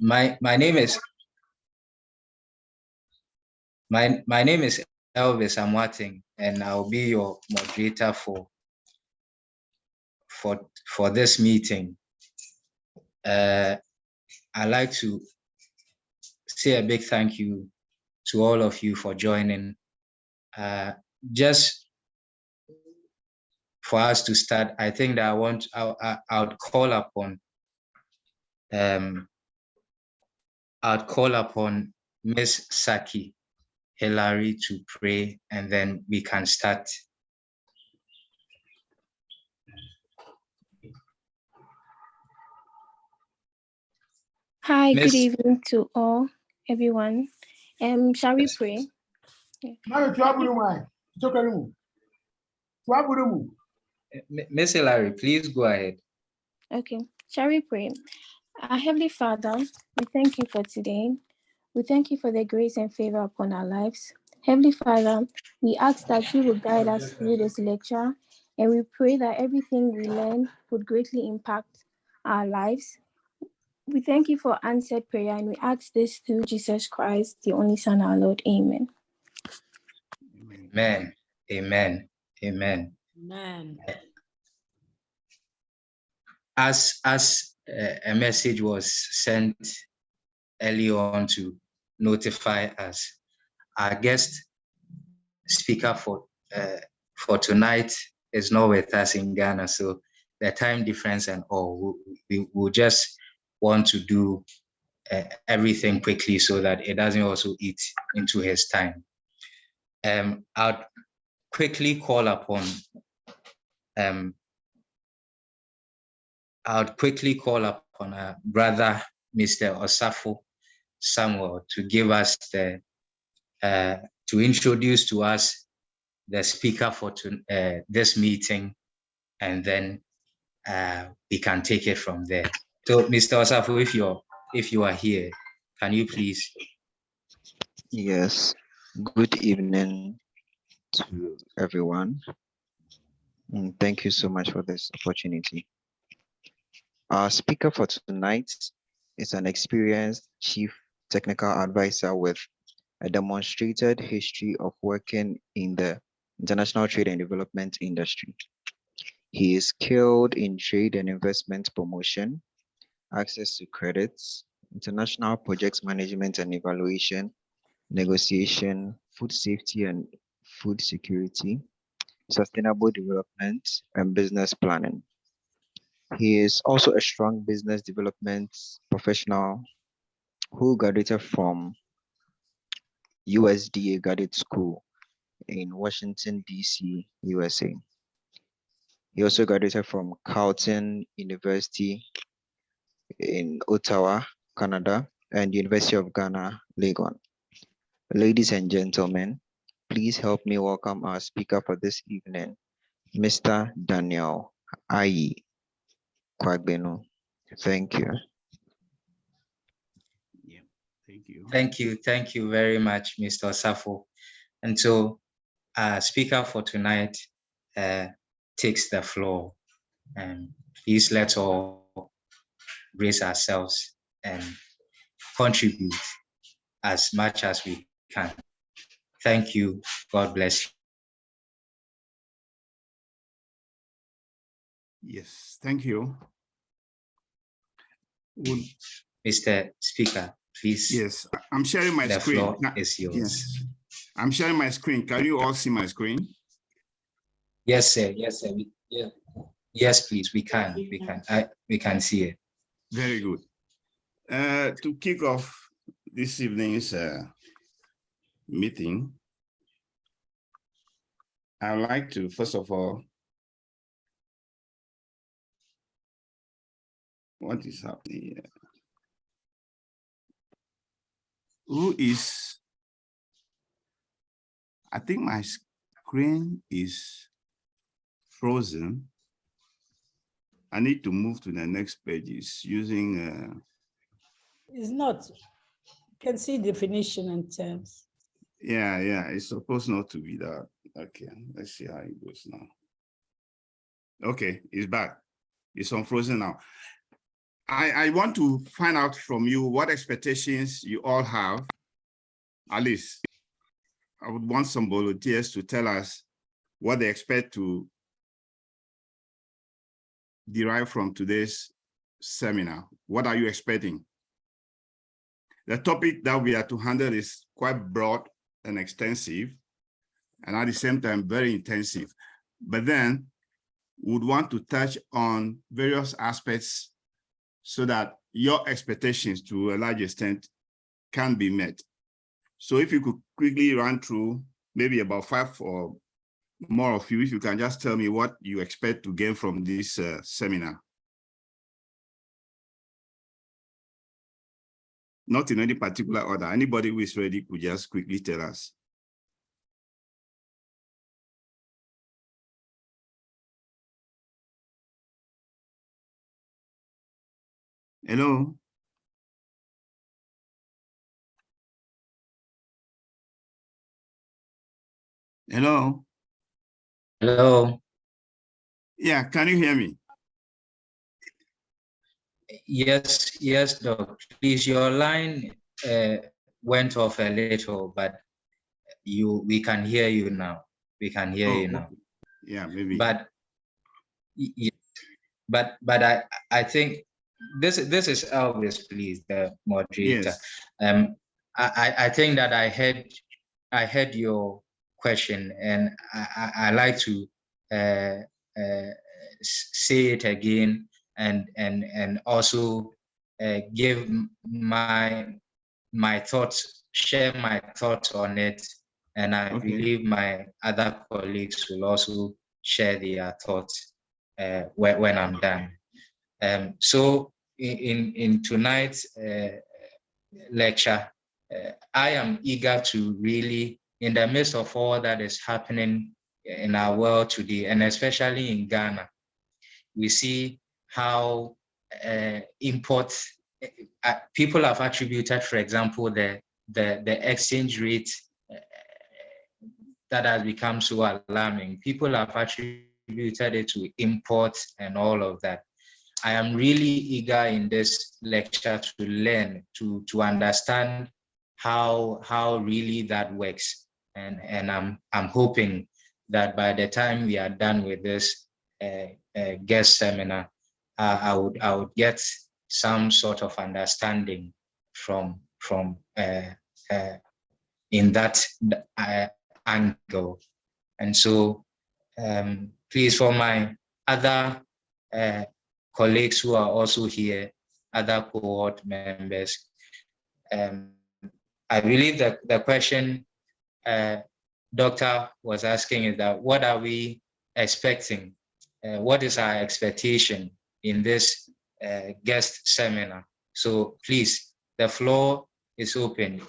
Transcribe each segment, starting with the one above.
My name is my name is Elvis Amwating, and I'll be your moderator for this meeting. I'd like to say a big thank you to all of you for joining. Just for us to start, I think that I would call upon Miss Saki Hilary to pray, and then we can start. Hi, good evening to everyone. Shall we pray? Miss Hilary, please go ahead. Okay, shall we pray? Our Heavenly Father, we thank you for today. We thank you for the grace and favor upon our lives. Heavenly Father, we ask that you will guide us through this lecture, and we pray that everything we learn would greatly impact our lives. We thank you for answered prayer, and we ask this through Jesus Christ, the only Son, our Lord. Amen. Amen. Amen. Amen. Amen. As a message was sent early on to notify us, our guest speaker for tonight is not with us in Ghana, so the time difference and all, we just want to do everything quickly so that it doesn't also eat into his time. I'll quickly call upon our brother, Mr. Osafo Samuel, to give us to introduce to us the speaker for this meeting, and then we can take it from there. So, Mr. Osafo, if you are here, can you please? Yes. Good evening to everyone. And thank you so much for this opportunity. Our speaker for tonight is an experienced chief technical advisor with a demonstrated history of working in the international trade and development industry. He is skilled in trade and investment promotion, access to credits, international projects management and evaluation, negotiation, food safety and food security, sustainable development, and business planning. He is also a strong business development professional who graduated from USDA Graduate School in Washington, D.C., USA. He also graduated from Carleton University in Ottawa, Canada, and University of Ghana, Legon. Ladies and gentlemen, please help me welcome our speaker for this evening, Mr. Daniel Aryee Kwagbenu. Thank you. Yeah, thank you. Thank you very much, Mr. Osafo. And so our speaker for tonight takes the floor. And please let's all brace ourselves and contribute as much as we can. Thank you. God bless you. Yes, thank you. Mr. Speaker, please. Yes, I'm sharing my screen. The floor is yours. Yes, I'm sharing my screen. Can you all see my screen? Yes, sir. Yes, sir. Yeah. Yes, please. We can. We can see it. Very good. To kick off this evening's meeting, I'd like to, first of all, what is happening here? Who is, I think my screen is frozen. I need to move to the next page. It's using. It's not. You can see definition and terms. Yeah, it's supposed not to be that. Okay, let's see how it goes now. Okay, it's back. It's unfrozen now. I want to find out from you what expectations you all have. At least I would want some volunteers to tell us what they expect to derive from today's seminar. What are you expecting? The topic that we are to handle is quite broad and extensive, and at the same time, very intensive. But then would want to touch on various aspects so that your expectations to a large extent can be met. So if you could quickly run through maybe about 5 or more of you, if you can just tell me what you expect to gain from this seminar. Not in any particular order. Anybody who is ready could just quickly tell us. Hello? Hello? Hello. Yeah, can you hear me? Yes, Doc. Please, your line went off a little, but we can hear you now. We can hear you now. Okay. Yeah, maybe. But I think this is Elvis, please, the moderator. Yes. I think that I heard your question, and I like to say it again and also give my thoughts, share my thoughts on it, and I believe my other colleagues will also share their thoughts when I'm done. So in tonight's lecture, I am eager to really, in the midst of all that is happening in our world today, and especially in Ghana, we see how people have attributed, for example, the exchange rate that has become so alarming. People have attributed it to imports and all of that. I am really eager in this lecture to learn, to understand how really that works. And I'm hoping that by the time we are done with this guest seminar, I would get some sort of understanding from in that angle. And so please, for my other colleagues who are also here, other cohort members, I believe that the question Doctor was asking is that what are we expecting? What is our expectation in this guest seminar? So please, the floor is open.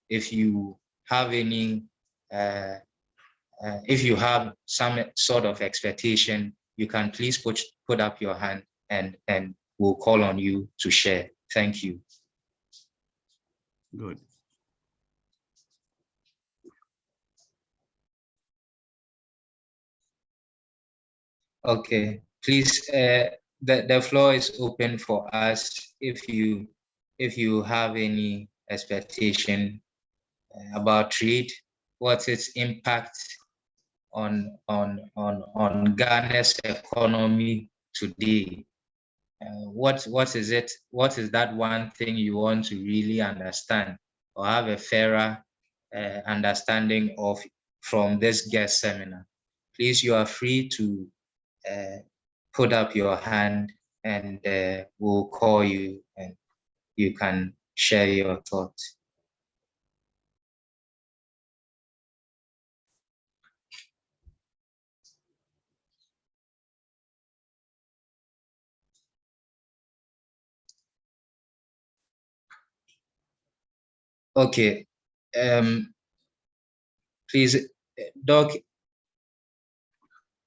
If you have any, if you have some sort of expectation, you can please put up your hand and we'll call on you to share. Thank you. Good. Okay, please, the floor is open for us. If you have any expectation about trade, what's its impact on Ghana's economy today? What is it? What is that one thing you want to really understand or have a fairer understanding of from this guest seminar? Please, you are free to put up your hand and we'll call you and you can share your thoughts. Okay, please, Doc,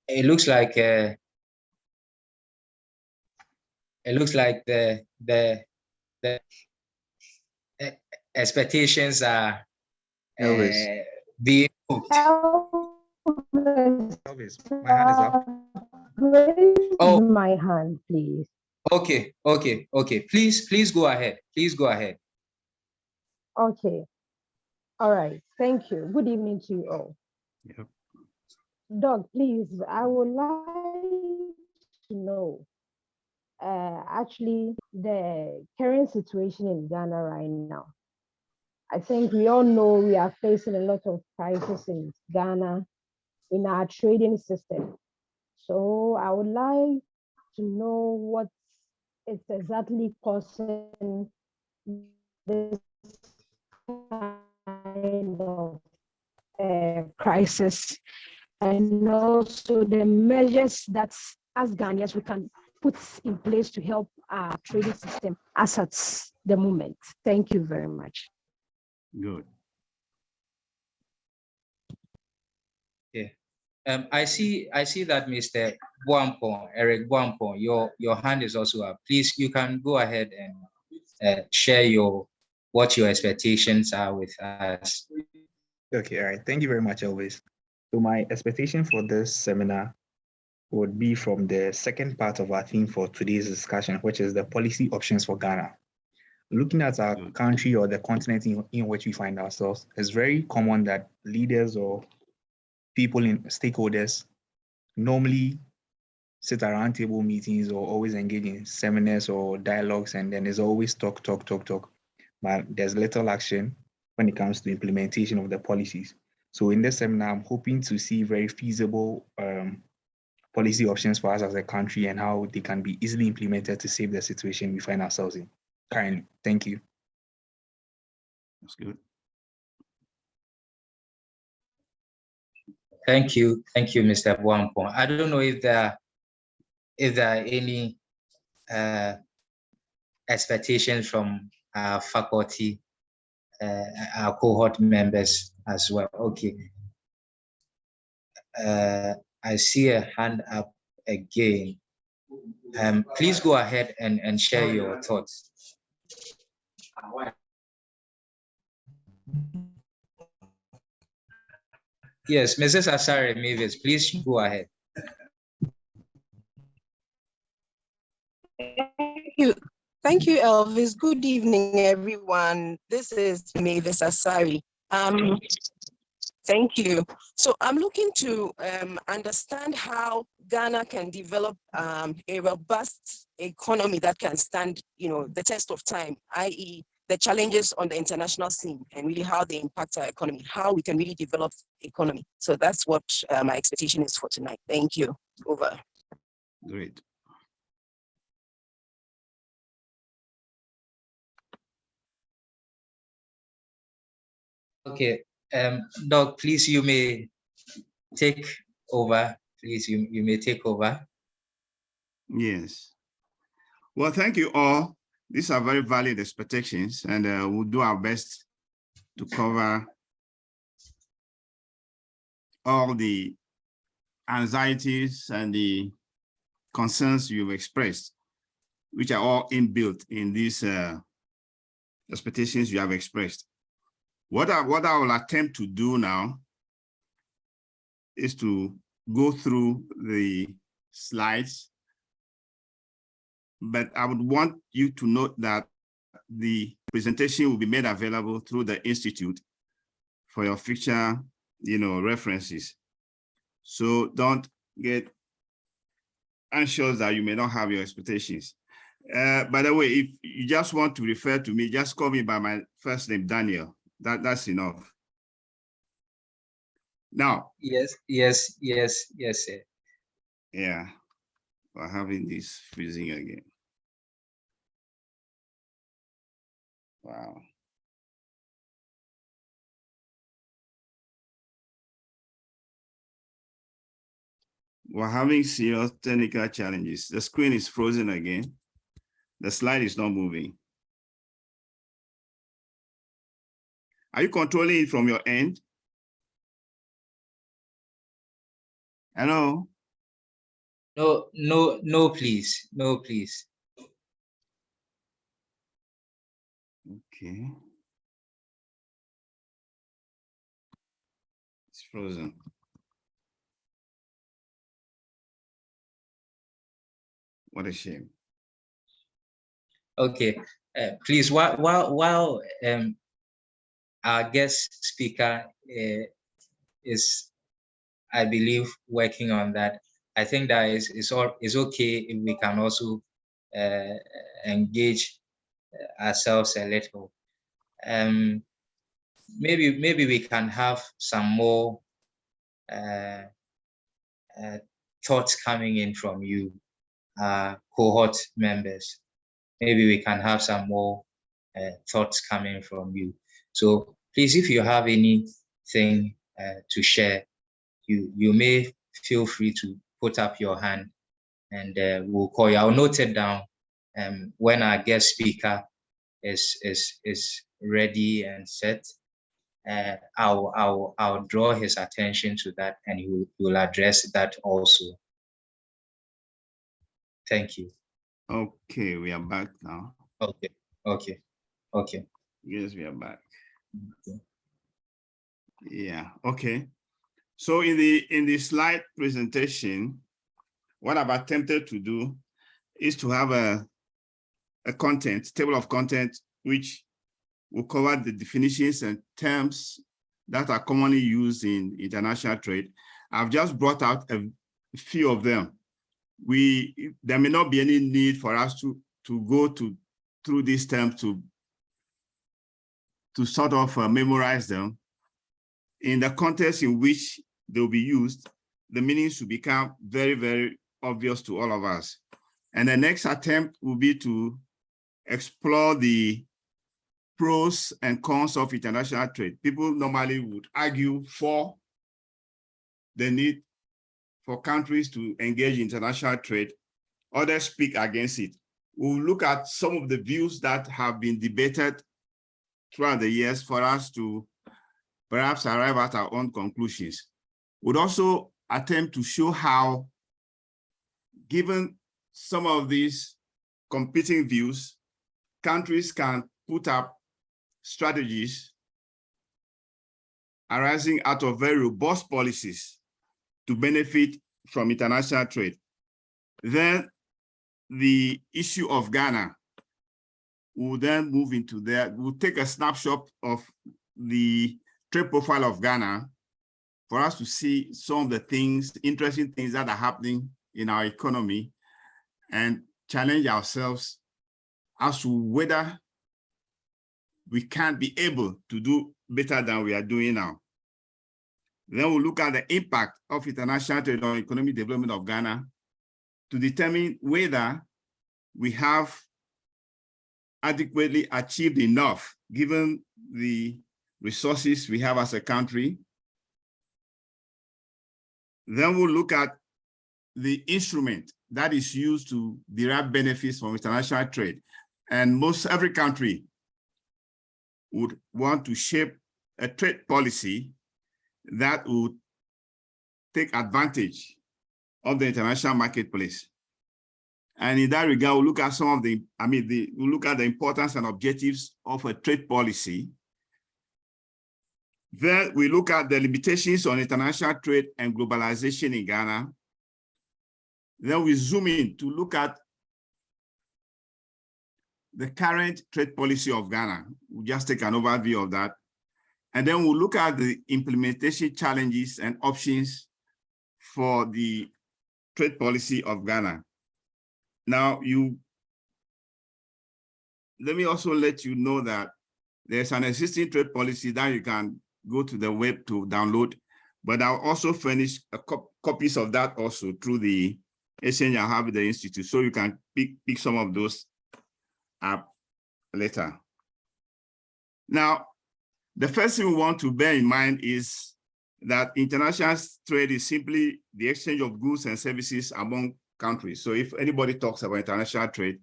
it looks like the expectations are being put. Elvis, My hand is up. Raise my hand, please. Okay. Please go ahead. Please go ahead. Okay. All right. Thank you. Good evening to you all. Yep. Doc, please, I would like to know actually the current situation in Ghana right now. I think we all know we are facing a lot of crisis in Ghana in our trading system. So I would like to know what is exactly causing this kind of crisis, and also the measures that as Ghanaians we can put in place to help our trading system as at the moment. Thank you very much. Good. Yeah. I see that Mr. Buampong, Eric Buampong, your hand is also up. Please, you can go ahead and share what your expectations are with us. Okay, all right. Thank you very much, Elvis. So my expectation for this seminar would be from the second part of our theme for today's discussion, which is the policy options for Ghana. Looking at our country or the continent in which we find ourselves, it's very common that leaders or people in stakeholders normally sit around table meetings or always engage in seminars or dialogues, and then there's always talk. But there's little action when it comes to implementation of the policies. So in this seminar, I'm hoping to see very feasible policy options for us as a country and how they can be easily implemented to save the situation we find ourselves in currently. Thank you. That's good. Thank you, Mr. Buampong. I don't know if there are any expectations from our faculty, our cohort members as well. Okay. I see a hand up again. Please go ahead and share your thoughts. Yes, Mrs. Asare Mavis, please go ahead. Thank you, Elvis. Good evening, everyone. This is Mavis Asari. Thank you. So I'm looking to understand how Ghana can develop a robust economy that can stand, the test of time, i.e., the challenges on the international scene and really how they impact our economy, how we can really develop the economy. So that's what my expectation is for tonight. Thank you. Over. Great. Okay, Doc, please, you may take over. Please, you may take over. Yes. Well, thank you all. These are very valid expectations, and we'll do our best to cover all the anxieties and the concerns you've expressed, which are all inbuilt in these expectations you have expressed. What I will attempt to do now is to go through the slides, but I would want you to note that the presentation will be made available through the Institute for your future, references. So don't get anxious that you may not have your expectations. By the way, if you just want to refer to me, just call me by my first name, Daniel. That's enough. Now. Yes, sir. Yeah, we're having this freezing again. Wow. We're having serious technical challenges. The screen is frozen again. The slide is not moving. Are you controlling it from your end? Hello? No, please. No, please. Okay. It's frozen. What a shame. Okay, please, while our guest speaker is, I believe, working on that, I think that is okay if we can also engage ourselves a little. Maybe we can have some more thoughts coming in from you, cohort members. Maybe we can have some more thoughts coming from you. So please, if you have anything to share, you may feel free to put up your hand, and we'll call you. I'll note it down when our guest speaker is ready and set. I'll draw his attention to that, and he will address that also. Thank you. Okay, we are back now. Okay. Yes, we are back. Okay. Yeah, okay. So in the slide presentation, what I've attempted to do is to have a table of content, which will cover the definitions and terms that are commonly used in international trade. I've just brought out a few of them. There may not be any need for us to go through these terms to sort of memorize them. In the context in which they'll be used, the meanings should become very, very obvious to all of us. And the next attempt will be to explore the pros and cons of international trade. People normally would argue for the need for countries to engage in international trade. Others speak against it. We'll look at some of the views that have been debated throughout the years for us to perhaps arrive at our own conclusions. We'd also attempt to show how, given some of these competing views, countries can put up strategies arising out of very robust policies to benefit from international trade. Then the issue of Ghana will then move into that. We'll take a snapshot of the trade profile of Ghana for us to see some of the things, interesting things that are happening in our economy, and challenge ourselves as to whether we can be able to do better than we are doing now. Then we'll look at the impact of international trade on economic development of Ghana to determine whether we have adequately achieved enough given the resources we have as a country. Then we'll look at the instrument that is used to derive benefits from international trade. And every country would want to shape a trade policy that would take advantage of the international marketplace. And in that regard, we'll look at we'll look at the importance and objectives of a trade policy. Then we look at the limitations on international trade and globalization in Ghana. Then we zoom in to look at the current trade policy of Ghana. We'll just take an overview of that. And then we'll look at the implementation challenges and options for the trade policy of Ghana. Now, let me also let you know that there's an existing trade policy that you can go to the web to download, but I'll also furnish copies of that also through the exchange I have with the Institute, so you can pick some of those up later. Now, the first thing we want to bear in mind is that international trade is simply the exchange of goods and services among countries. So if anybody talks about international trade,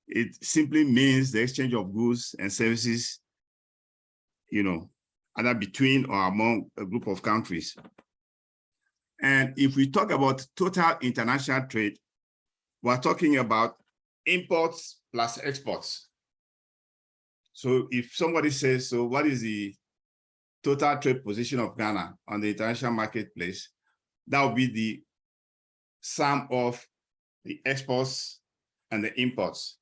it simply means the exchange of goods and services, either between or among a group of countries. And if we talk about total international trade, we're talking about imports plus exports. So if somebody says, so what is the total trade position of Ghana on the international marketplace? That would be the sum of the exports and the imports.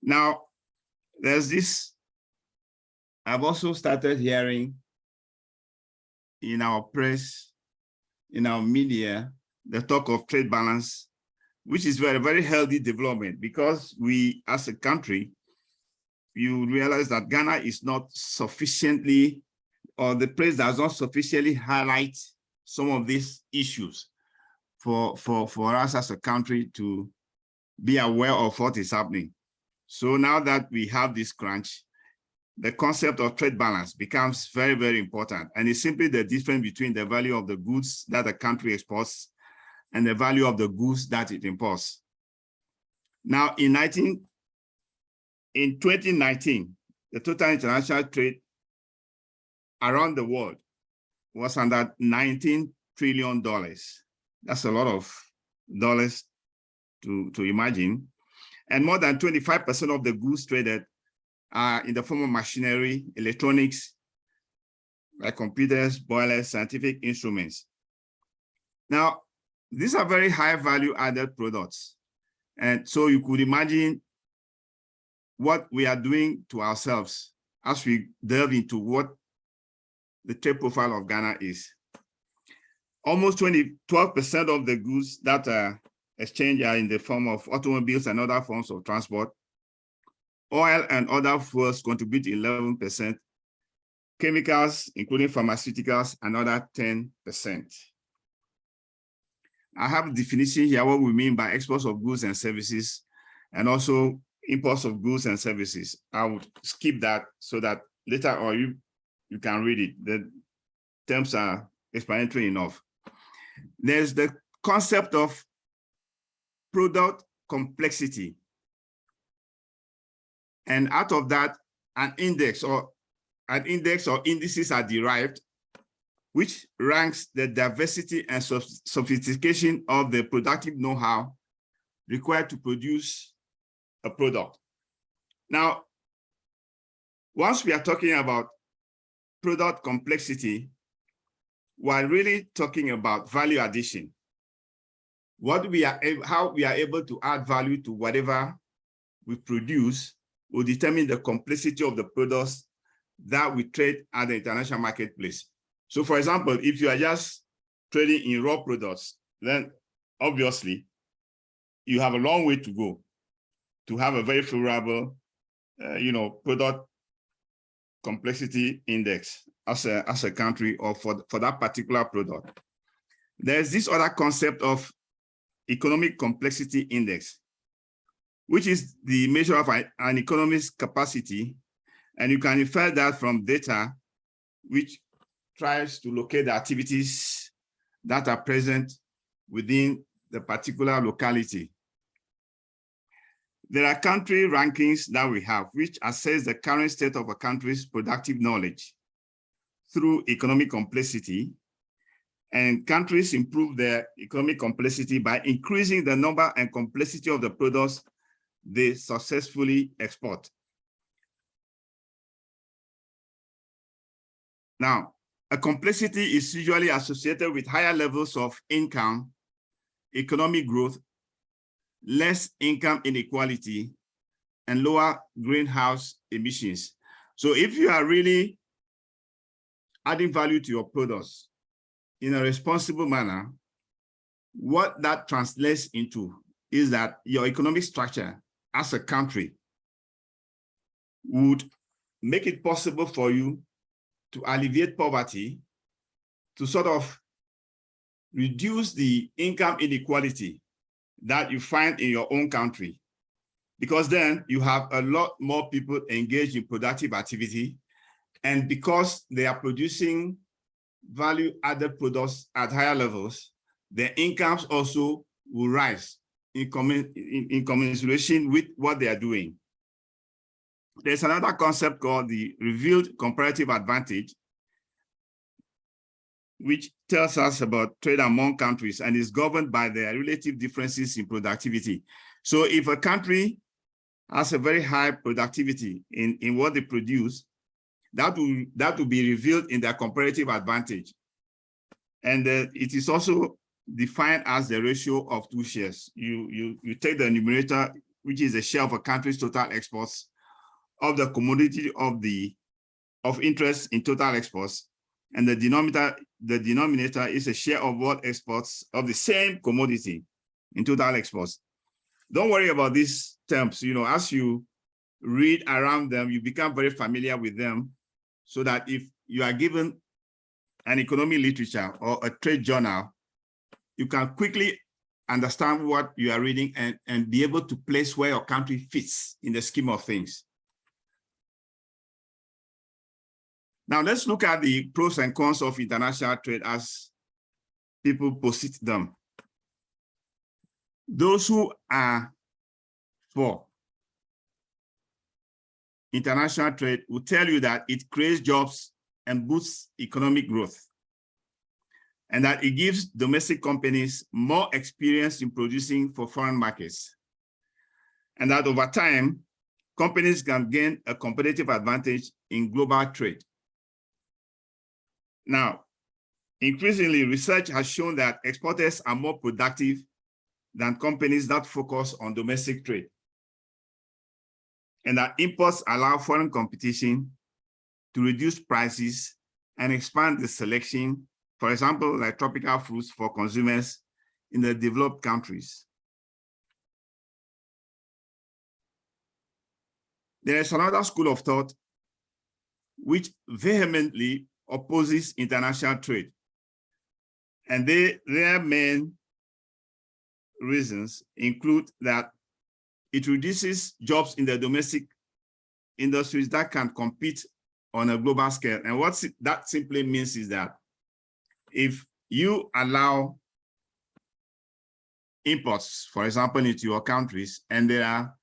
Now, there's this, I've also started hearing in our press, in our media, the talk of trade balance, which is very, very healthy development, because we, as a country, you realize that Ghana is not sufficiently, or the press does not sufficiently highlight some of these issues for us as a country to be aware of what is happening. So now that we have this crunch, the concept of trade balance becomes very, very important. And it's simply the difference between the value of the goods that a country exports and the value of the goods that it imports. Now, in 2019, the total international trade around the world was under $19 trillion. That's a lot of dollars to imagine. And more than 25% of the goods traded are in the form of machinery, electronics, like computers, boilers, scientific instruments. Now, these are very high value added products. And so you could imagine what we are doing to ourselves as we delve into what the trade profile of Ghana is. Almost 12% of the goods that are exchanged are in the form of automobiles and other forms of transport. Oil and other fuels contribute 11%. Chemicals, including pharmaceuticals, another 10%. I have a definition here, what we mean by exports of goods and services, and also imports of goods and services. I would skip that so that later on you can read it. The terms are explanatory enough. There's the concept of product complexity. And out of that, an index or indices are derived, which ranks the diversity and sophistication of the productive know-how required to produce a product. Now, once we are talking about product complexity, we're really talking about value addition. How we are able to add value to whatever we produce will determine the complexity of the products that we trade at the international marketplace. So for example, if you are just trading in raw products, then obviously you have a long way to go to have a very favorable product complexity index as a country, or for that particular product. There's this other concept of economic complexity index, which is the measure of an economy's capacity. And you can infer that from data which tries to locate the activities that are present within the particular locality. There are country rankings that we have, which assess the current state of a country's productive knowledge through economic complexity. And countries improve their economic complexity by increasing the number and complexity of the products they successfully export. Now, a complexity is usually associated with higher levels of income, economic growth, less income inequality, and lower greenhouse emissions. So if you are really adding value to your products in a responsible manner, what that translates into is that your economic structure as a country would make it possible for you to alleviate poverty, to sort of reduce the income inequality that you find in your own country, because then you have a lot more people engaged in productive activity, and because they are producing value-added products at higher levels, their incomes also will rise in commensuration with what they are doing. There's another concept called the revealed comparative advantage, which tells us about trade among countries and is governed by their relative differences in productivity. So if a country has a very high productivity in what they produce, that will be revealed in their comparative advantage. And it is also defined as the ratio of two shares. You take the numerator which is the share of a country's total exports of the commodity of interest in total exports, and the denominator is a share of world exports of the same commodity in total exports. Don't worry about these terms. As you read around them, you become very familiar with them, so that if you are given an economic literature or a trade journal, you can quickly understand what you are reading and be able to place where your country fits in the scheme of things. Now let's look at the pros and cons of international trade as people posit them. Those who are for international trade will tell you that it creates jobs and boosts economic growth, and that it gives domestic companies more experience in producing for foreign markets, and that over time, companies can gain a competitive advantage in global trade. Now, increasingly, research has shown that exporters are more productive than companies that focus on domestic trade, and that imports allow foreign competition to reduce prices and expand the selection, for example, like tropical fruits for consumers in the developed countries. There is another school of thought which vehemently opposes international trade. And their main reasons include that it reduces jobs in the domestic industries that can compete on a global scale. And what that simply means is that if you allow imports, for example, into your countries, and there are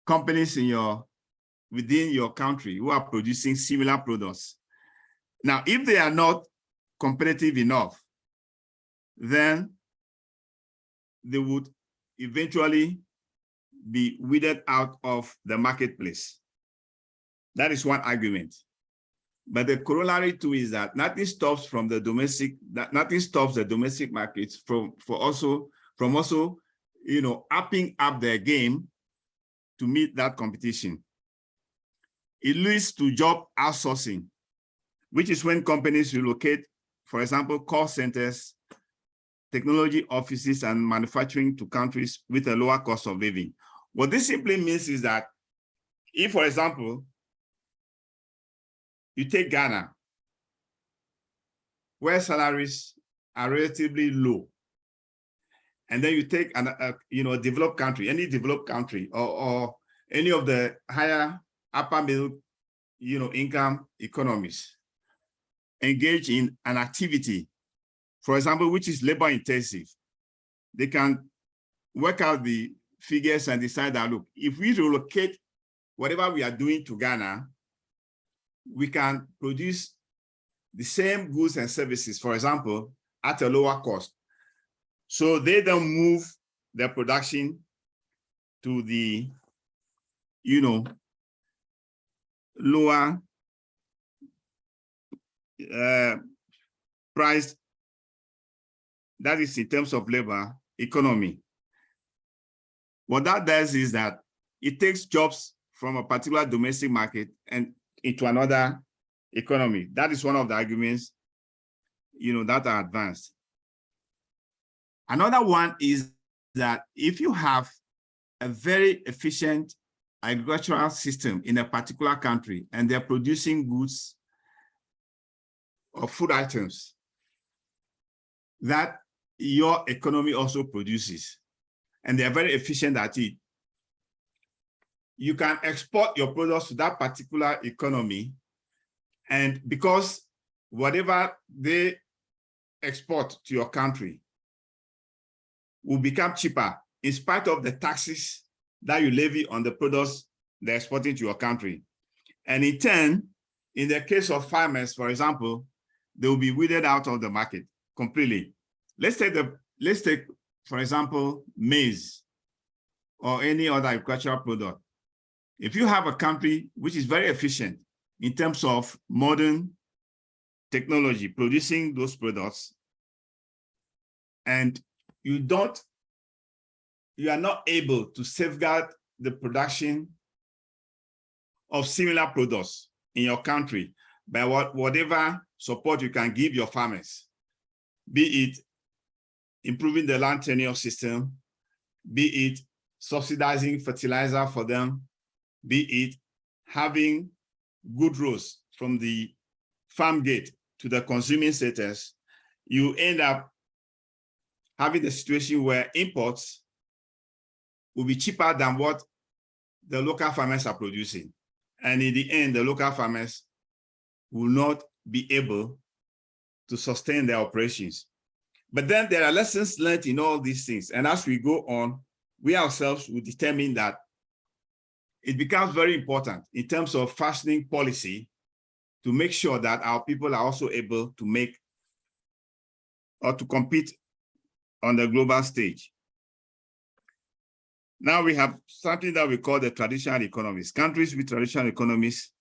companies within your country who are producing similar products. Now, if they are not competitive enough, then they would eventually be weeded out of the marketplace. That is one argument. But the corollary too is that nothing stops the domestic markets from also upping up their game to meet that competition. It leads to job outsourcing, which is when companies relocate, for example, call centers, technology offices, and manufacturing to countries with a lower cost of living. What this simply means is that if, for example, you take Ghana, where salaries are relatively low, and then you take a developed country, any developed country, or any of the higher upper middle income economies, engage in an activity, for example, which is labor intensive, they can work out the figures and decide that, look, if we relocate whatever we are doing to Ghana, we can produce the same goods and services, for example, at a lower cost. So they then move their production to the, lower price, that is in terms of labor economy. What that does is that it takes jobs from a particular domestic market and into another economy. That is one of the arguments, that are advanced. Another one is that if you have a very efficient agricultural system in a particular country and they're producing goods or food items that your economy also produces, and they're very efficient at it, you can export your products to that particular economy, and because whatever they export to your country will become cheaper in spite of the taxes that you levy on the products they're exporting to your country. And in turn, in the case of farmers, for example, they will be weeded out of the market completely. Let's take, for example, maize or any other agricultural product. If you have a country which is very efficient in terms of modern technology producing those products, and you don't you are not able to safeguard the production of similar products in your country by whatever support you can give your farmers, be it improving the land tenure system, be it subsidizing fertilizer for them, be it having good roads from the farm gate to the consuming centers, you end up having a situation where imports will be cheaper than what the local farmers are producing. And in the end, the local farmers will not be able to sustain their operations. But then there are lessons learned in all these things. And as we go on, we ourselves will determine that it becomes very important in terms of fashioning policy to make sure that our people are also able to make or to compete on the global stage. Now we have something that we call the traditional economies. Countries with traditional economies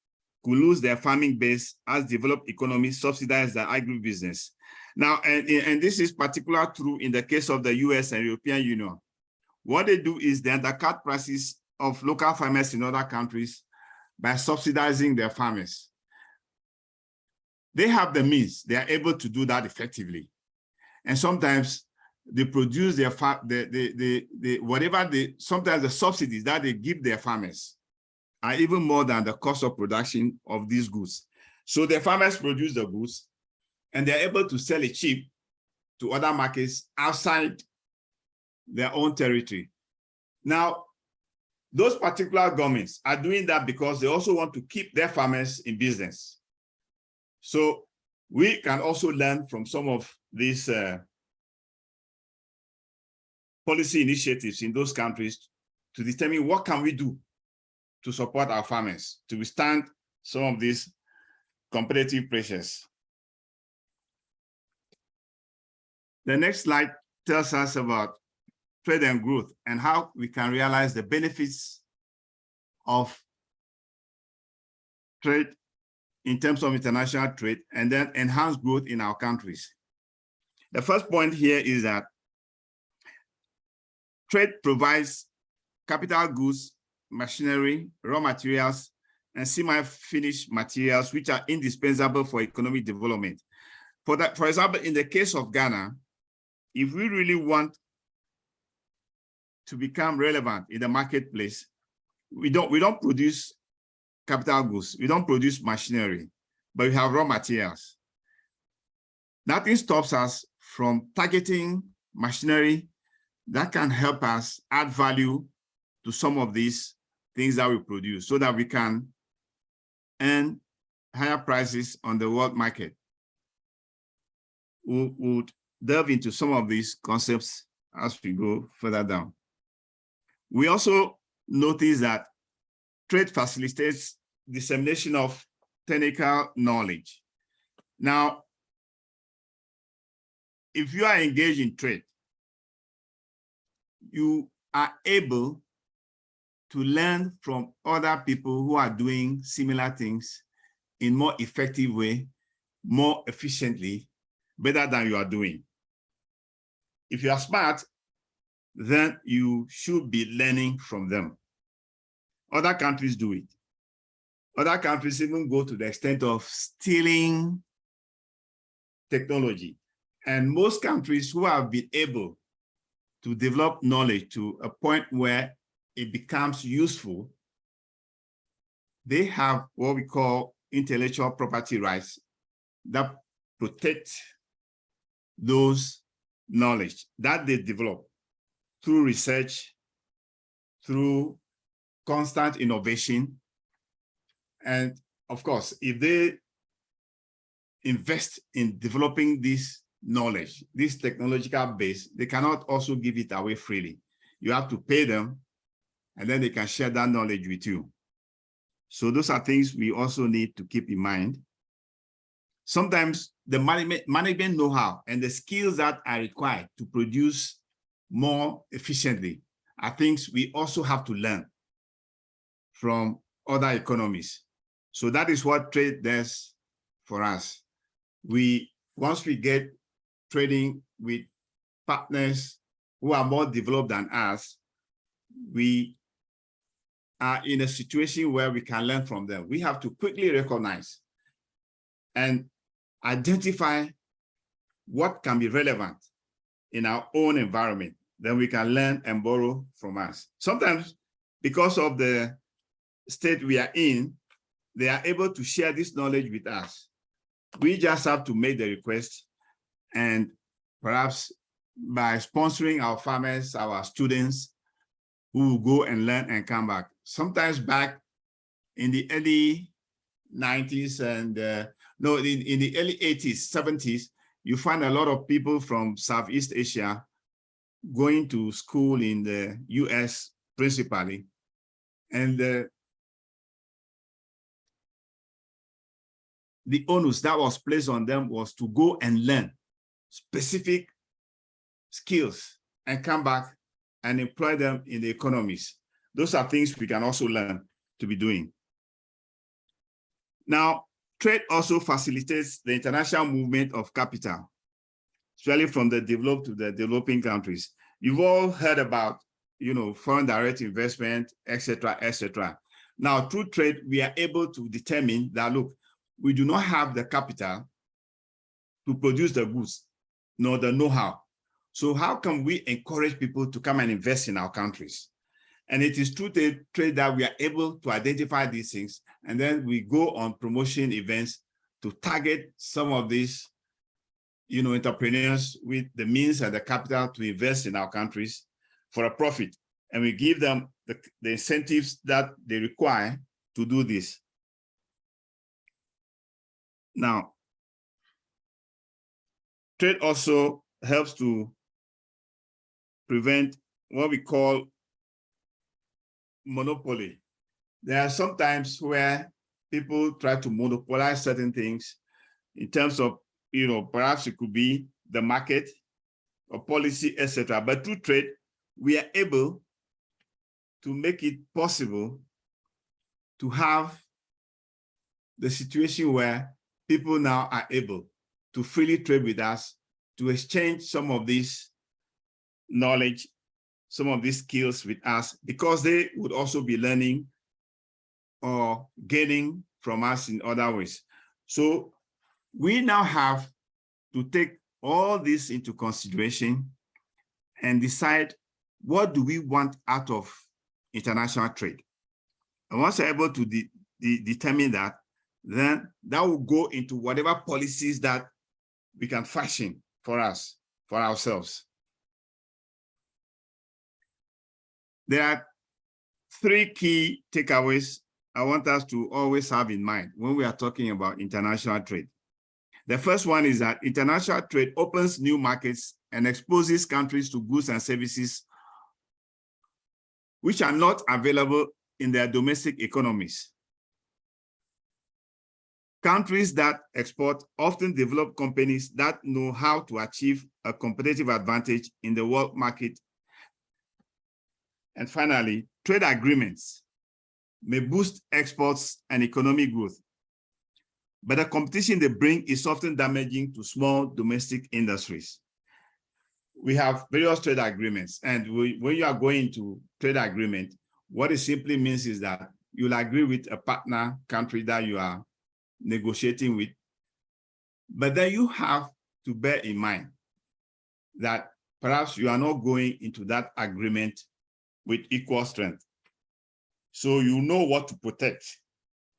could lose their farming base as developed economies subsidize their agribusiness. Now, and this is particularly true in the case of the US and European Union. What they do is they undercut prices of local farmers in other countries by subsidizing their farmers. They have the means, they are able to do that effectively. And sometimes they produce their sometimes the subsidies that they give their farmers are even more than the cost of production of these goods. So the farmers produce the goods and they're able to sell it cheap to other markets outside their own territory. Now, those particular governments are doing that because they also want to keep their farmers in business. So we can also learn from some of these policy initiatives in those countries to determine what can we do to support our farmers to withstand some of these competitive pressures. The next slide tells us about trade and growth and how we can realize the benefits of trade in terms of international trade and then enhance growth in our countries. The first point here is that trade provides capital goods, machinery, raw materials, and semi-finished materials, which are indispensable for economic development. For example, in the case of Ghana, if we really want to become relevant in the marketplace, we don't produce capital goods, we don't produce machinery, but we have raw materials. Nothing stops us from targeting machinery that can help us add value to some of these things that we produce so that we can earn higher prices on the world market. We'll delve into some of these concepts as we go further down. We also notice that trade facilitates dissemination of technical knowledge. Now, if you are engaged in trade, you are able to learn from other people who are doing similar things in more effective way, more efficiently, better than you are doing. If you are smart, then you should be learning from them. Other countries do it. Other countries even go to the extent of stealing technology. And most countries who have been able to develop knowledge to a point where it becomes useful, they have what we call intellectual property rights that protect those knowledge that they develop through research, through constant innovation. And of course, if they invest in developing this knowledge, this technological base, they cannot also give it away freely. You have to pay them, and then they can share that knowledge with you. So those are things we also need to keep in mind. Sometimes the management know-how and the skills that are required to produce more efficiently are things we also have to learn from other economies. So that is what trade does for us. Once we get trading with partners who are more developed than us, we are in a situation where we can learn from them. We have to quickly recognize and identify what can be relevant in our own environment. Then we can learn and borrow from us. Sometimes, because of the state we are in, they are able to share this knowledge with us. We just have to make the request, and perhaps by sponsoring our farmers, our students, who will go and learn and come back. Sometimes back in the early 90s and in the early 80s, 70s, you find a lot of people from Southeast Asia going to school in the US principally. And the onus that was placed on them was to go and learn specific skills and come back and employ them in the economies. Those are things we can also learn to be doing. Now, trade also facilitates the international movement of capital, especially from the developed to the developing countries. You've all heard about, foreign direct investment, et cetera, et cetera. Now, through trade, we are able to determine that, look, we do not have the capital to produce the goods, nor the know-how. So how can we encourage people to come and invest in our countries? And it is through the trade that we are able to identify these things. And then we go on promotion events to target some of these, entrepreneurs with the means and the capital to invest in our countries for a profit. And we give them the incentives that they require to do this. Now, trade also helps to prevent what we call monopoly. There are some times where people try to monopolize certain things in terms of, perhaps it could be the market or policy, etc. But through trade, we are able to make it possible to have the situation where people now are able to freely trade with us, to exchange some of this knowledge, some of these skills with us, because they would also be learning or gaining from us in other ways. So we now have to take all this into consideration and decide, what do we want out of international trade? And once we're able to determine that, then that will go into whatever policies that we can fashion for us, for ourselves. There are three key takeaways I want us to always have in mind when we are talking about international trade. The first one is that international trade opens new markets and exposes countries to goods and services which are not available in their domestic economies. Countries that export often develop companies that know how to achieve a competitive advantage in the world market. And finally, trade agreements may boost exports and economic growth, but the competition they bring is often damaging to small domestic industries. We have various trade agreements, and when you are going to trade agreement, what it simply means is that you'll agree with a partner country that you are negotiating with, but then you have to bear in mind that perhaps you are not going into that agreement with equal strength. So you know what to protect,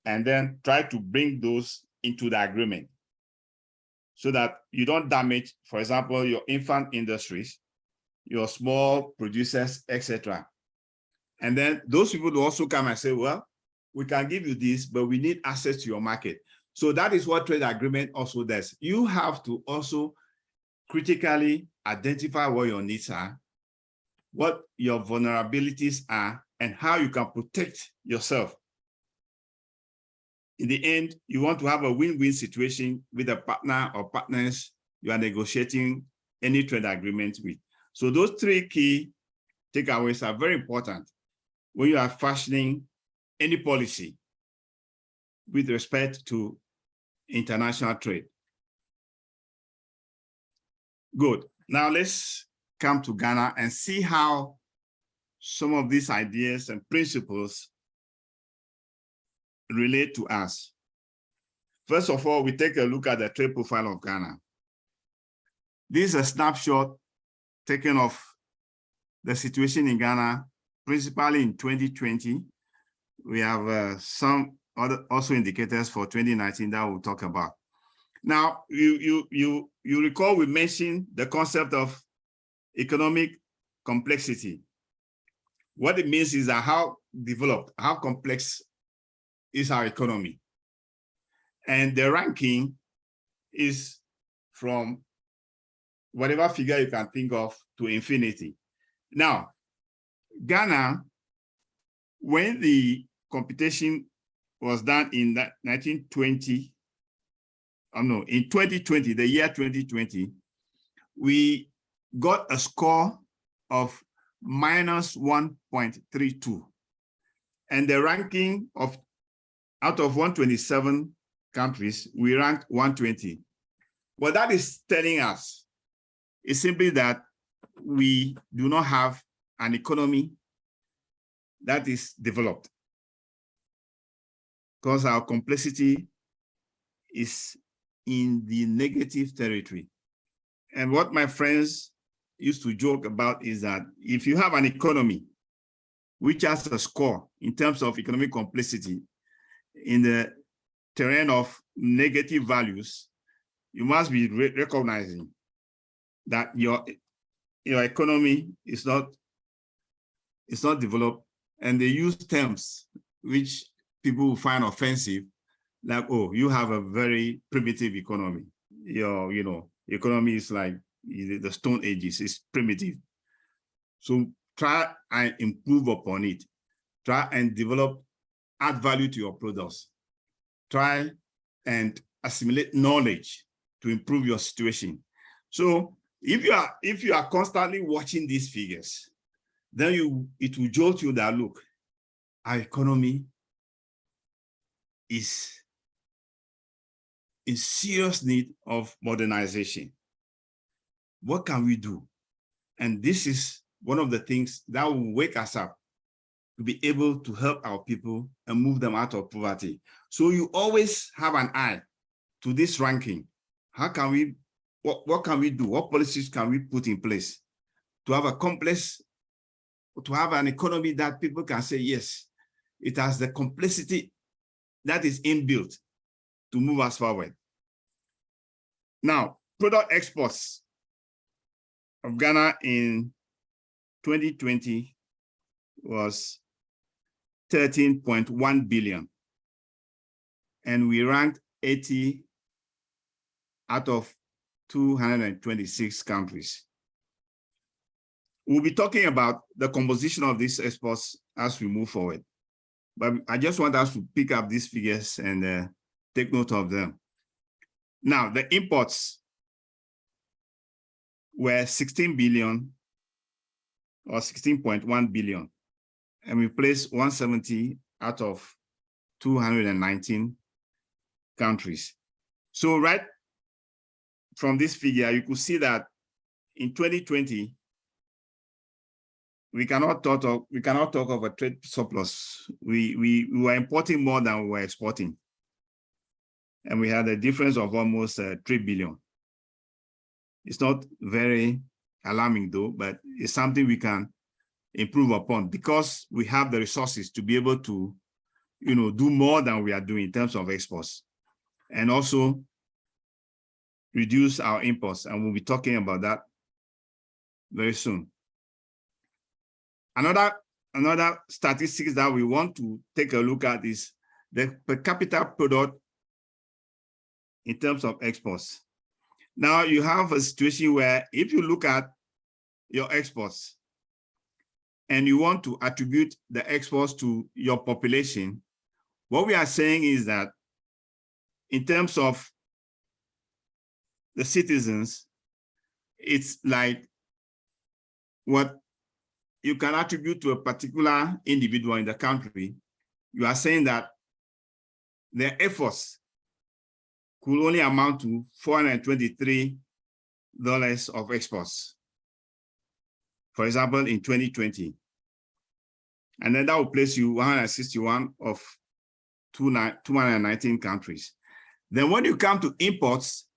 and then try to bring those into the agreement so that you don't damage, for example, your infant industries, your small producers, etc. And then those people will also come and say, well, we can give you this, but we need access to your market. So that is what trade agreement also does. You have to also critically identify what your needs are, what your vulnerabilities are, and how you can protect yourself. In the end, you want to have a win-win situation with a partner or partners you are negotiating any trade agreement with. So those three key takeaways are very important when you are fashioning any policy with respect to international trade. Good. Now let's come to Ghana and see how some of these ideas and principles relate to us. First of all, we take a look at the trade profile of Ghana. This is a snapshot taken of the situation in Ghana, principally in 2020. We have some other also indicators for 2019 that we'll talk about. Now, you recall we mentioned the concept of economic complexity. What it means is that how developed, how complex is our economy. And the ranking is from whatever figure you can think of to infinity. Now, Ghana, when the computation was done in 1920, in 2020, the year 2020, we got a score of minus 1.32. And the ranking of out of 127 countries, we ranked 120. What that is telling us is simply that we do not have an economy that is developed because our complexity is in the negative territory. And what my friends used to joke about is that if you have an economy which has a score in terms of economic complexity in the terrain of negative values, you must be recognizing that your economy is not developed, and they use terms which people will find offensive, like, oh, you have a very primitive economy. Your economy is like the Stone Ages, it's primitive. So try and improve upon it. Try and develop, add value to your products. Try and assimilate knowledge to improve your situation. So if you are constantly watching these figures, then it will jolt you that, look, our economy is in serious need of modernization. What can we do? And this is one of the things that will wake us up to be able to help our people and move them out of poverty. So you always have an eye to this ranking. How can we, what can we do? What policies can we put in place to have a complex, to have an economy that people can say, yes, it has the complexity that is inbuilt to move us forward. Now, product exports of Ghana in 2020 was 13.1 billion. And we ranked 80 out of 226 countries. We'll be talking about the composition of these exports as we move forward. But I just want us to pick up these figures and take note of them. Now, the imports were 16 billion or 16.1 billion. And we placed 170 out of 219 countries. So right from this figure, you could see that in 2020, we cannot talk of a trade surplus. We were importing more than we were exporting. And we had a difference of almost 3 billion. It's not very alarming though, but it's something we can improve upon because we have the resources to be able to, do more than we are doing in terms of exports, and also reduce our imports. And we'll be talking about that very soon. Another statistics that we want to take a look at is the per capita product in terms of exports. Now you have a situation where if you look at your exports and you want to attribute the exports to your population, what we are saying is that in terms of the citizens, it's like what you can attribute to a particular individual in the country. You are saying that their efforts could only amount to $423 of exports. For example, in 2020. And then that will place you 161 of 219 countries. Then when you come to imports,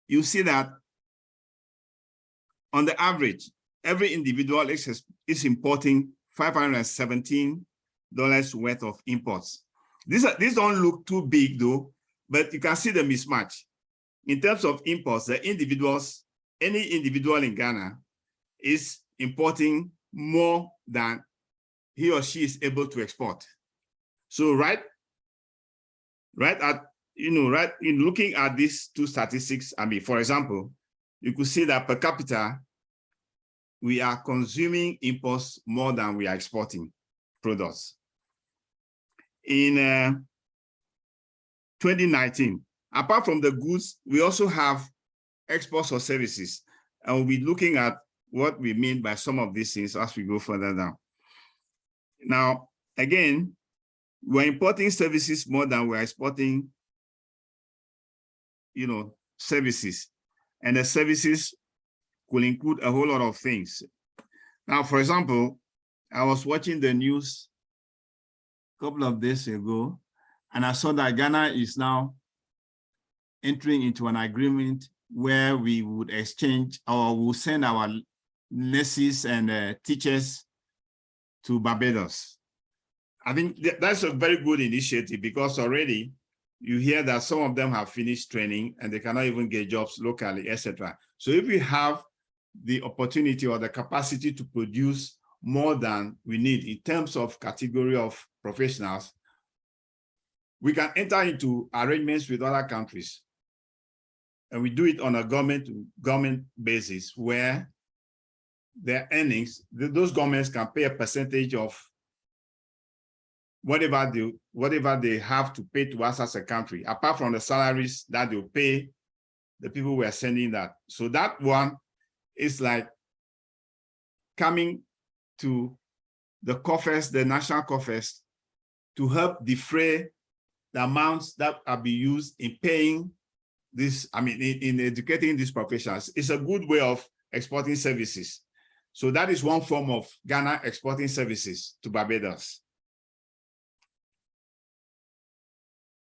you see that on the average, every individual is importing $517 worth of imports. These don't look too big though, but you can see the mismatch. In terms of imports, the individuals, any individual in Ghana is importing more than he or she is able to export. So right in looking at these two statistics, I mean, for example, you could see that per capita, we are consuming imports more than we are exporting products. In 2019, apart from the goods, we also have exports or services. And we'll be looking at what we mean by some of these things as we go further down. Now, again, we're importing services more than we're exporting, services. And the services will include a whole lot of things. Now, for example, I was watching the news a couple of days ago, and I saw that Ghana is now entering into an agreement where we would exchange or we'll send our nurses and teachers to Barbados. I think that's a very good initiative because already you hear that some of them have finished training and they cannot even get jobs locally, etc. So if we have the opportunity or the capacity to produce more than we need in terms of category of professionals, we can enter into arrangements with other countries. And we do it on a government basis where their earnings, those governments can pay a percentage of whatever they have to pay to us as a country, apart from the salaries that they'll pay the people we are sending that. So that one is like coming to the coffers, the national coffers, to help defray the amounts that are being used in paying this, in educating these professionals. It's a good way of exporting services. So that is one form of Ghana exporting services to Barbados.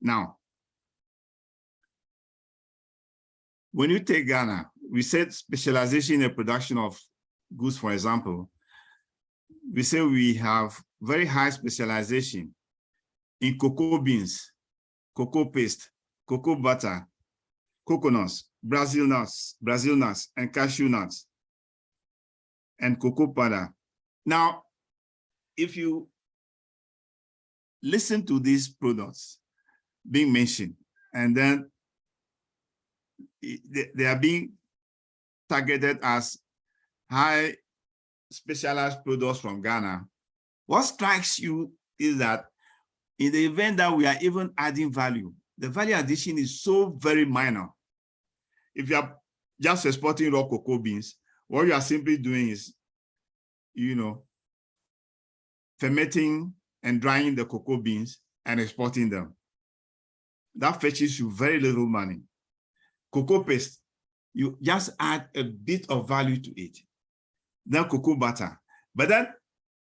Now, when you take Ghana, we said specialization in the production of goods, for example, we say we have very high specialization in cocoa beans, cocoa paste, cocoa butter, coconuts, Brazil nuts, and cashew nuts, and cocoa powder. Now, if you listen to these products being mentioned, and then they are being targeted as high specialized products from Ghana, what strikes you is that in the event that we are even adding value, the value addition is so very minor. If you are just exporting raw cocoa beans, what you are simply doing is, fermenting and drying the cocoa beans and exporting them. That fetches you very little money. Cocoa paste, you just add a bit of value to it. Then cocoa butter. But then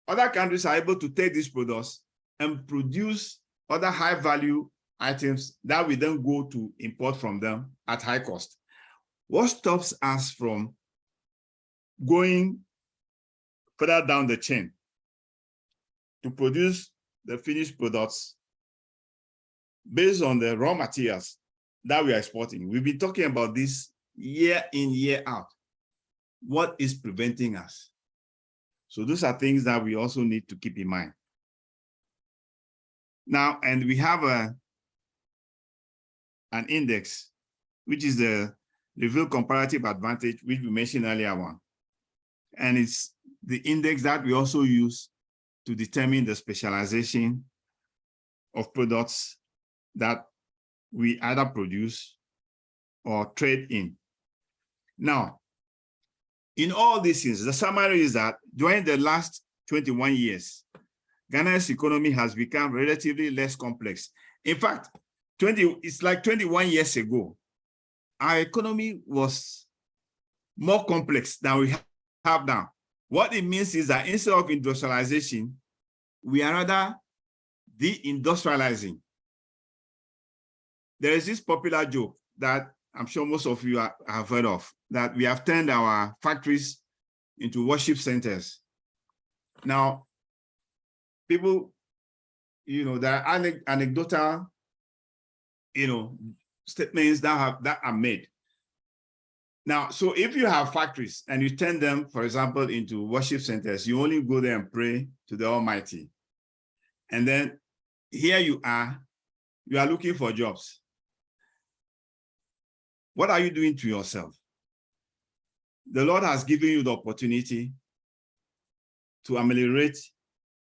other countries are able to take these products and produce other high value items that we then go to import from them at high cost. What stops us from going further down the chain to produce the finished products based on the raw materials that we are exporting? We've been talking about this year in, year out. What is preventing us? So those are things that we also need to keep in mind. Now, and we have an index, which is the reveal comparative advantage, which we mentioned earlier on. And it's the index that we also use to determine the specialization of products that we either produce or trade in. Now, in all these things, the summary is that during the last 21 years, Ghana's economy has become relatively less complex. In fact, it's like 21 years ago, our economy was more complex than we have now. What it means is that instead of industrialization, we are rather deindustrializing. There is this popular joke that I'm sure most of you have heard of, that we have turned our factories into worship centers. Now, people, there are anecdotal, statements that are made. Now, so if you have factories and you turn them, for example, into worship centers, you only go there and pray to the Almighty. And then here you are looking for jobs. What are you doing to yourself? The Lord has given you the opportunity to ameliorate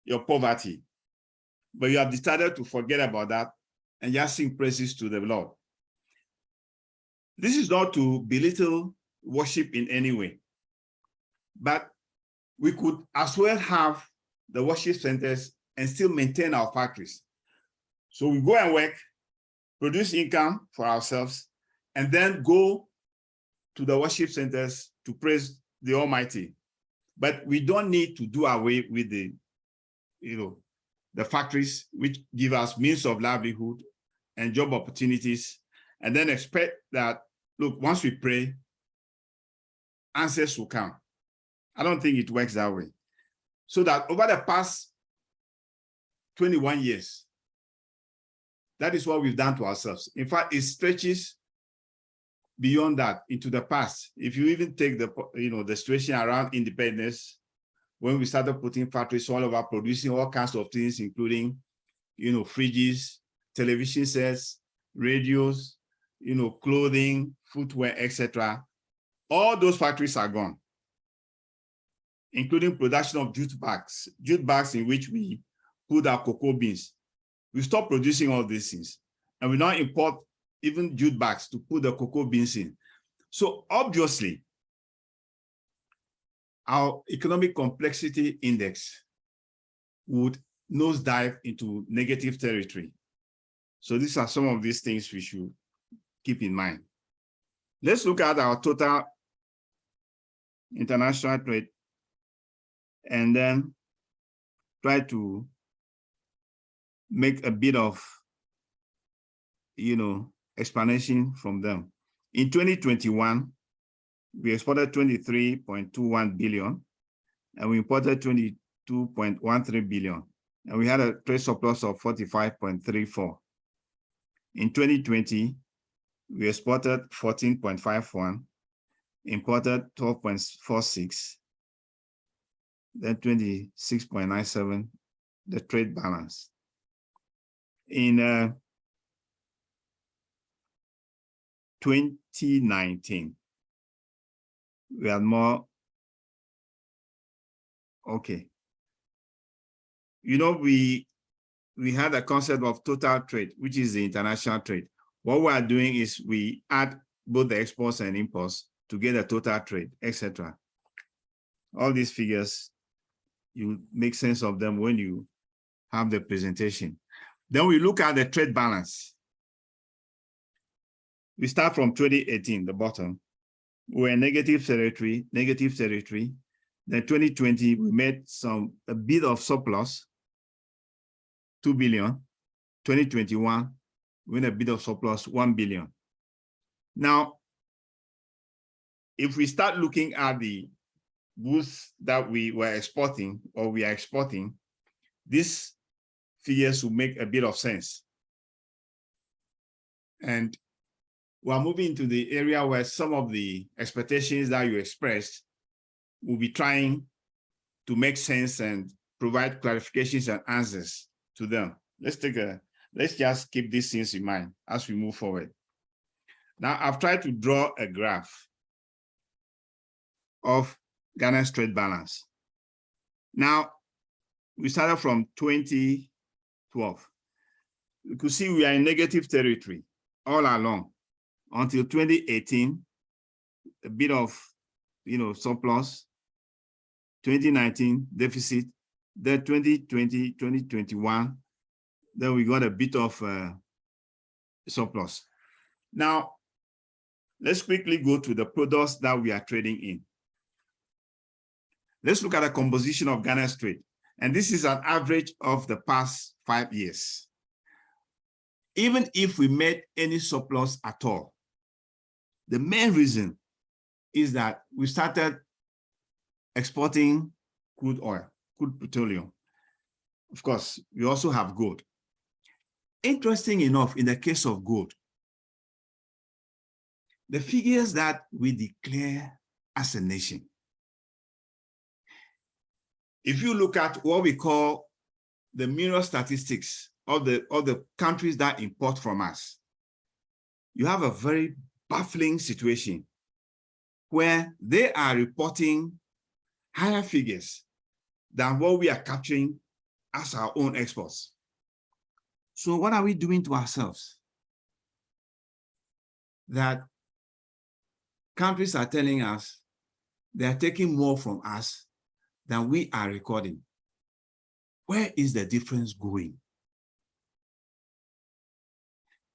your poverty, but you have decided to forget about that and just sing praises to the Lord. This is not to belittle worship in any way, but we could as well have the worship centers and still maintain our factories. So we go and work, produce income for ourselves, and then go to the worship centers to praise the Almighty. But we don't need to do away with the factories, which give us means of livelihood and job opportunities, and then expect that, look, once we pray, answers will come. I don't think it works that way. So that over the past 21 years, that is what we've done to ourselves. In fact, it stretches beyond that into the past. If you even take the situation around independence, when we started putting factories all over, producing all kinds of things, including, fridges, television sets, radios, clothing, footwear, etc. All those factories are gone, including production of jute bags in which we put our cocoa beans. We stopped producing all these things, and we now import even jute bags to put the cocoa beans in. So obviously, our economic complexity index would nosedive into negative territory. So these are some of these things we should keep in mind. Let's look at our total international trade and then try to make a bit of, explanation from them. In 2021, we exported 23.21 billion and we imported 22.13 billion. And we had a trade surplus of 45.34. In 2020, we exported 14.51, imported 12.46, then 26.97, the trade balance. In 2019, we had more, okay. We had a concept of total trade, which is the international trade. What we are doing is we add both the exports and imports to get a total trade, etc. All these figures, you make sense of them when you have the presentation. Then we look at the trade balance. We start from 2018, the bottom. We were in negative territory. Then 2020, we made a bit of surplus, 2 billion. 2021, we made a bit of surplus, 1 billion. Now, if we start looking at the goods that we were exporting or we are exporting, these figures will make a bit of sense. And we're moving into the area where some of the expectations that you expressed will be trying to make sense and provide clarifications and answers to them. Let's just keep these things in mind as we move forward. Now, I've tried to draw a graph of Ghana's trade balance. Now, we started from 2012. You could see we are in negative territory all along until 2018, a bit of, surplus, 2019 deficit, then 2020, 2021, then we got a bit of surplus. Now, let's quickly go to the products that we are trading in. Let's look at the composition of Ghana's trade. And this is an average of the past 5 years. Even if we made any surplus at all, the main reason is that we started exporting crude oil, crude petroleum. Of course, we also have gold. Interesting enough, in the case of gold, the figures that we declare as a nation, if you look at what we call the mirror statistics of the countries that import from us, you have a very baffling situation where they are reporting higher figures than what we are capturing as our own exports. So what are we doing to ourselves? That countries are telling us they are taking more from us than we are recording. Where is the difference going?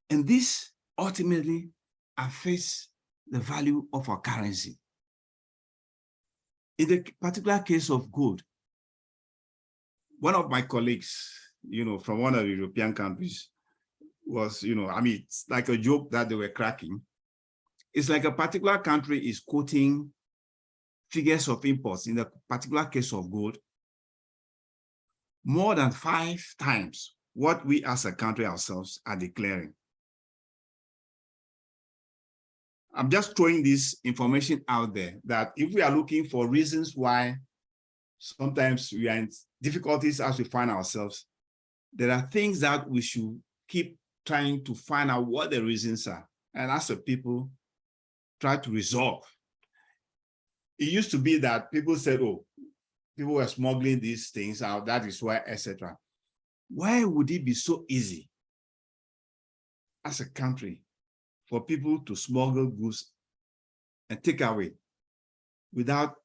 And this ultimately affects the value of our currency. In the particular case of gold, one of my colleagues, from one of the European countries was, it's like a joke that they were cracking. It's like a particular country is quoting figures of imports, in the particular case of gold, more than 5 times what we as a country ourselves are declaring. I'm just throwing this information out there that if we are looking for reasons why sometimes we are in difficulties as we find ourselves, there are things that we should keep trying to find out what the reasons are. And as a people, try to resolve. It used to be that people said, oh, people were smuggling these things out, that is why, etc. Why would it be so easy as a country for people to smuggle goods and take away without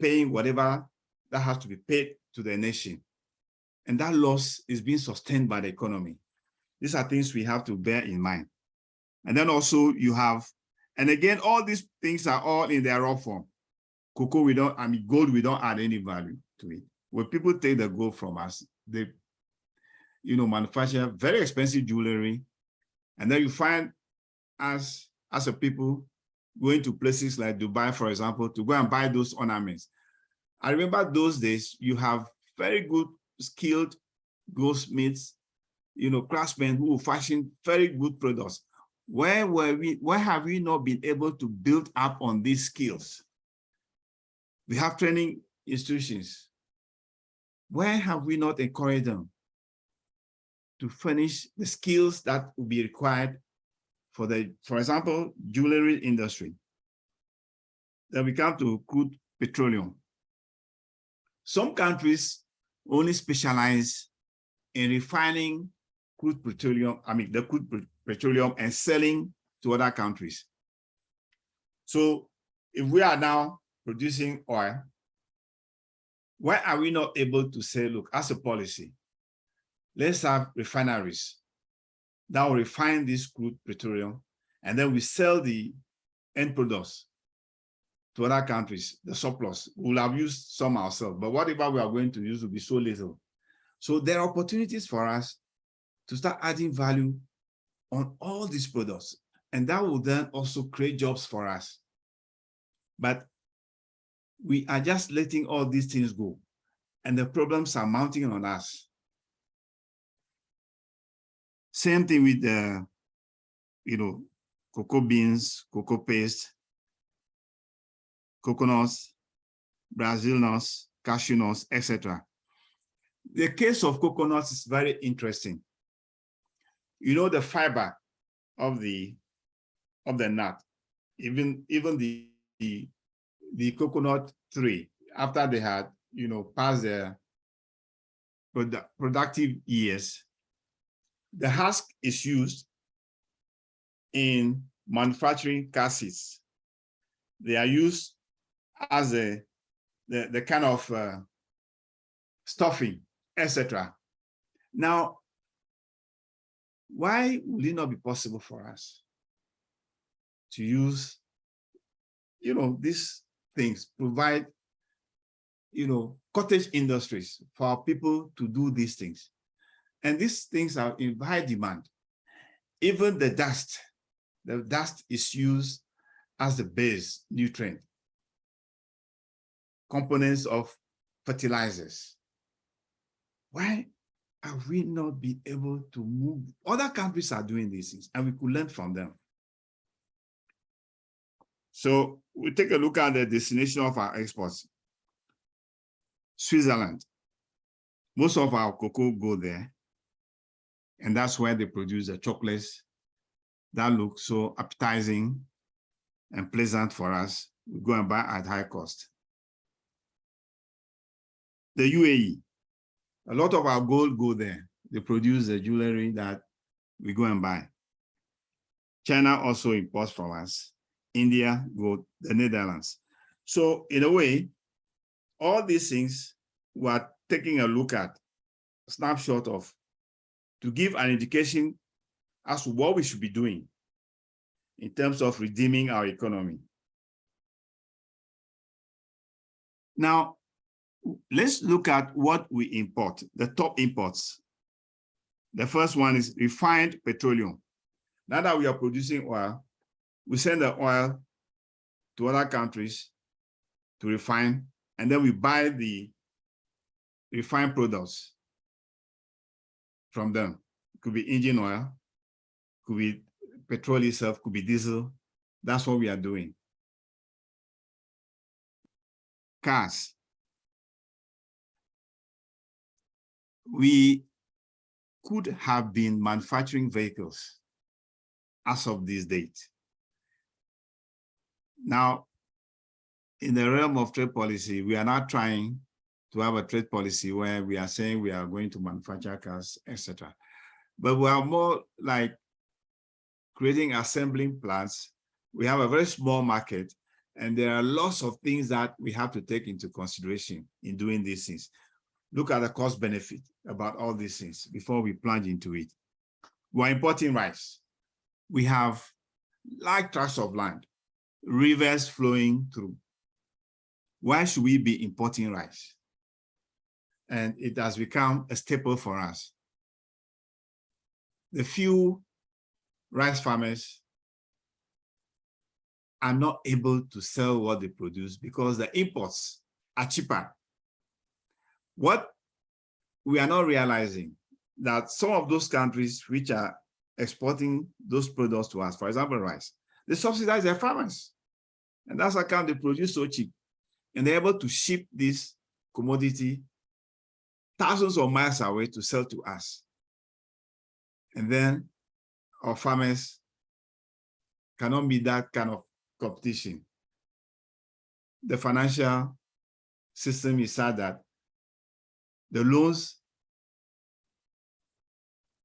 paying whatever that has to be paid to the nation? And that loss is being sustained by the economy. These are things we have to bear in mind. And then also you have, and again, all these things are all in their raw form. Cocoa, gold, we don't add any value to it. When people take the gold from us, they, manufacture very expensive jewelry. And then you find us as a people going to places like Dubai, for example, to go and buy those ornaments. I remember those days, you have very good skilled goldsmiths, craftsmen who fashion very good products. Why have we not been able to build up on these skills? We have training institutions. Why have we not encouraged them to furnish the skills that will be required for example, jewelry industry? Then we come to crude petroleum. Some countries only specialize in refining crude petroleum, the crude petroleum, and selling to other countries. So if we are now producing oil, why are we not able to say, look, as a policy, let's have refineries that will refine this crude petroleum, and then we sell the end products to other countries, the surplus. We'll have used some ourselves, but whatever we are going to use will be so little. So there are opportunities for us to start adding value on all these products, and that will then also create jobs for us. But we are just letting all these things go, and the problems are mounting on us. Same thing with the, cocoa beans, cocoa paste, coconuts, Brazil nuts, cashew nuts, etc. The case of coconuts is very interesting. The fiber of the nut, even the coconut tree, after they had, passed their productive years, the husk is used in manufacturing car seats. They are used as the kind of stuffing, etc. Now, why would it not be possible for us to use, these things, provide cottage industries for our people to do these things. And these things are in high demand. Even the dust is used as the base nutrient, components of fertilizers. Why are we not be able to move? Other countries are doing these things and we could learn from them. So we take a look at the destination of our exports. Switzerland. Most of our cocoa go there. And that's where they produce the chocolates that look so appetizing and pleasant for us. We go and buy at high cost. The UAE, a lot of our gold go there. They produce the jewelry that we go and buy. China also imports from us. India, go the Netherlands. So in a way, all these things we're taking a look at, a snapshot of, to give an indication as to what we should be doing in terms of redeeming our economy. Now, let's look at what we import, the top imports. The first one is refined petroleum. Now that we are producing oil, we send the oil to other countries to refine, and then we buy the refined products from them. It could be engine oil, could be petrol itself, could be diesel. That's what we are doing. Cars. We could have been manufacturing vehicles as of this date. Now, in the realm of trade policy, we are not trying to have a trade policy where we are saying we are going to manufacture cars, etc. But we are more like creating assembling plants. We have a very small market, and there are lots of things that we have to take into consideration in doing these things. Look at the cost benefit about all these things before we plunge into it. We're importing rice. We have large tracts of land, rivers flowing through. Why should we be importing rice? And it has become a staple for us. The few rice farmers are not able to sell what they produce because the imports are cheaper. What we are not realizing that some of those countries which are exporting those products to us, for example, rice, they subsidize their farmers. And that's how come they produce so cheap. And they're able to ship this commodity thousands of miles away to sell to us. And then our farmers cannot meet that kind of competition. The financial system is sad that the loans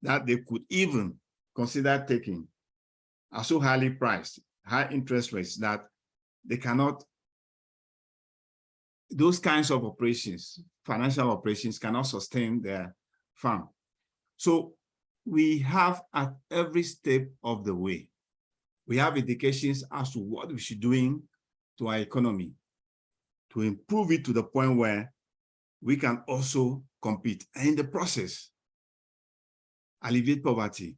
that they could even consider taking are so highly priced, high interest rates, that they cannot, those kinds of operations, financial operations, cannot sustain their farm. So we have at every step of the way, we have indications as to what we should be doing to our economy to improve it to the point where we can also compete, and in the process, alleviate poverty,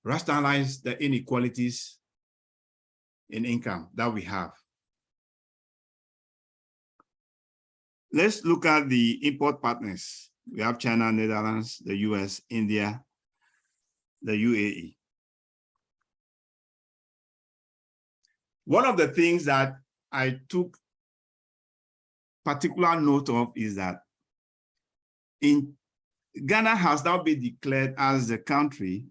rationalize the inequalities in income that we have. Let's look at the import partners. We have China, Netherlands, the US, India, the UAE. One of the things that I took particular note of is that Ghana has now been declared as the country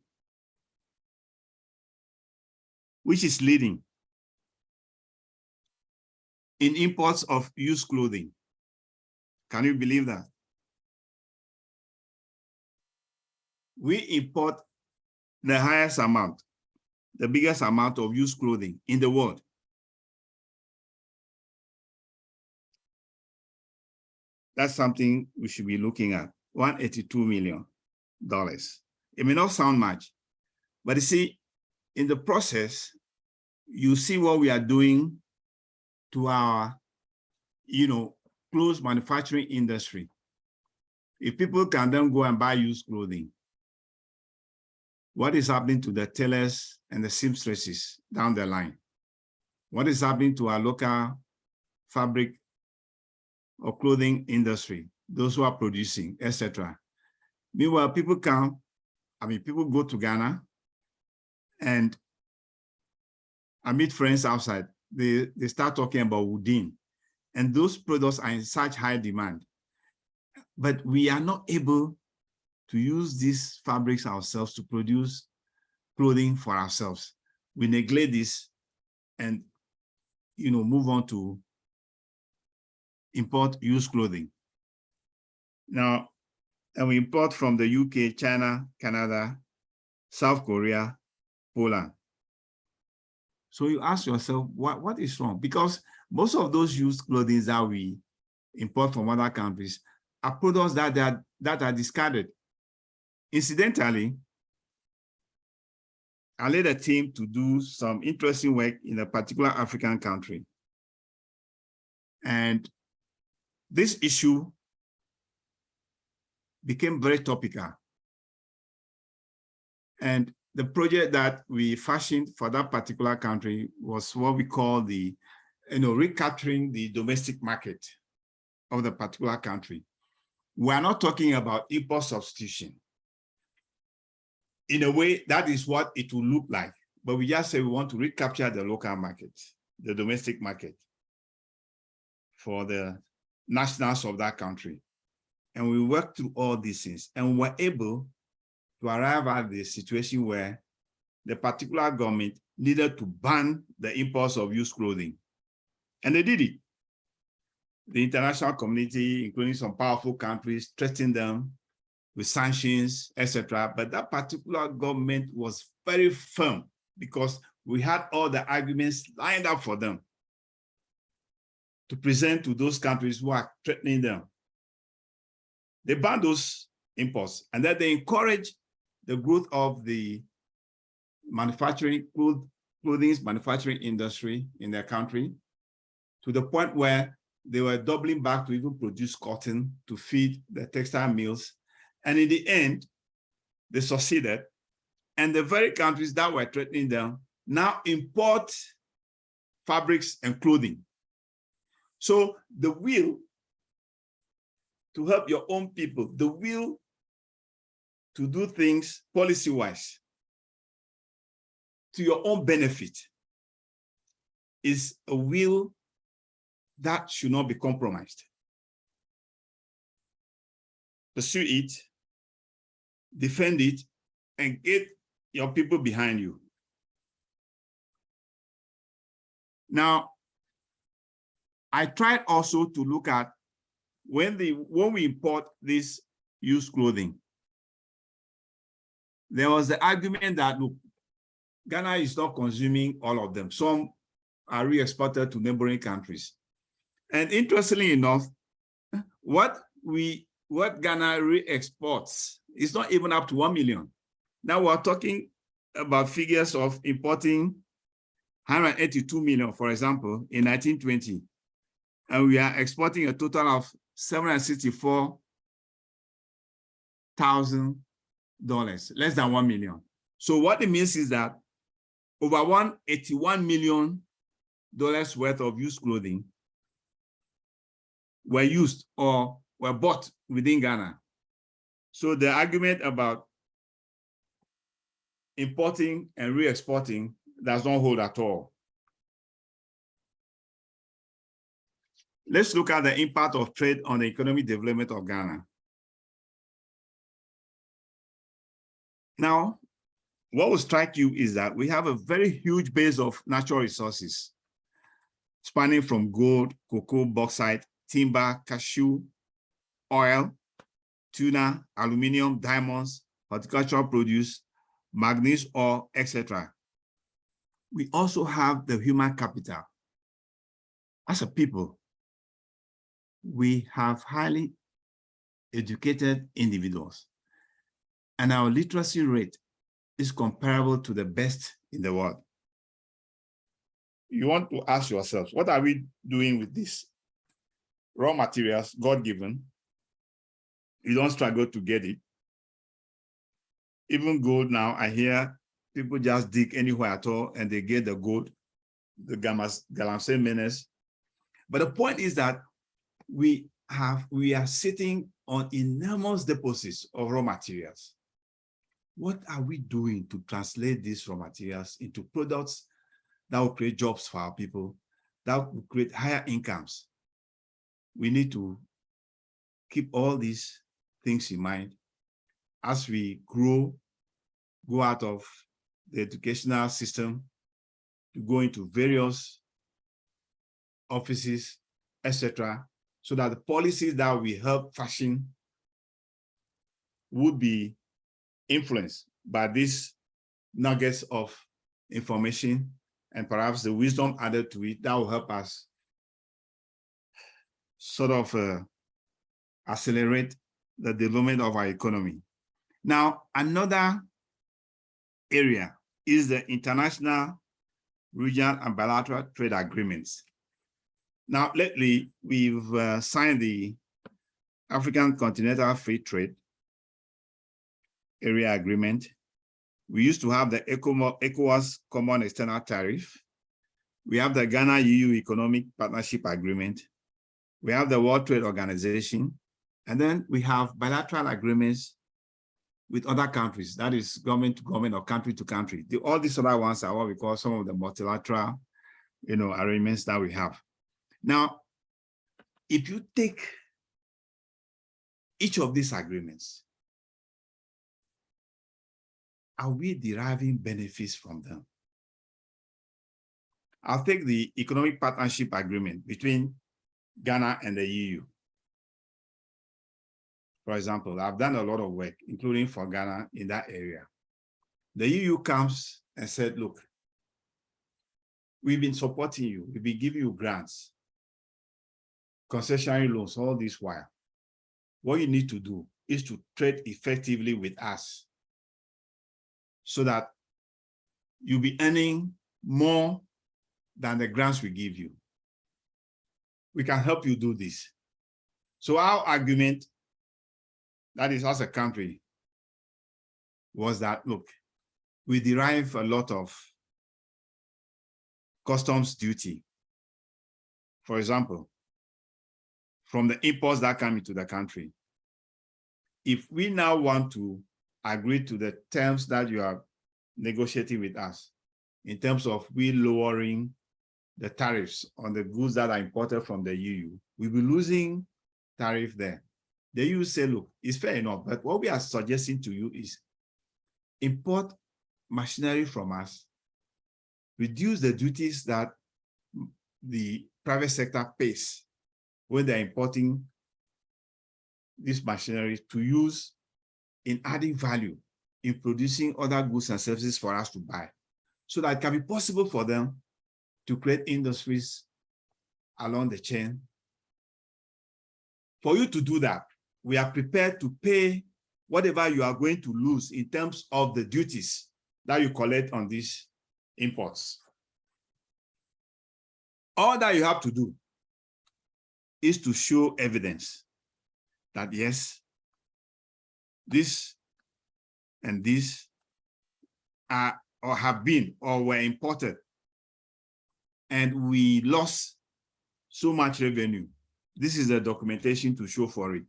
which is leading in imports of used clothing. Can you believe that? We import the highest amount, the biggest amount of used clothing in the world. That's something we should be looking at, $182 million. It may not sound much, but you see, in the process, you see what we are doing to our, clothes manufacturing industry, if people can then go and buy used clothing, what is happening to the tailors and the seamstresses down the line? What is happening to our local fabric or clothing industry, those who are producing, etc.? Meanwhile, people go to Ghana and I meet friends outside. They start talking about woodin, and those products are in such high demand. But we are not able to use these fabrics ourselves to produce clothing for ourselves. We neglect this and move on to import used clothing. Now, and we import from the UK, China, Canada, South Korea, Poland. So you ask yourself, what is wrong? Because most of those used clothing that we import from other countries are products that are discarded. Incidentally, I led a team to do some interesting work in a particular African country. And this issue became very topical. And the project that we fashioned for that particular country was what we call the, recapturing the domestic market of the particular country. We are not talking about import substitution. In a way, that is what it will look like. But we just say we want to recapture the local market, the domestic market for the nationals of that country. And we worked through all these things and we were able to arrive at the situation where the particular government needed to ban the imports of used clothing. And they did it. The international community, including some powerful countries, threatened them with sanctions, etc. But that particular government was very firm because we had all the arguments lined up for them to present to those countries who are threatening them. They banned those imports, and then they encouraged the growth of the manufacturing, clothing manufacturing industry in their country to the point where they were doubling back to even produce cotton to feed the textile mills. And in the end, they succeeded. And the very countries that were threatening them now import fabrics and clothing. So the will to help your own people, the will to do things policy-wise to your own benefit is a will that should not be compromised. Pursue it, defend it, and get your people behind you. Now, I tried also to look at when we import this used clothing, there was the argument that, look, Ghana is not consuming all of them. Some are re-exported to neighboring countries. And interestingly enough, what Ghana re-exports is not even up to 1 million. Now we're talking about figures of importing 182 million, for example, in 1920. And we are exporting a total of $764,000, less than 1 million. So what it means is that over $181 million worth of used clothing were used or were bought within Ghana. So the argument about importing and re-exporting does not hold at all. Let's look at the impact of trade on the economic development of Ghana. Now, what will strike you is that we have a very huge base of natural resources, spanning from gold, cocoa, bauxite, timber, cashew, oil, tuna, aluminum, diamonds, horticultural produce, manganese ore, etc. We also have the human capital. As a people, we have highly educated individuals, and our literacy rate is comparable to the best in the world. You want to ask yourselves, what are we doing with this? raw materials, God-given. You don't struggle to get it. Even gold now, I hear people just dig anywhere at all and they get the gold, the galamsey minerals. But the point is that we are sitting on enormous deposits of raw materials. What are we doing to translate these raw materials into products that will create jobs for our people, that will create higher incomes? We need to keep all these things in mind as we go out of the educational system to go into various offices, etc., so that the policies that we help fashion would be influenced by these nuggets of information and perhaps the wisdom added to it that will help us sort of accelerate the development of our economy. Now, another area is the international, regional, and bilateral trade agreements. Now, lately, we've signed the African Continental Free Trade Area Agreement. We used to have the ECOWAS Common External Tariff. We have the Ghana-EU Economic Partnership Agreement. We have the World Trade Organization. And then we have bilateral agreements with other countries, that is government to government or country to country. All these other ones are what we call some of the multilateral, arrangements that we have. Now, if you take each of these agreements, are we deriving benefits from them? I'll take the Economic Partnership Agreement between Ghana and the EU. For example, I've done a lot of work, including for Ghana in that area. The EU comes and said, look, we've been supporting you. We've been giving you grants, concessionary loans, all this while. What you need to do is to trade effectively with us so that you'll be earning more than the grants we give you. We can help you do this. So our argument, that is as a country, was that, look, we derive a lot of customs duty. For example, from the imports that come into the country. If we now want to agree to the terms that you are negotiating with us, in terms of we lowering the tariffs on the goods that are imported from the EU, we'll be losing tariff there. The EU say, look, it's fair enough, but what we are suggesting to you is import machinery from us, reduce the duties that the private sector pays when they're importing this machinery to use in adding value, in producing other goods and services for us to buy, so that it can be possible for them to create industries along the chain. For you to do that, we are prepared to pay whatever you are going to lose in terms of the duties that you collect on these imports. All that you have to do is to show evidence that yes, this and this are or have been or were imported, and we lost so much revenue. This is the documentation to show for it.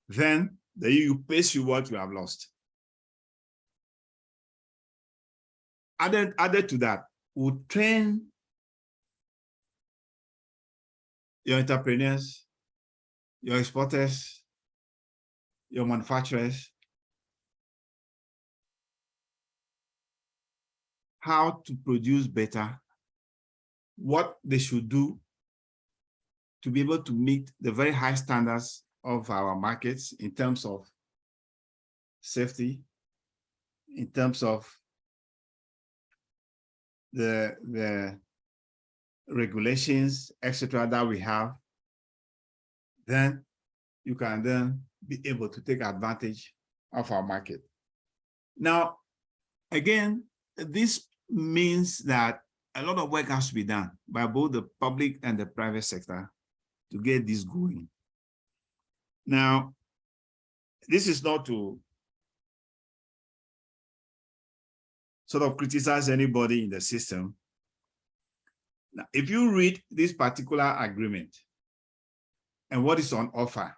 Then the EU pays you what you have lost. Added to that, we'll train your entrepreneurs, your exporters, your manufacturers, how to produce better, what they should do to be able to meet the very high standards of our markets in terms of safety, in terms of the regulations, etc., that we have. Then you can then be able to take advantage of our market. Now, again, this means that a lot of work has to be done by both the public and the private sector to get this going. Now, this is not to sort of criticize anybody in the system. Now, if you read this particular agreement and what is on offer,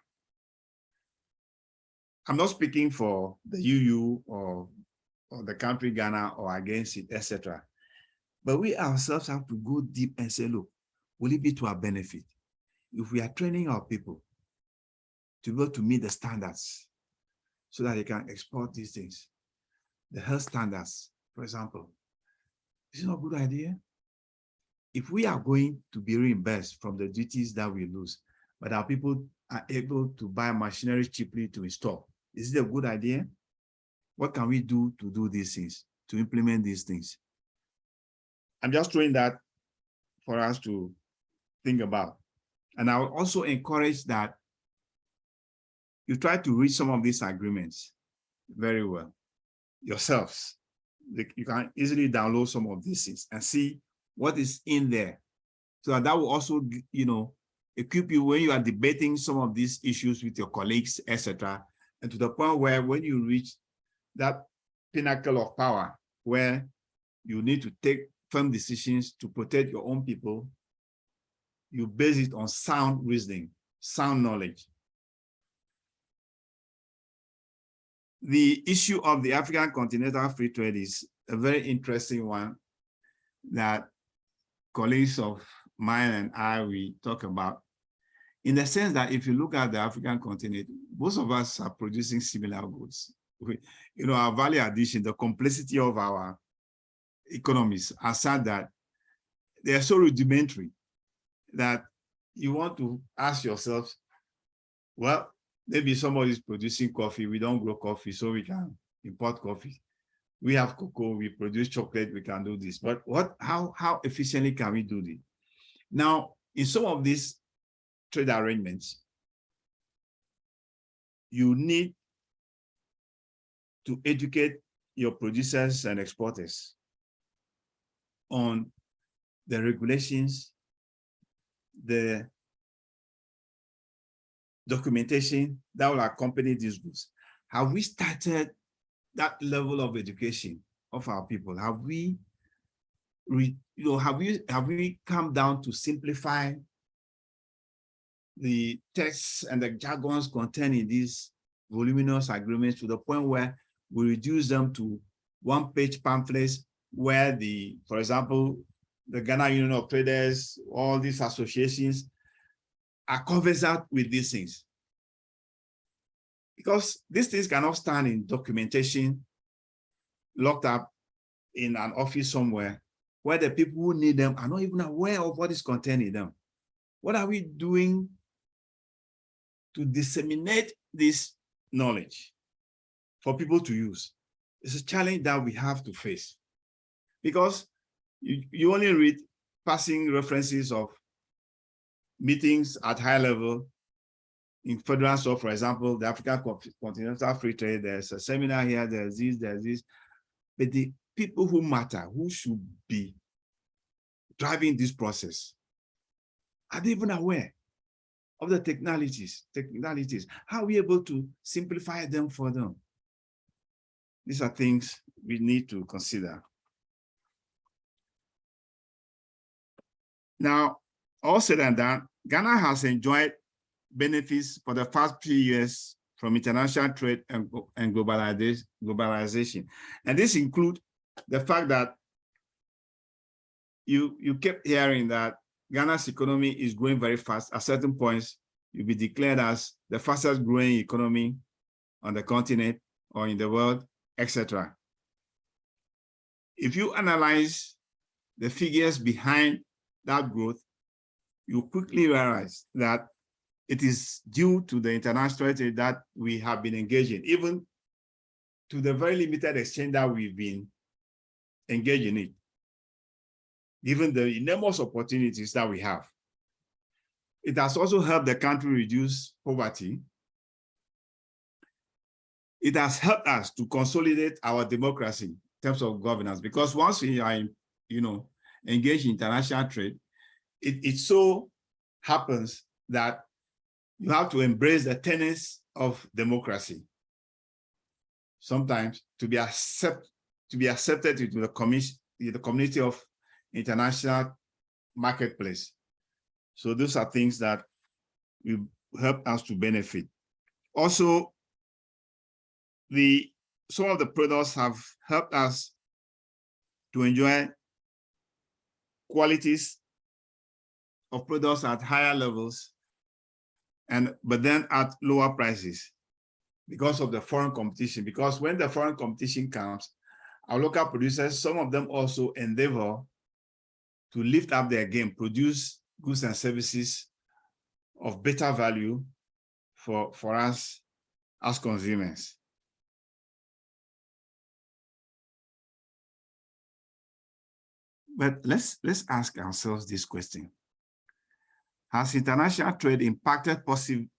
I'm not speaking for the UU or the country Ghana or against it, etc. But we ourselves have to go deep and say, look, will it be to our benefit if we are training our people to be able to meet the standards so that they can export these things? The health standards, for example, is it not a good idea? If we are going to be reimbursed from the duties that we lose, but our people are able to buy machinery cheaply to install, is it a good idea? What can we do to do these things, to implement these things? I'm just throwing that for us to think about. And I will also encourage that you try to read some of these agreements very well yourselves. You can easily download some of these things and see what is in there. So that will also, equip you when you are debating some of these issues with your colleagues, etc. And to the point where when you reach that pinnacle of power, where you need to take firm decisions to protect your own people, you base it on sound reasoning, sound knowledge. The issue of the African Continental Free Trade is a very interesting one that colleagues of mine and I, we talk about, in the sense that if you look at the African continent, most of us are producing similar goods. Our value addition, the complexity of our economies are such that they are so rudimentary that you want to ask yourself, well, maybe somebody is producing coffee, we don't grow coffee, so we can import coffee. We have cocoa, we produce chocolate, we can do this. But how efficiently can we do this? Now, in some of these trade arrangements, you need to educate your producers and exporters on the regulations, the documentation that will accompany these goods. Have we started that level of education of our people? Have we come down to simplify the texts and the jargons contained in these voluminous agreements to the point where we reduce them to one-page pamphlets where for example, the Ghana Union of Traders, all these associations are conversant with these things? Because these things cannot stand in documentation locked up in an office somewhere where the people who need them are not even aware of what is contained in them. What are we doing to disseminate this knowledge for people to use? It's a challenge that we have to face, because you only read passing references of meetings at high level in federal stuff, for example, the African Continental Free Trade, there's a seminar here, there's this, but the people who matter, who should be driving this process, are they even aware of the technicalities? How are we able to simplify them for them? These are things we need to consider. Now, all said and done, Ghana has enjoyed benefits for the past few years from international trade and globalization. And this includes the fact that you kept hearing that Ghana's economy is growing very fast. At certain points, you'll be declared as the fastest growing economy on the continent or in the world, etc. If you analyze the figures behind that growth, you quickly realize that it is due to the international trade that we have been engaging, even to the very limited extent that we've been engaged in it, given the enormous opportunities that we have. It has also helped the country reduce poverty. It has helped us to consolidate our democracy in terms of governance, because once we are, engaged in international trade, it so happens that you have to embrace the tenets of democracy. Sometimes to be accepted into the community of international marketplace. So those are things that will help us to benefit. Also, some of the products have helped us to enjoy qualities of products at higher levels, but then at lower prices because of the foreign competition. Because when the foreign competition comes, our local producers, some of them also endeavor to lift up their game, produce goods and services of better value for us as consumers. But let's ask ourselves this question. Has international trade impacted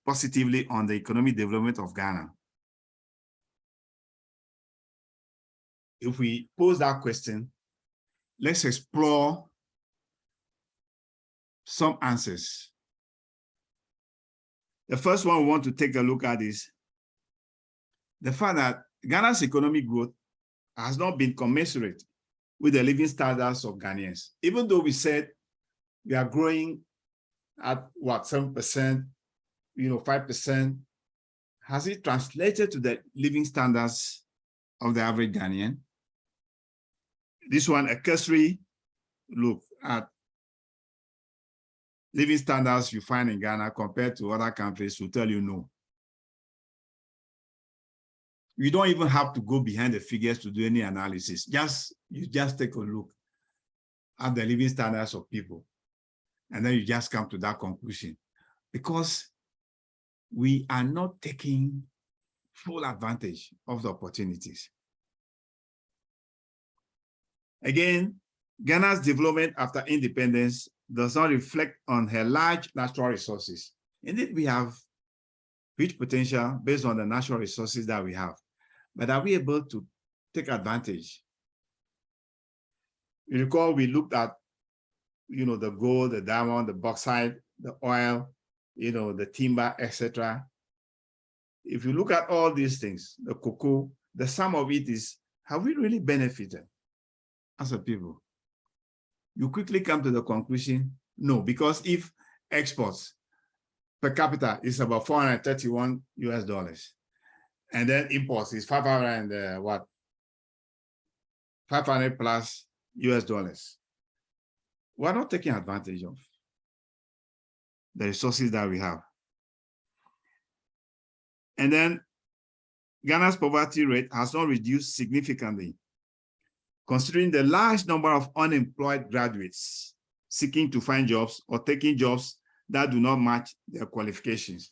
positively on the economic development of Ghana? If we pose that question, let's explore some answers. The first one we want to take a look at is the fact that Ghana's economic growth has not been commensurate with the living standards of Ghanaians. Even though we said we are growing at what, 7%, 5%, has it translated to the living standards of the average Ghanaian? This one, a cursory look at living standards you find in Ghana compared to other countries will tell you no. You don't even have to go behind the figures to do any analysis. You just take a look at the living standards of people, and then you just come to that conclusion. Because we are not taking full advantage of the opportunities. Again, Ghana's development after independence does not reflect on her large natural resources. Indeed, we have huge potential based on the natural resources that we have. But are we able to take advantage? You recall we looked at, the gold, the diamond, the bauxite, the oil, the timber, etc. If you look at all these things, the cocoa, the sum of it is, have we really benefited as a people? You quickly come to the conclusion, no, because if exports per capita is about $431 US, and then imports is 500 plus US. We're not taking advantage of the resources that we have. And then Ghana's poverty rate has not reduced significantly, considering the large number of unemployed graduates seeking to find jobs or taking jobs that do not match their qualifications.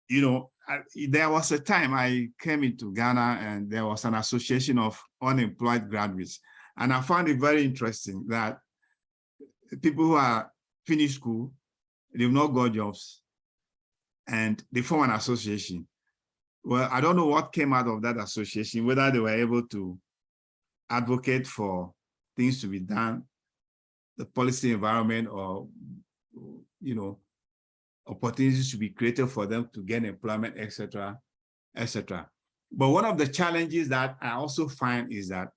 There was a time I came into Ghana and there was an association of unemployed graduates. And I found it very interesting that people who are finished school, they've not got jobs, and they form an association. Well, I don't know what came out of that association, whether they were able to advocate for things to be done, the policy environment, or, opportunities to be created for them to gain employment, etc., etc. But one of the challenges that I also find is that,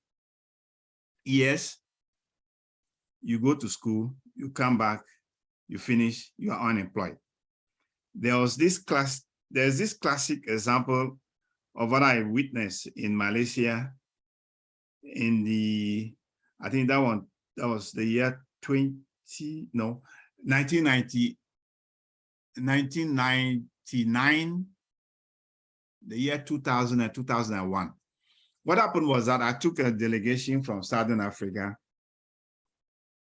yes, you go to school, you come back, you finish, you are unemployed. There's this classic example of what I witnessed in Malaysia in I think that was the year 1999, the year 2000 and 2001. What happened was that I took a delegation from Southern Africa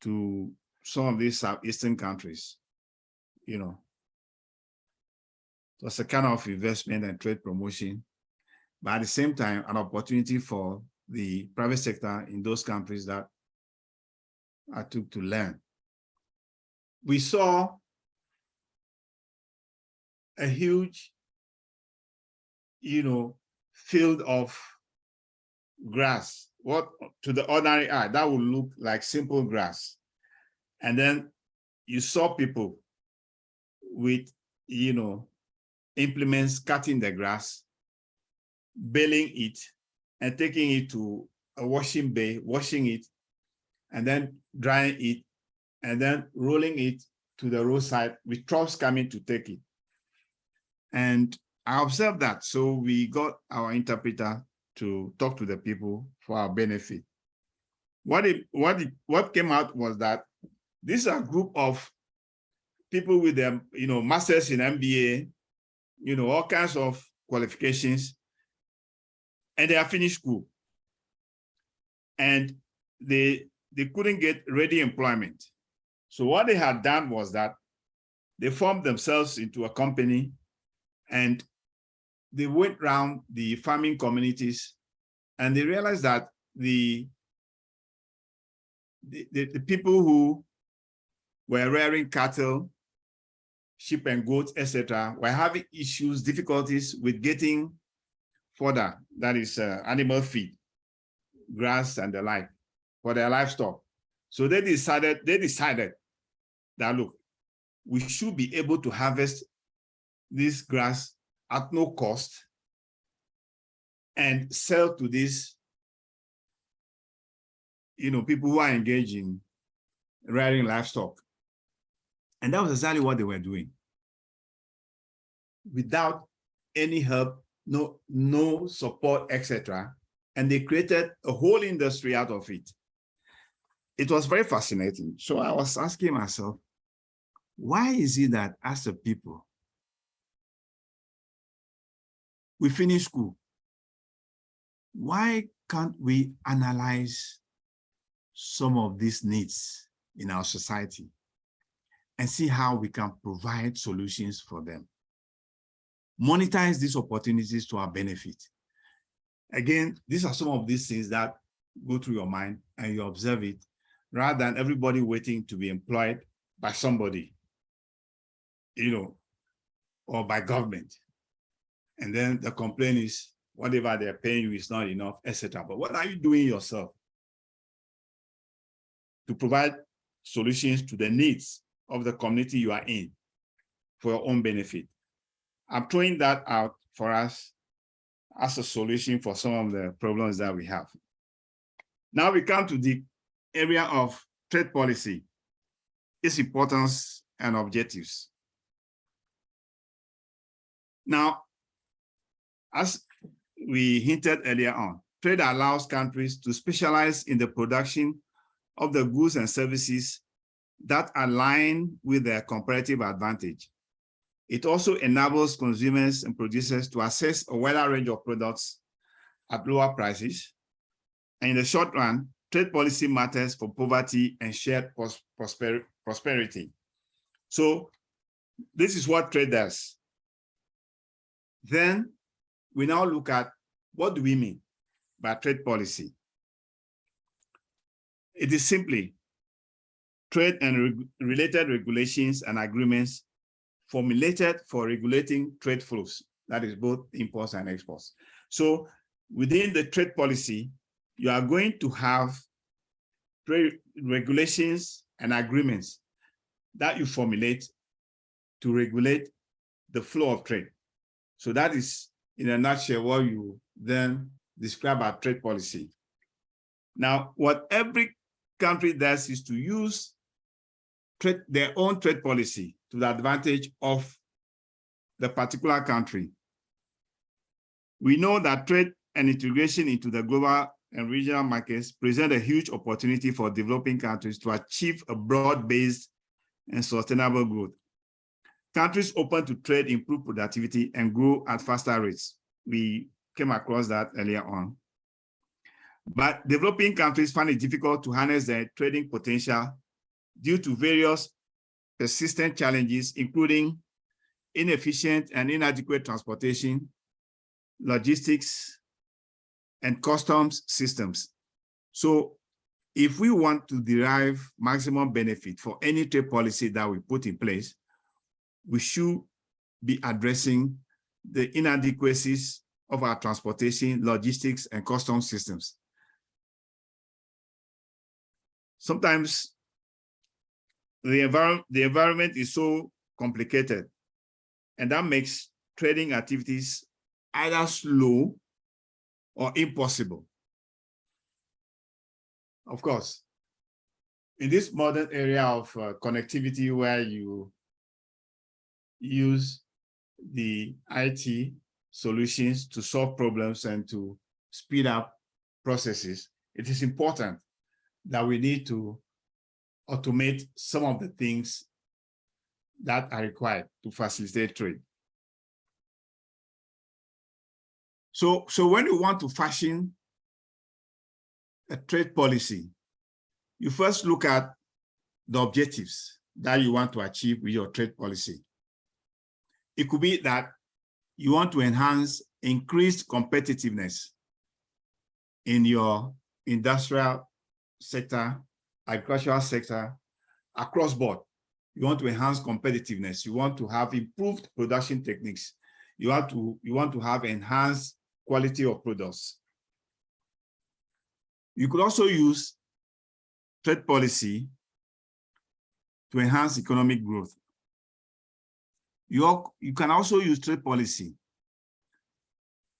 to some of these Southeastern countries. It was a kind of investment and trade promotion, but at the same time, an opportunity for the private sector in those countries that I took to learn. We saw a huge, field of grass. What to the ordinary eye, that would look like simple grass. And then you saw people with, implements, cutting the grass, baling it, and taking it to a washing bay, washing it, and then drying it, and then rolling it to the roadside with trucks coming to take it. And I observed that. So we got our interpreter to talk to the people for our benefit. What came out was that these are a group of people with their, masters in MBA, all kinds of qualifications, and they have finished school. And they couldn't get ready employment. So what they had done was that they formed themselves into a company, and they went around the farming communities, and they realized that the people who were rearing cattle, sheep and goats, etc., were having issues, difficulties with getting fodder, that is animal feed, grass and the like, for their livestock. So they decided that, look, we should be able to harvest this grass at no cost and sell to these, people who are engaged in rearing livestock. And that was exactly what they were doing. Without any help, no support, etc. And they created a whole industry out of it. It was very fascinating. So I was asking myself, why is it that as a people, we finish school? Why can't we analyze some of these needs in our society and see how we can provide solutions for them? Monetize these opportunities to our benefit. Again, these are some of these things that go through your mind and you observe it, rather than everybody waiting to be employed by somebody, or by government. And then the complaint is whatever they're paying you is not enough, etc. But what are you doing yourself to provide solutions to the needs of the community you are in for your own benefit? I'm throwing that out for us as a solution for some of the problems that we have. Now we come to the area of trade policy, its importance and objectives. Now, as we hinted earlier on, trade allows countries to specialize in the production of the goods and services that align with their comparative advantage. It also enables consumers and producers to access a wider range of products at lower prices. And in the short run, trade policy matters for poverty and shared prosperity. So this is what trade does. Then we now look at what do we mean by trade policy. It is simply trade and related regulations and agreements formulated for regulating trade flows, that is both imports and exports. So within the trade policy, you are going to have trade regulations and agreements that you formulate to regulate the flow of trade. So that is, in a nutshell, what you then describe as trade policy. Now, what every country does is to use their own trade policy to the advantage of the particular country. We know that trade and integration into the global and regional markets present a huge opportunity for developing countries to achieve a broad-based and sustainable growth. Countries open to trade improve productivity and grow at faster rates. We came across that earlier on. But developing countries find it difficult to harness their trading potential due to various persistent challenges, including inefficient and inadequate transportation, logistics, and customs systems. So if we want to derive maximum benefit for any trade policy that we put in place, we should be addressing the inadequacies of our transportation, logistics, and customs systems. Sometimes the environment is so complicated, and that makes trading activities either slow or impossible. Of course, in this modern area of connectivity where you use the IT solutions to solve problems and to speed up processes, it is important that we need to automate some of the things that are required to facilitate trade. So when you want to fashion a trade policy, you first look at the objectives that you want to achieve with your trade policy. It could be that you want to enhance increased competitiveness in your industrial sector, agricultural sector, across board. You want to enhance competitiveness. You want to have improved production techniques. You want to have enhanced quality of products. You could also use trade policy to enhance economic growth. You can also use trade policy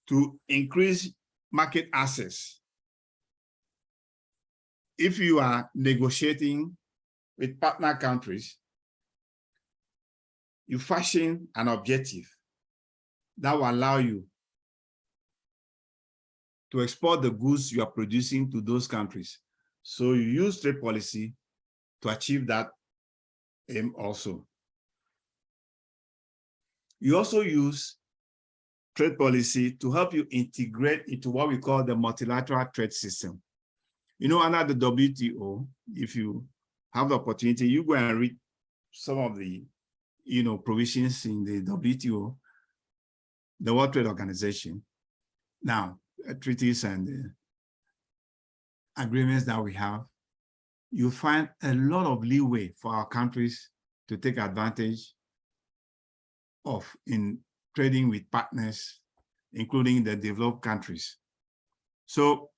to increase market access. If you are negotiating with partner countries, you fashion an objective that will allow you to export the goods you are producing to those countries. So you use trade policy to achieve that aim also. You also use trade policy to help you integrate into what we call the multilateral trade system. You know, under the WTO, if you have the opportunity, you go and read some of the, provisions in the WTO, the World Trade Organization. Now, treaties and agreements that we have, you find a lot of leeway for our countries to take advantage of in trading with partners, including the developed countries. So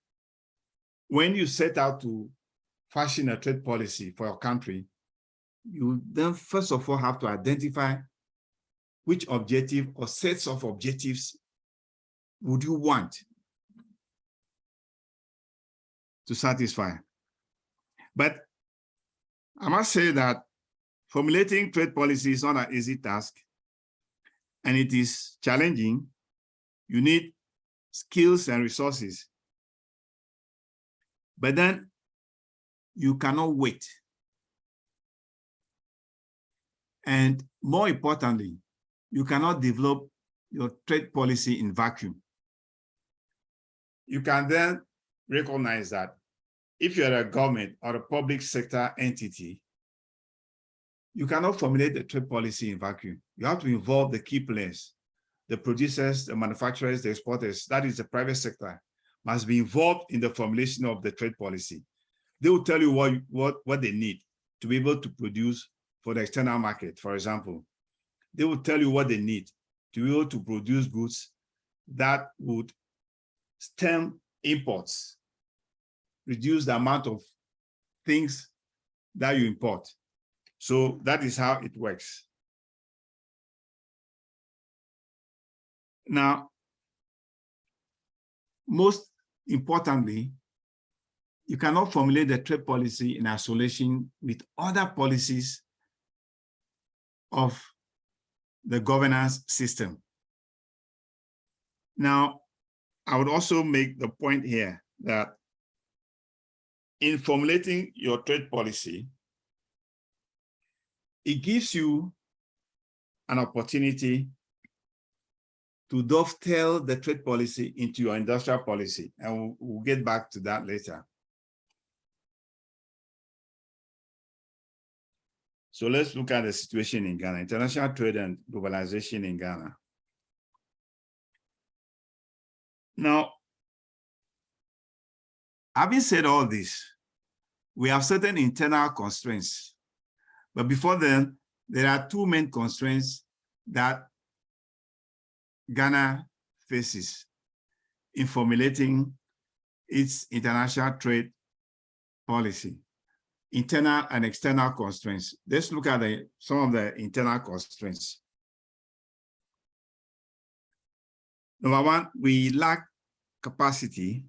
when you set out to fashion a trade policy for your country, you then first of all have to identify which objective or sets of objectives would you want to satisfy. But I must say that formulating trade policy is not an easy task, and it is challenging. You need skills and resources. But then you cannot wait. And more importantly, you cannot develop your trade policy in vacuum. You can then recognize that if you're a government or a public sector entity, you cannot formulate a trade policy in vacuum. You have to involve the key players, the producers, the manufacturers, the exporters, that is the private sector, must be involved in the formulation of the trade policy. They will tell you what they need to be able to produce for the external market, for example. They will tell you what they need to be able to produce goods that would stem imports, reduce the amount of things that you import. So that is how it works. Now, most importantly, you cannot formulate the trade policy in isolation with other policies of the governance system. Now, I would also make the point here that in formulating your trade policy, it gives you an opportunity to dovetail the trade policy into your industrial policy. And we'll get back to that later. So let's look at the situation in Ghana, international trade and globalization in Ghana. Now, having said all this, we have certain internal constraints. But before then, there are two main constraints that Ghana faces in formulating its international trade policy. internal and external constraints. Let's look at some of the internal constraints. Number one, we lack capacity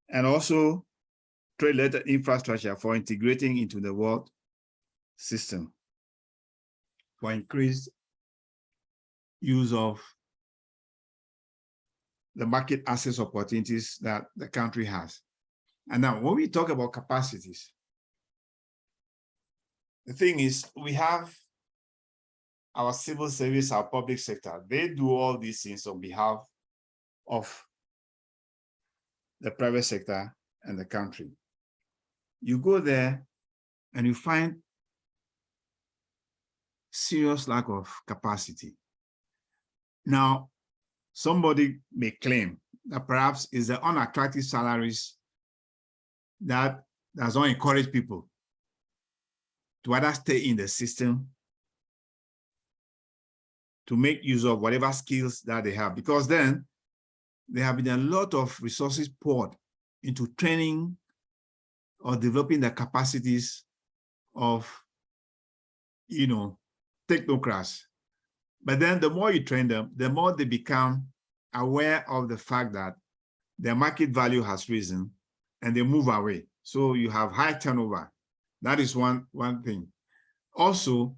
and also trade-related infrastructure for integrating into the world system, for increased use of the market access opportunities that the country has. And now when we talk about capacities, the thing is we have our civil service, our public sector, they do all these things on behalf of the private sector and the country. You go there and you find serious lack of capacity. Now, somebody may claim that perhaps it's the unattractive salaries that does not encourage people to either stay in the system to make use of whatever skills that they have, because then there have been a lot of resources poured into training or developing the capacities of, technocrats. But then the more you train them, the more they become aware of the fact that their market value has risen and they move away. So you have high turnover. That is one thing. Also,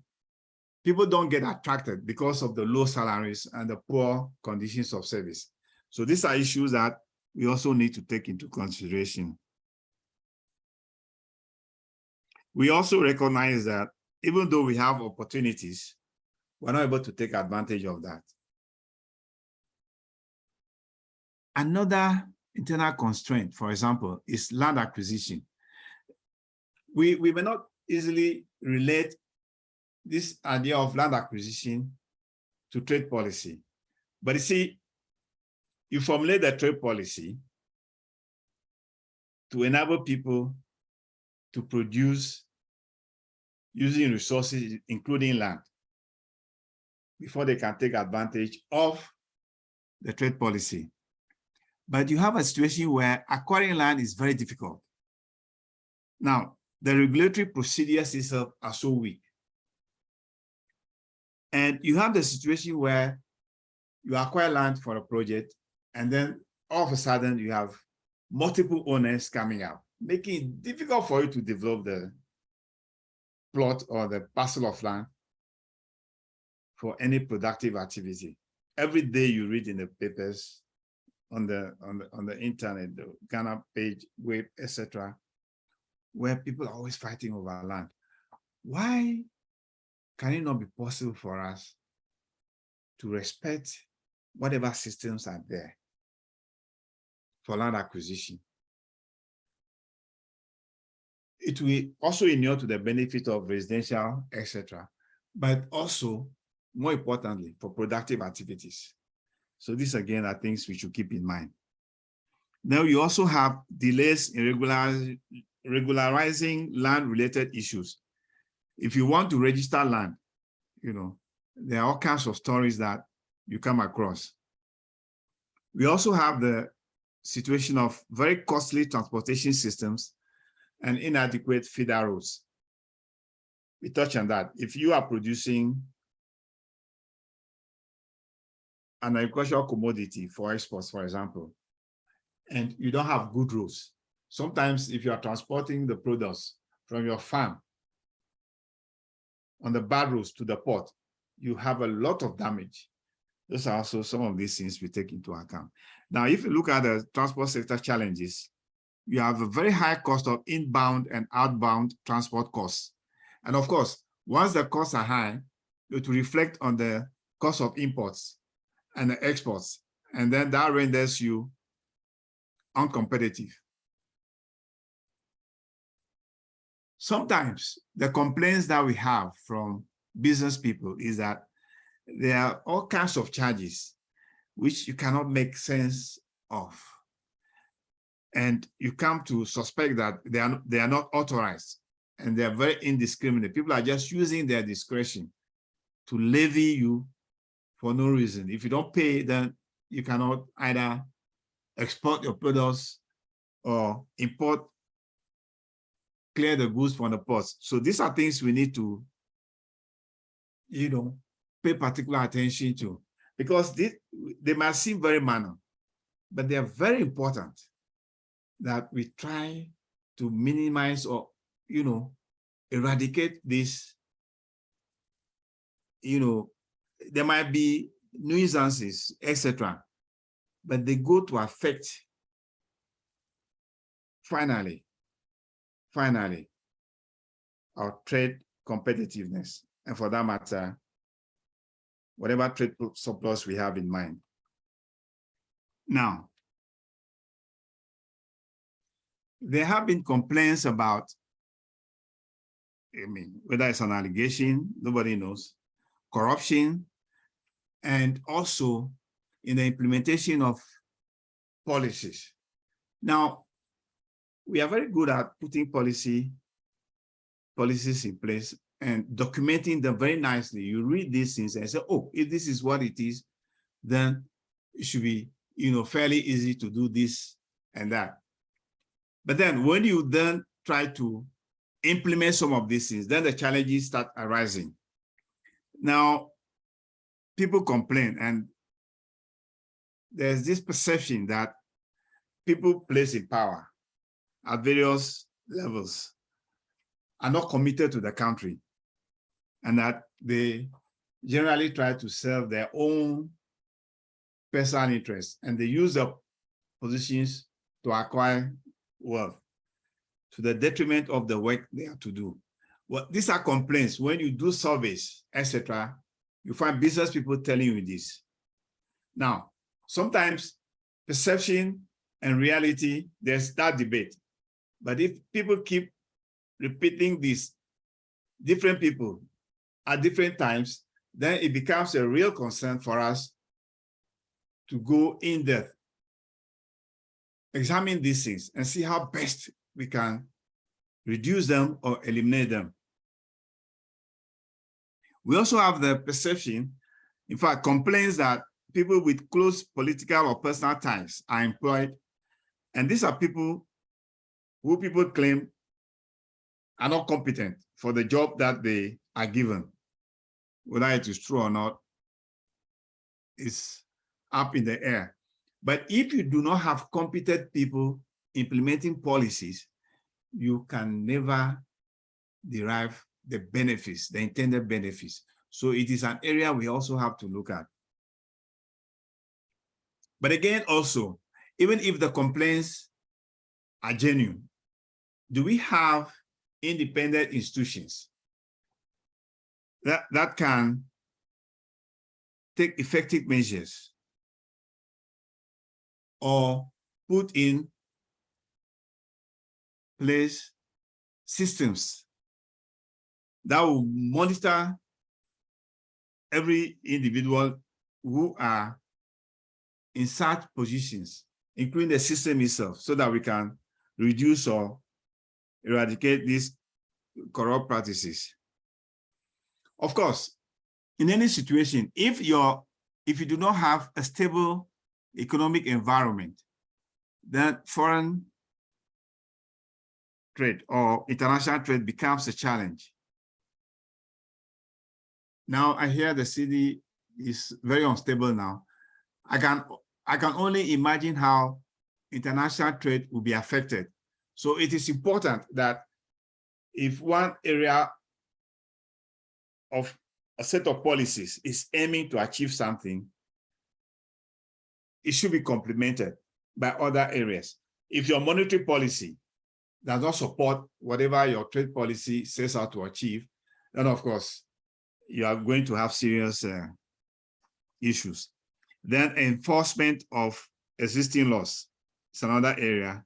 people don't get attracted because of the low salaries and the poor conditions of service. So these are issues that we also need to take into consideration. We also recognize that even though we have opportunities, we're not able to take advantage of that. Another internal constraint, for example, is land acquisition. We may not easily relate this idea of land acquisition to trade policy. But you see, you formulate the trade policy to enable people to produce using resources, including land, before they can take advantage of the trade policy. But you have a situation where acquiring land is very difficult. Now, the regulatory procedures itself are so weak. And you have the situation where you acquire land for a project, and then all of a sudden you have multiple owners coming up, making it difficult for you to develop the plot or the parcel of land for any productive activity. Every day you read in the papers, on the internet, the Ghana page, web, etc., where people are always fighting over land. Why can it not be possible for us to respect whatever systems are there for land acquisition? It will also inure to the benefit of residential, etc., but also, more importantly, for productive activities. So these, again, are things we should keep in mind. Now, you also have delays in regularizing land-related issues. If you want to register land, there are all kinds of stories that you come across. We also have the situation of very costly transportation systems and inadequate feeder roads. We touch on that. If you are producing an agricultural commodity for exports, for example, and you don't have good roads, sometimes if you are transporting the products from your farm on the bad roads to the port, you have a lot of damage. Those are also some of these things we take into account. Now, if you look at the transport sector challenges, you have a very high cost of inbound and outbound transport costs. And of course, once the costs are high, it will reflect on the cost of imports and the exports. And then that renders you uncompetitive. Sometimes the complaints that we have from business people is that there are all kinds of charges which you cannot make sense of. And you come to suspect that they are not authorized and they are very indiscriminate. People are just using their discretion to levy you for no reason. If you don't pay, then you cannot either export your products or import clear the goods from the ports. So these are things we need to, pay particular attention to, because they might seem very minor, but they are very important that we try to minimize or, eradicate this. There might be nuisances, etc., but they go to affect finally, our trade competitiveness, and for that matter, whatever trade surplus we have in mind. Now, there have been complaints about, whether it's an allegation, nobody knows, corruption, and also in the implementation of policies. Now, we are very good at putting policies in place and documenting them very nicely. You read these things and say, oh, if this is what it is, then it should be, fairly easy to do this and that. But then when you then try to implement some of these things, then the challenges start arising. Now, people complain, and there's this perception that people placed in power at various levels are not committed to the country, and that they generally try to serve their own personal interests, and they use their positions to acquire wealth to the detriment of the work they have to do. Well, these are complaints. When you do surveys, etc., you find business people telling you this. Now, sometimes perception and reality, there's that debate. But if people keep repeating this, different people at different times, then it becomes a real concern for us to go in depth, examine these things, and see how best we can reduce them or eliminate them. We also have the perception, in fact, complaints that people with close political or personal ties are employed. And these are people who people claim are not competent for the job that they are given. Whether it is true or not is up in the air. But if you do not have competent people implementing policies, you can never derive the benefits, the intended benefits. So it is an area we also have to look at. But again, also, even if the complaints are genuine, do we have independent institutions that can take effective measures or put in place systems that will monitor every individual who are in such positions, including the system itself, so that we can reduce or eradicate these corrupt practices? Of course, in any situation, if you do not have a stable economic environment, then foreign trade or international trade becomes a challenge. Now I hear the city is very unstable now. I can only imagine how international trade will be affected. So it is important that if one area of a set of policies is aiming to achieve something, it should be complemented by other areas. If your monetary policy does not support whatever your trade policy says out to achieve, then of course, you are going to have serious issues. Then enforcement of existing laws is another area.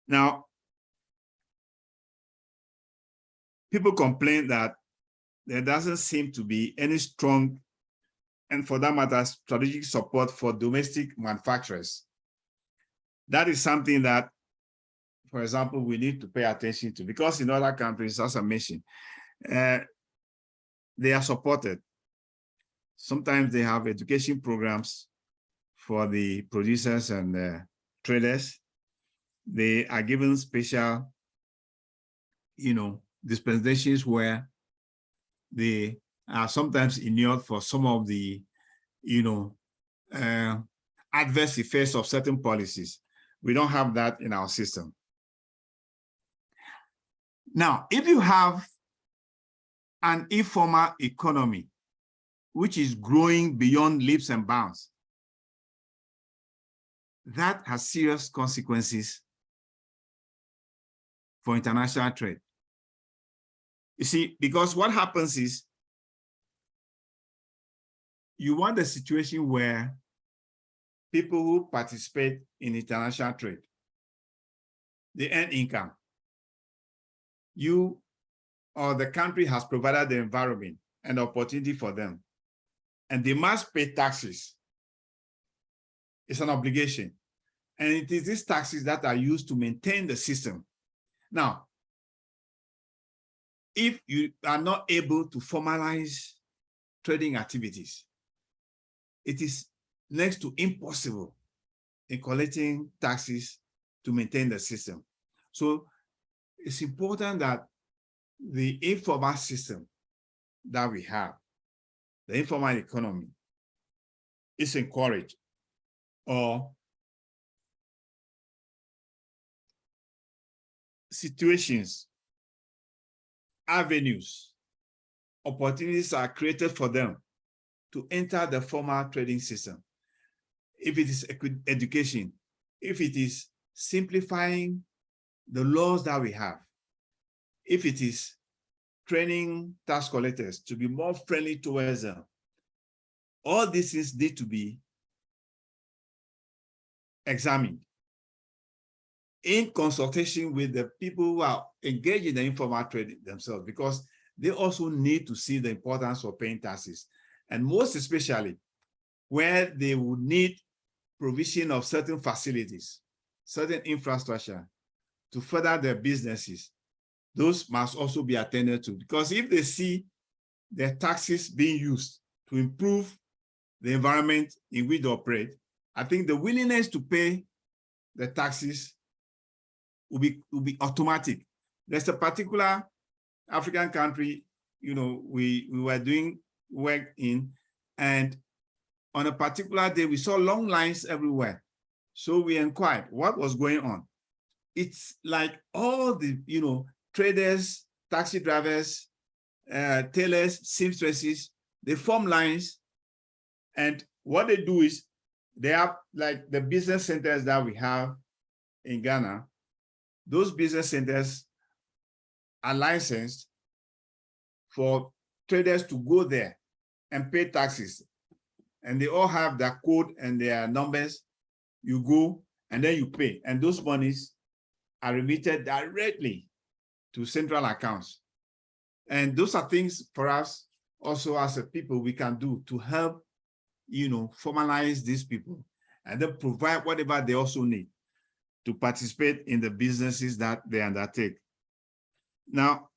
Now, people complain that there doesn't seem to be any strong, and for that matter, strategic support for domestic manufacturers. That is something that, for example, we need to pay attention to, because in other countries, as I mentioned, they are supported. Sometimes they have education programs for the producers and traders. They are given special dispensations where they are sometimes inured for some of the, adverse effects of certain policies. We don't have that in our system. Now, if you have an informal economy, which is growing beyond leaps and bounds, that has serious consequences for international trade. You see, because what happens is you want a situation where people who participate in international trade, they earn income. You or the country has provided the environment and opportunity for them, and they must pay taxes. It's an obligation. And it is these taxes that are used to maintain the system. Now, if you are not able to formalize trading activities, it is next to impossible in collecting taxes to maintain the system. So it's important that the informal system that we have, the informal economy, is encouraged, or situations, avenues, opportunities are created for them to enter the formal trading system. If it is education, if it is simplifying the laws that we have, if it is training tax collectors to be more friendly towards them, all these things need to be examined in consultation with the people who are engaged in the informal trade themselves, because they also need to see the importance of paying taxes. And most especially where they would need provision of certain facilities, certain infrastructure to further their businesses, those must also be attended to, because if they see their taxes being used to improve the environment in which they operate, I think the willingness to pay the taxes will be automatic. There's a particular African country, we were doing work in, and on a particular day, we saw long lines everywhere. So we inquired what was going on. It's like all the, traders, taxi drivers, tailors, seamstresses, they form lines. And what they do is they have like the business centers that we have in Ghana. Those business centers are licensed for traders to go there and pay taxes. And they all have their code and their numbers. You go and then you pay. And those monies are remitted directly to central accounts. And those are things for us also as a people we can do to help, formalize these people and then provide whatever they also need to participate in the businesses that they undertake. Now,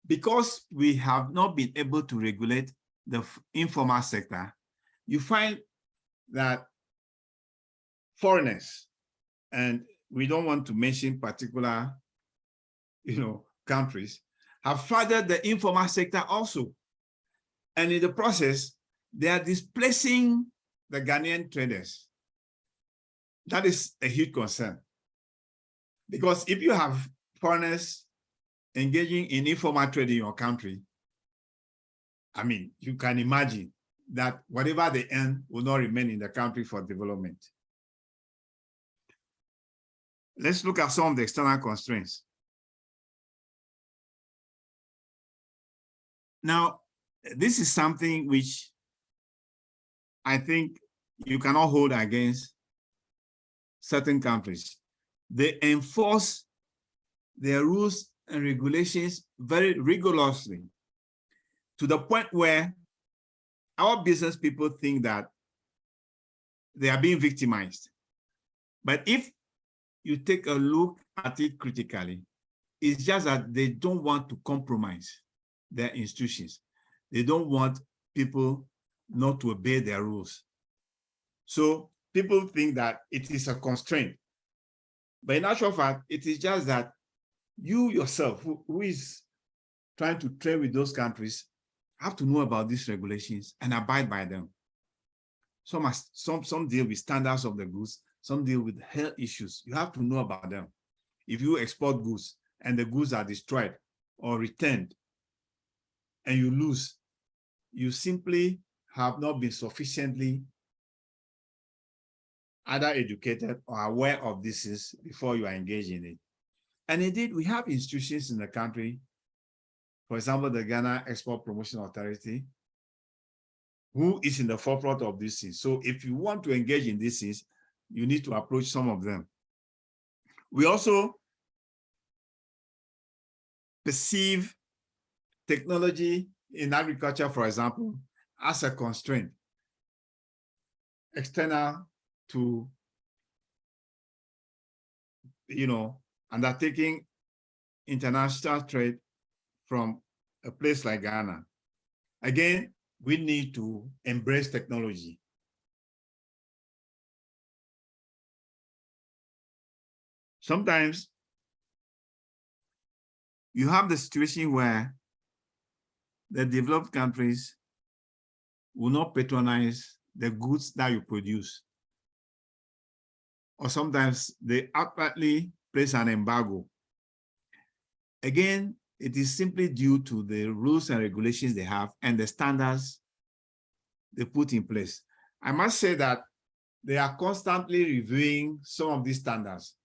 because we have not been able to regulate the informal sector, you find that foreigners, and we don't want to mention particular, countries, have flooded the informal sector also. And in the process, they are displacing the Ghanaian traders. That is a huge concern. Because if you have foreigners engaging in informal trade in your country, I mean, you can imagine that whatever they earn will not remain in the country for development. Let's look at some of the external constraints. Now, this is something which I think you cannot hold against certain countries. They enforce their rules and regulations very rigorously, to the point where our business people think that they are being victimized. But if you take a look at it critically, it's just that they don't want to compromise their institutions. They don't want people not to obey their rules. So people think that it is a constraint. But in actual fact, it is just that you yourself, who is trying to trade with those countries, have to know about these regulations and abide by them. Some deal with standards of the goods, some deal with health issues. You have to know about them. If you export goods and the goods are destroyed or returned and you lose, you simply have not been sufficiently either educated or aware of this before you are engaged in it. And indeed, we have institutions in the country, for example, the Ghana Export Promotion Authority, who is in the forefront of these things. So if you want to engage in these things, you need to approach some of them. We also perceive technology in agriculture, for example, as a constraint, external to, undertaking international trade from a place like Ghana. Again, we need to embrace technology. Sometimes you have the situation where the developed countries will not patronize the goods that you produce. Or sometimes they outrightly place an embargo. Again, it is simply due to the rules and regulations they have and the standards they put in place. I must say that they are constantly reviewing some of these standards,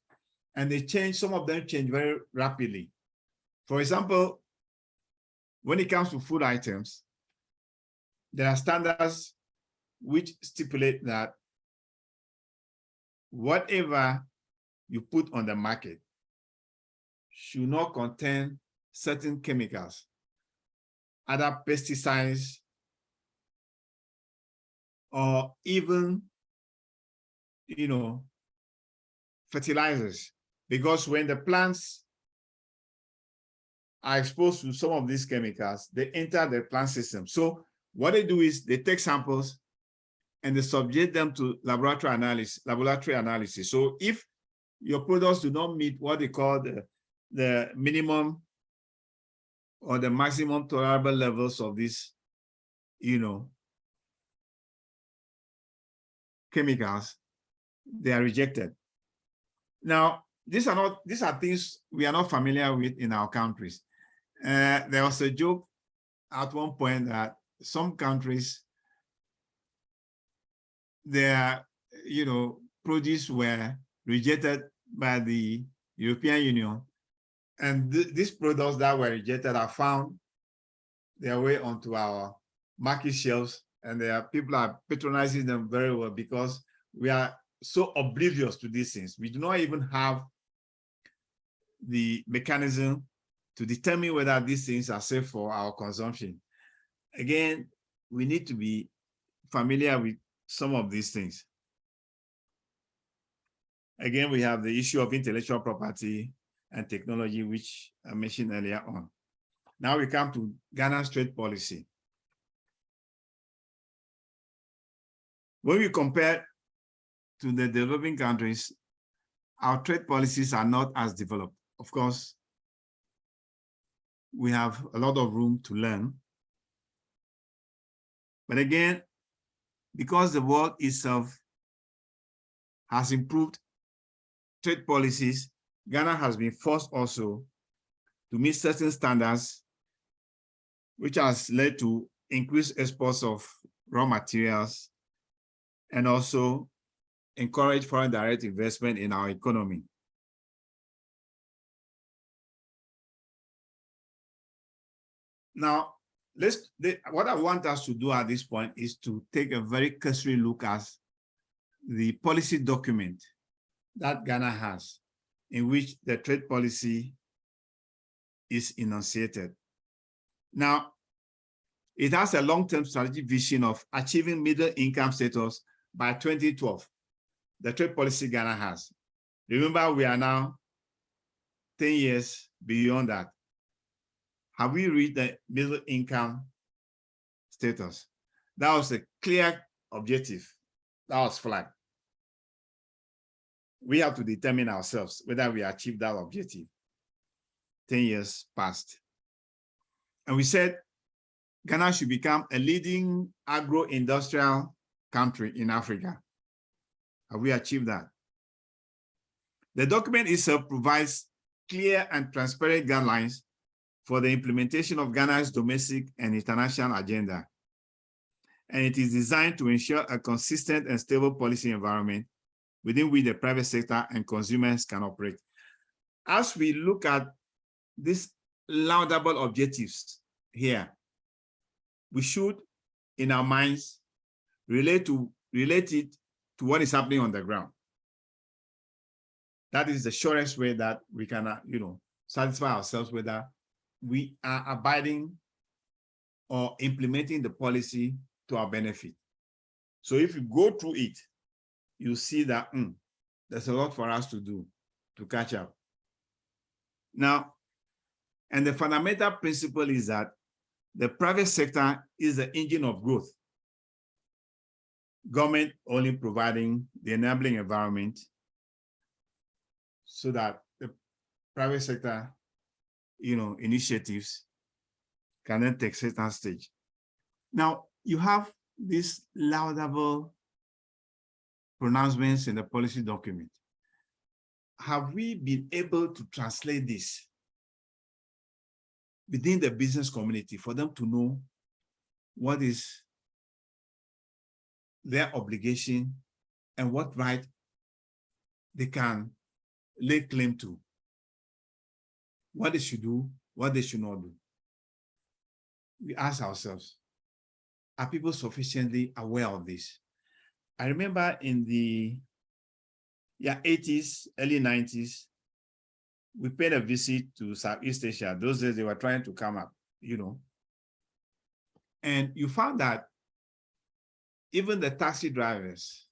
and some of them change very rapidly. For example, when it comes to food items, there are standards which stipulate that whatever you put on the market should not contain certain chemicals, other pesticides, or even, fertilizers. Because when the plants are exposed to some of these chemicals, they enter the plant system. So what they do is they take samples and they subject them to laboratory analysis. So if your products do not meet what they call the minimum or the maximum tolerable levels of these, chemicals, they are rejected. Now, these are things we are not familiar with in our countries. There was a joke at one point that some countries, their produce were rejected by the European Union, and these products that were rejected are found their way onto our market shelves, and people are patronizing them very well because we are so oblivious to these things. We do not even have the mechanism to determine whether these things are safe for our consumption. Again, we need to be familiar with some of these things. Again, we have the issue of intellectual property and technology, which I mentioned earlier on. Now we come to Ghana's trade policy. When we compare to the developing countries, our trade policies are not as developed. Of course, we have a lot of room to learn. But again, because the world itself has improved trade policies, Ghana has been forced also to meet certain standards, which has led to increased exports of raw materials and also encourage foreign direct investment in our economy. Now, what I want us to do at this point is to take a very cursory look at the policy document that Ghana has, in which the trade policy is enunciated. Now, it has a long-term strategic vision of achieving middle income status by 2012. The trade policy Ghana has. Remember, we are now 10 years beyond that. Have we reached the middle income status? That was a clear objective. That was flagged. We have to determine ourselves whether we achieve that objective. 10 years passed. And we said Ghana should become a leading agro-industrial country in Africa. Have we achieved that? The document itself provides clear and transparent guidelines for the implementation of Ghana's domestic and international agenda. And it is designed to ensure a consistent and stable policy environment within which the private sector and consumers can operate. As we look at these laudable objectives here, we should, in our minds, relate it to what is happening on the ground. That is the surest way that we can, satisfy ourselves whether we are abiding or implementing the policy to our benefit. So if you go through it, you see that there's a lot for us to do to catch up. Now, and the fundamental principle is that the private sector is the engine of growth. Government only providing the enabling environment so that the private sector, initiatives can then take certain stage. Now, you have these laudable pronouncements in the policy document. Have we been able to translate this within the business community for them to know what is their obligation and what right they can lay claim to, what they should do, what they should not do? We ask ourselves, are people sufficiently aware of this? I remember in the 80s, early 90s, we paid a visit to Southeast Asia. Those days they were trying to come up, And you found that even the taxi drivers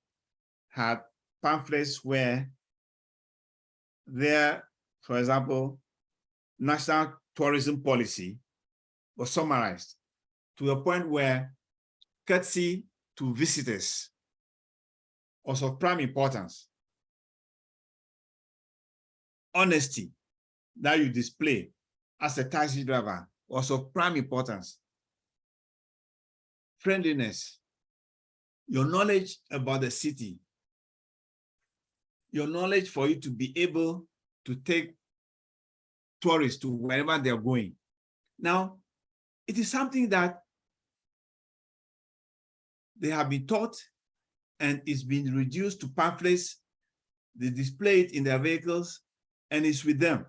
had pamphlets where their, for example, national tourism policy was summarized to a point where courtesy to visitors was of prime importance. Honesty that you display as a taxi driver was of prime importance. Friendliness, your knowledge about the city, your knowledge for you to be able to take tourists to wherever they're going. Now, it is something that they have been taught and it's been reduced to pamphlets. They display it in their vehicles and it's with them.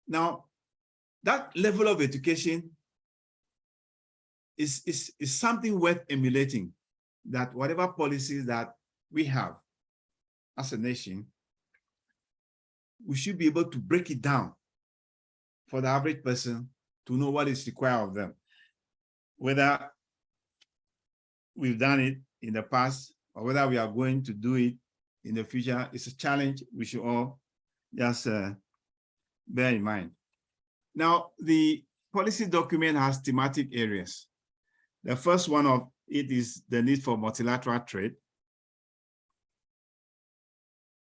Now, that level of education is something worth emulating, that whatever policies that we have as a nation, we should be able to break it down for the average person to know what is required of them. Whether we've done it in the past or whether we are going to do it in the future, it's a challenge we should all just bear in mind. Now, the policy document has thematic areas. The first one of it is the need for multilateral trade,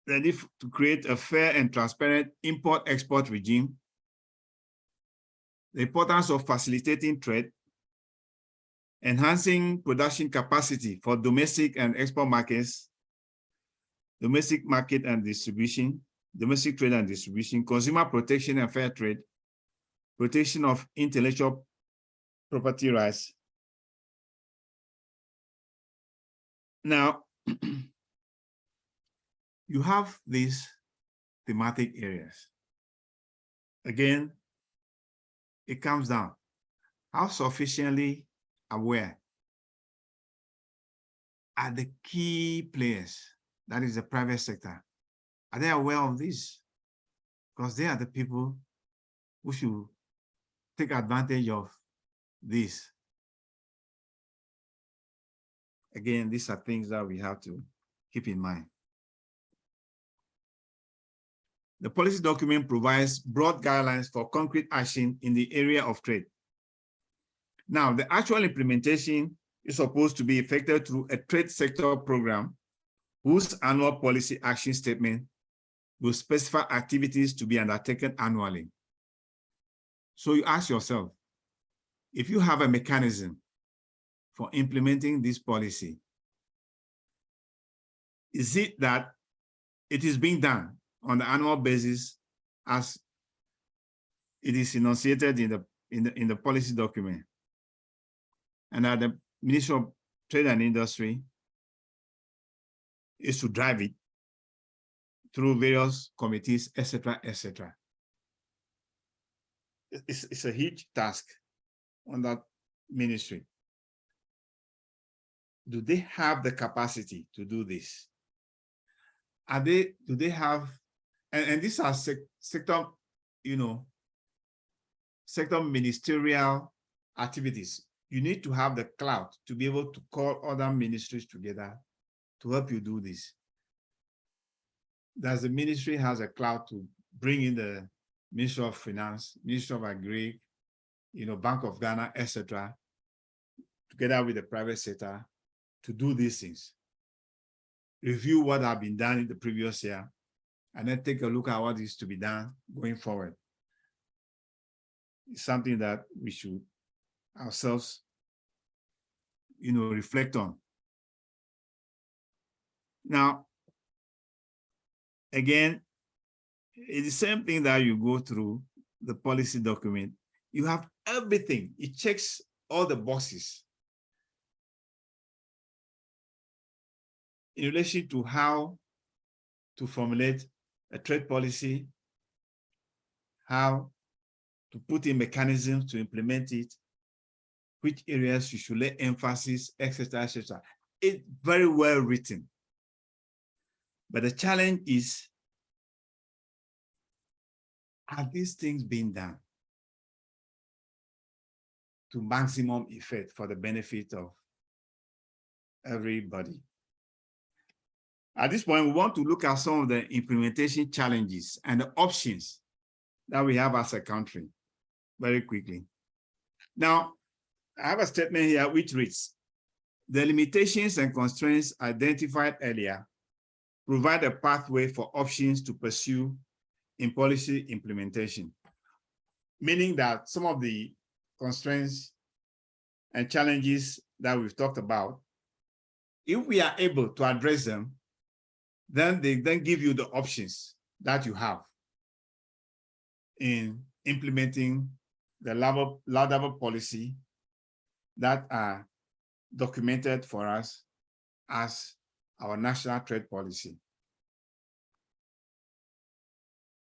the need to create a fair and transparent import-export regime, the importance of facilitating trade, enhancing production capacity for domestic and export markets, domestic market and distribution, domestic trade and distribution, consumer protection and fair trade, protection of intellectual property rights. Now, you have these thematic areas. Again, it comes down. How sufficiently aware are the key players, that is the private sector? Are they aware of this? Because they are the people who should take advantage of this. Again, these are things that we have to keep in mind. The policy document provides broad guidelines for concrete action in the area of trade. Now, the actual implementation is supposed to be effected through a trade sector program whose annual policy action statement will specify activities to be undertaken annually. So you ask yourself, if you have a mechanism for implementing this policy, is it that it is being done on the annual basis as it is enunciated in the policy document, and that the Ministry of Trade and Industry is to drive it through various committees, etc., etc. It's a huge task on that ministry. Do they have the capacity to do this? Do they have, and these are sector, sector ministerial activities. You need to have the clout to be able to call other ministries together to help you do this. Does the ministry has a clout to bring in the Ministry of Finance, Ministry of Agri, Bank of Ghana, etc., together with the private sector to do these things? Review what have been done in the previous year, and then take a look at what is to be done going forward. It's something that we should ourselves, reflect on. Now, again, it's the same thing that you go through the policy document. You have everything. It checks all the boxes in relation to how to formulate a trade policy, how to put in mechanisms to implement it, which areas you should lay emphasis, etc., etc. It's very well written. But the challenge is, are these things being done to maximum effect for the benefit of everybody? At this point, we want to look at some of the implementation challenges and the options that we have as a country very quickly. Now, I have a statement here which reads, the limitations and constraints identified earlier provide a pathway for options to pursue in policy implementation, meaning that some of the constraints and challenges that we've talked about, if we are able to address them, then they then give you the options that you have in implementing the laudable policy that are documented for us as our national trade policy.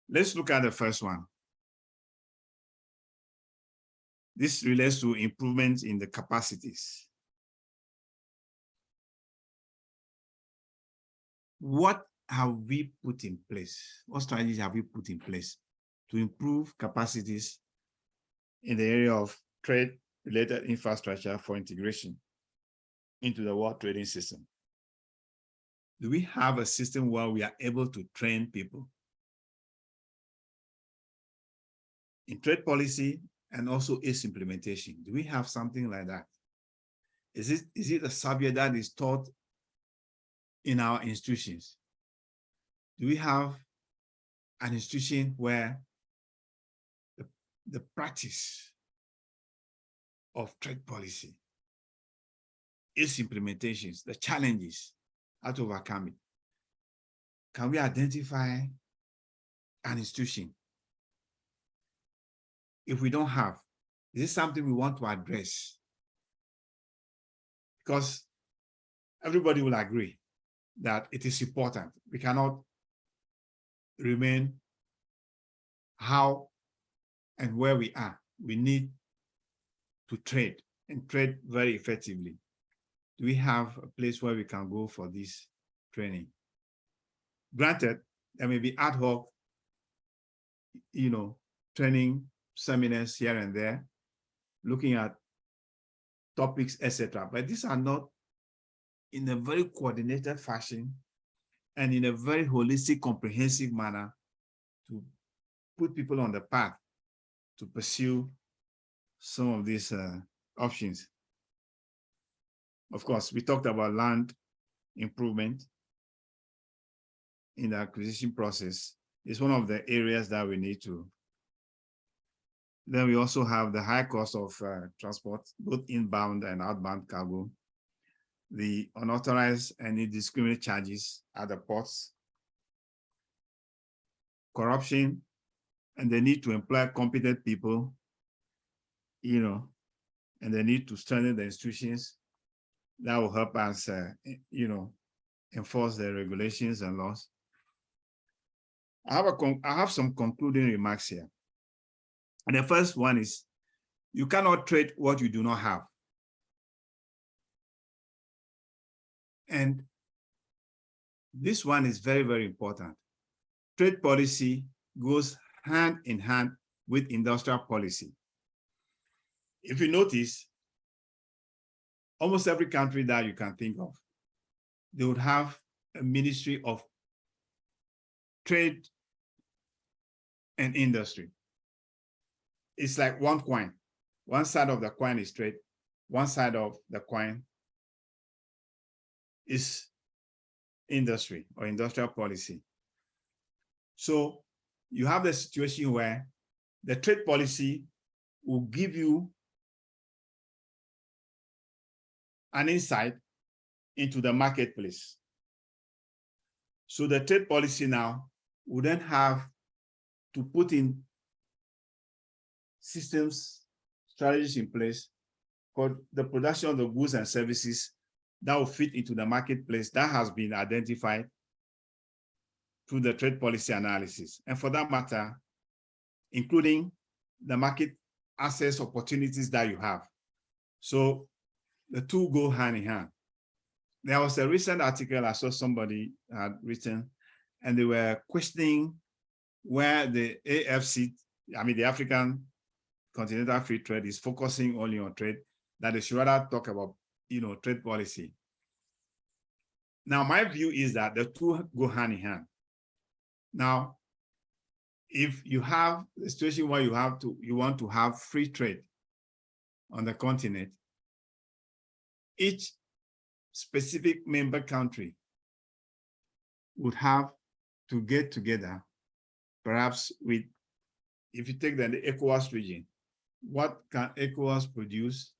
Let's look at the first one. This relates to improvements in the capacities. What have we put in place? What strategies have we put in place to improve capacities in the area of trade-related infrastructure for integration into the world trading system? Do we have a system where we are able to train people in trade policy and also its implementation? Do we have something like that? Is it a subject that is taught in our institutions? Do we have an institution where the practice of trade policy, its implementations, the challenges, how to overcome it? Can we identify an institution? If we don't have, is this something we want to address? Because everybody will agree that it is important. We cannot remain how and where we are. We need to trade and trade very effectively. Do we have a place where we can go for this training? Granted, there may be ad hoc, training seminars here and there, looking at topics, etc. But these are not in a very coordinated fashion and in a very holistic, comprehensive manner to put people on the path to pursue some of these options. Of course, we talked about land improvement in the acquisition process. It's one of the areas that we need to Then we also have the high cost of transport, both inbound and outbound cargo, the unauthorized and indiscriminate charges at the ports, corruption, and the need to employ competent people, and the need to strengthen the institutions that will help us, enforce the regulations and laws. I have some concluding remarks here. And the first one is, you cannot trade what you do not have. And this one is very, very important. Trade policy goes hand in hand with industrial policy. If you notice, almost every country that you can think of, they would have a ministry of trade and industry. It's like one coin. One side of the coin is trade. One side of the coin is industry or industrial policy. So you have the situation where the trade policy will give you an insight into the marketplace. So the trade policy now would then have to put in systems, strategies in place for the production of the goods and services that will fit into the marketplace that has been identified through the trade policy analysis. And for that matter, including the market access opportunities that you have. So the two go hand in hand. There was a recent article I saw somebody had written, and they were questioning where the AFC, the African Continental Free Trade, is focusing only on trade, that they should rather talk about, trade policy. Now, my view is that the two go hand in hand. Now, if you have a situation where you want to have free trade on the continent, each specific member country would have to get together, perhaps with, if you take the ECOWAS region, what can ECOWAS produce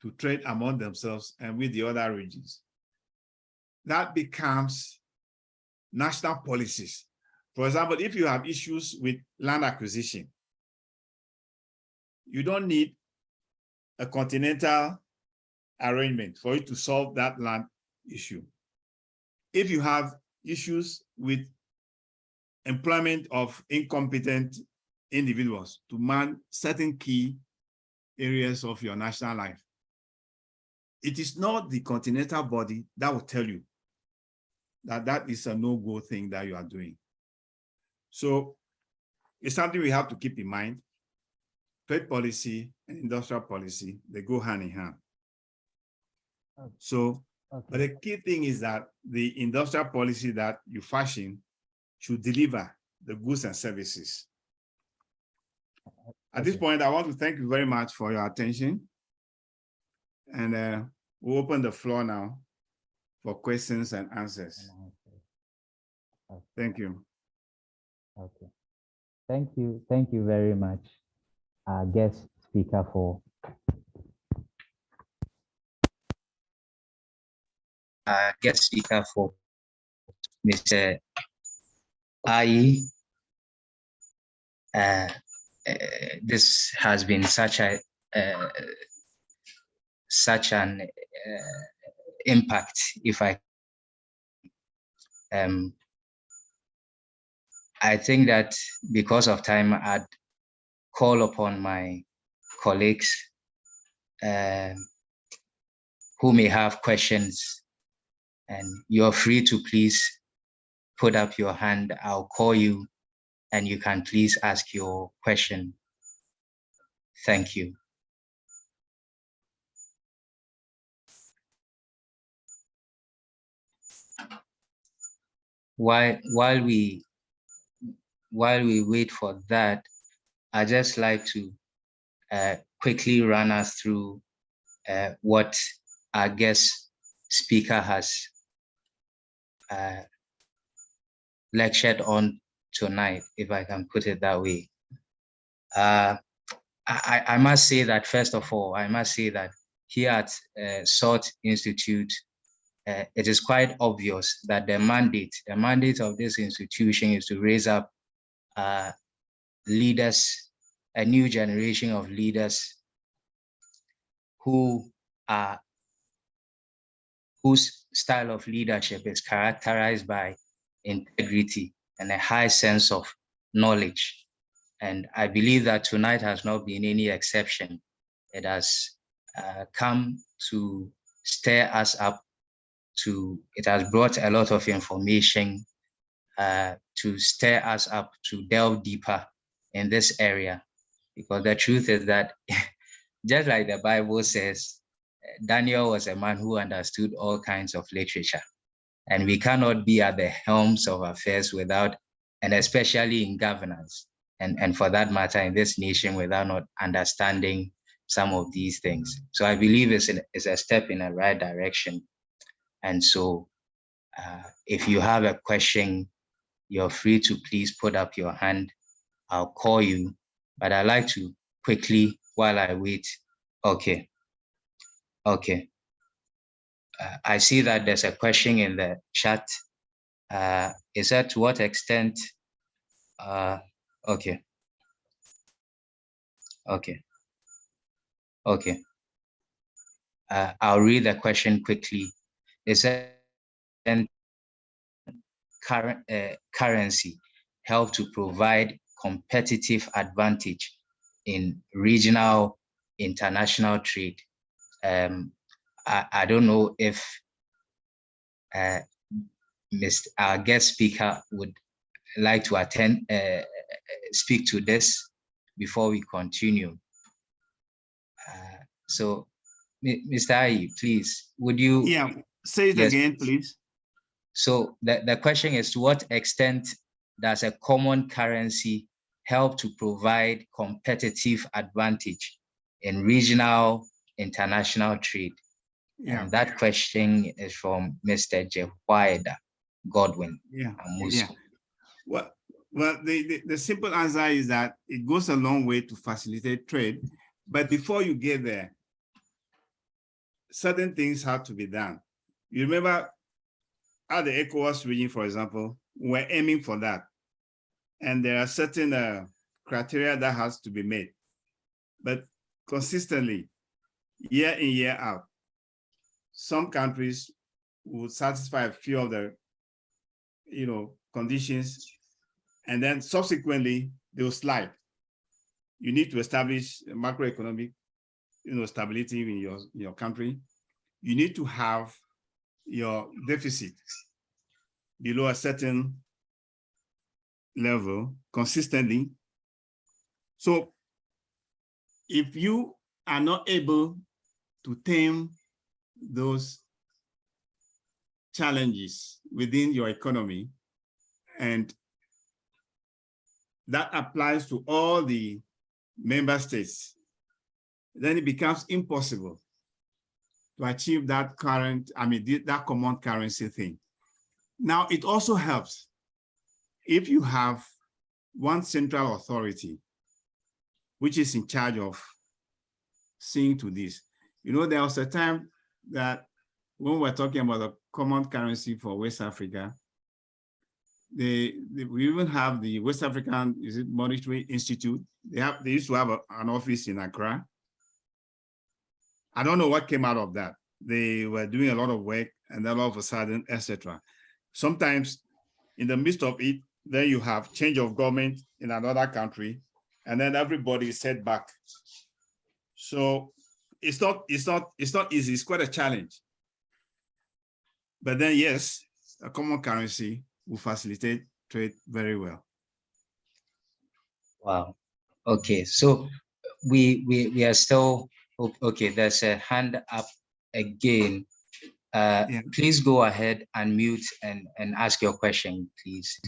to trade among themselves and with the other regions? That becomes national policies. For example, if you have issues with land acquisition, you don't need a continental arrangement for you to solve that land issue. If you have issues with employment of incompetent individuals to man certain key areas of your national life, it is not the continental body that will tell you that that is a no-go thing that you are doing. So it's something we have to keep in mind. Trade policy and industrial policy, they go hand in hand. Okay. So, Okay. but the key thing is that the industrial policy that you fashion should deliver the goods and services. At this point, I want to thank you very much for your attention. And we'll open the floor now for questions and answers. Okay. Thank you. Okay. Thank you very much, our guest speaker, for Guest speaker for Mr. Aryee. This has been such an impact. If I think that because of time, I'd call upon my colleagues who may have questions, and you're free to please put up your hand. I'll call you and you can please ask your question. Thank you. While we wait for that, I'd just like to quickly run us through what our guest speaker has lectured on tonight, if I can put it that way. I must say that, first of all, I must say that here at SALT Institute, it is quite obvious that the mandate of this institution is to raise up leaders, a new generation of leaders whose style of leadership is characterized by integrity and a high sense of knowledge. And I believe that tonight has not been any exception. It has come to stir us up it has brought a lot of information to stir us up to delve deeper in this area. Because the truth is that just like the Bible says, Daniel was a man who understood all kinds of literature. And we cannot be at the helms of affairs without, and especially in governance, and for that matter in this nation, without not understanding some of these things. So I believe it's a step in the right direction. And so if you have a question, you're free to please put up your hand. I'll call you, but I'd like to quickly, while I wait. Okay. I see that there's a question in the chat. Is that to what extent? Okay. I'll read the question quickly. Is that currency help to provide competitive advantage in regional international trade? I don't know if our guest speaker would like to speak to this before we continue. So, Mr. Aryee, please, would you? Yeah, say it again, please. So the question is, to what extent does a common currency help to provide competitive advantage in regional international trade? Yeah. And that question is from Mr. Jehuaida Godwin. Yeah. Well, the simple answer is that it goes a long way to facilitate trade, but before you get there, certain things have to be done. You remember at the ECOWAS region, for example, we're aiming for that. And there are certain criteria that has to be made. But consistently, year in, year out, some countries would satisfy a few of the conditions, and then subsequently they will slide. You need to establish macroeconomic stability in your country. You need to have your deficit below a certain level consistently. So if you are not able to tame those challenges within your economy, and that applies to all the member states, then it becomes impossible to achieve that that common currency thing. Now, it also helps if you have one central authority which is in charge of seeing to this. There was a time that when we're talking about the common currency for West Africa, we even have the West African Monetary Institute. They used to have an office in Accra. I don't know what came out of that. They were doing a lot of work, and then all of a sudden, etc. Sometimes in the midst of it, then you have change of government in another country, and then everybody is set back. So it's not easy. It's quite a challenge. But then, yes, a common currency will facilitate trade very well. Wow. Okay, so we are still okay. There's a hand up again. Yeah. Please go ahead and mute and ask your question, please.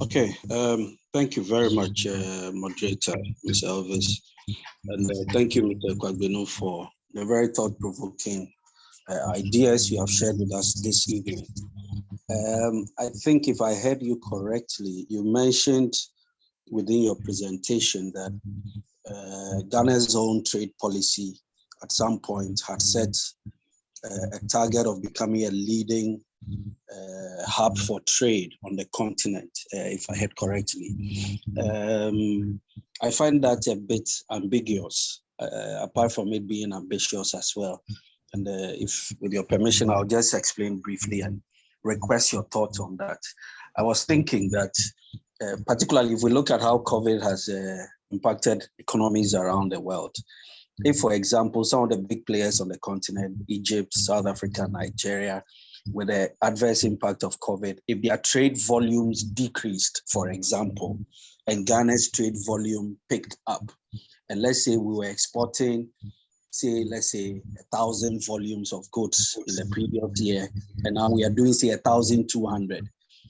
Okay. Thank you very much, moderator, Mr. Elvis, and thank you, Mr. Kwagbenu, for the very thought-provoking ideas you have shared with us this evening. I think if I heard you correctly, you mentioned within your presentation that Ghana's own trade policy at some point had set a target of becoming a leading hub for trade on the continent, if I heard correctly. I find that a bit ambiguous, apart from it being ambitious as well. And if, with your permission, I'll just explain briefly and request your thoughts on that. I was thinking that, particularly if we look at how COVID has impacted economies around the world, if, for example, some of the big players on the continent, Egypt, South Africa, Nigeria, with the adverse impact of COVID, if their trade volumes decreased, for example, and Ghana's trade volume picked up, and let's say we were exporting, say, let's say 1,000 volumes of goods in the previous year, and now we are doing, say, 1,200.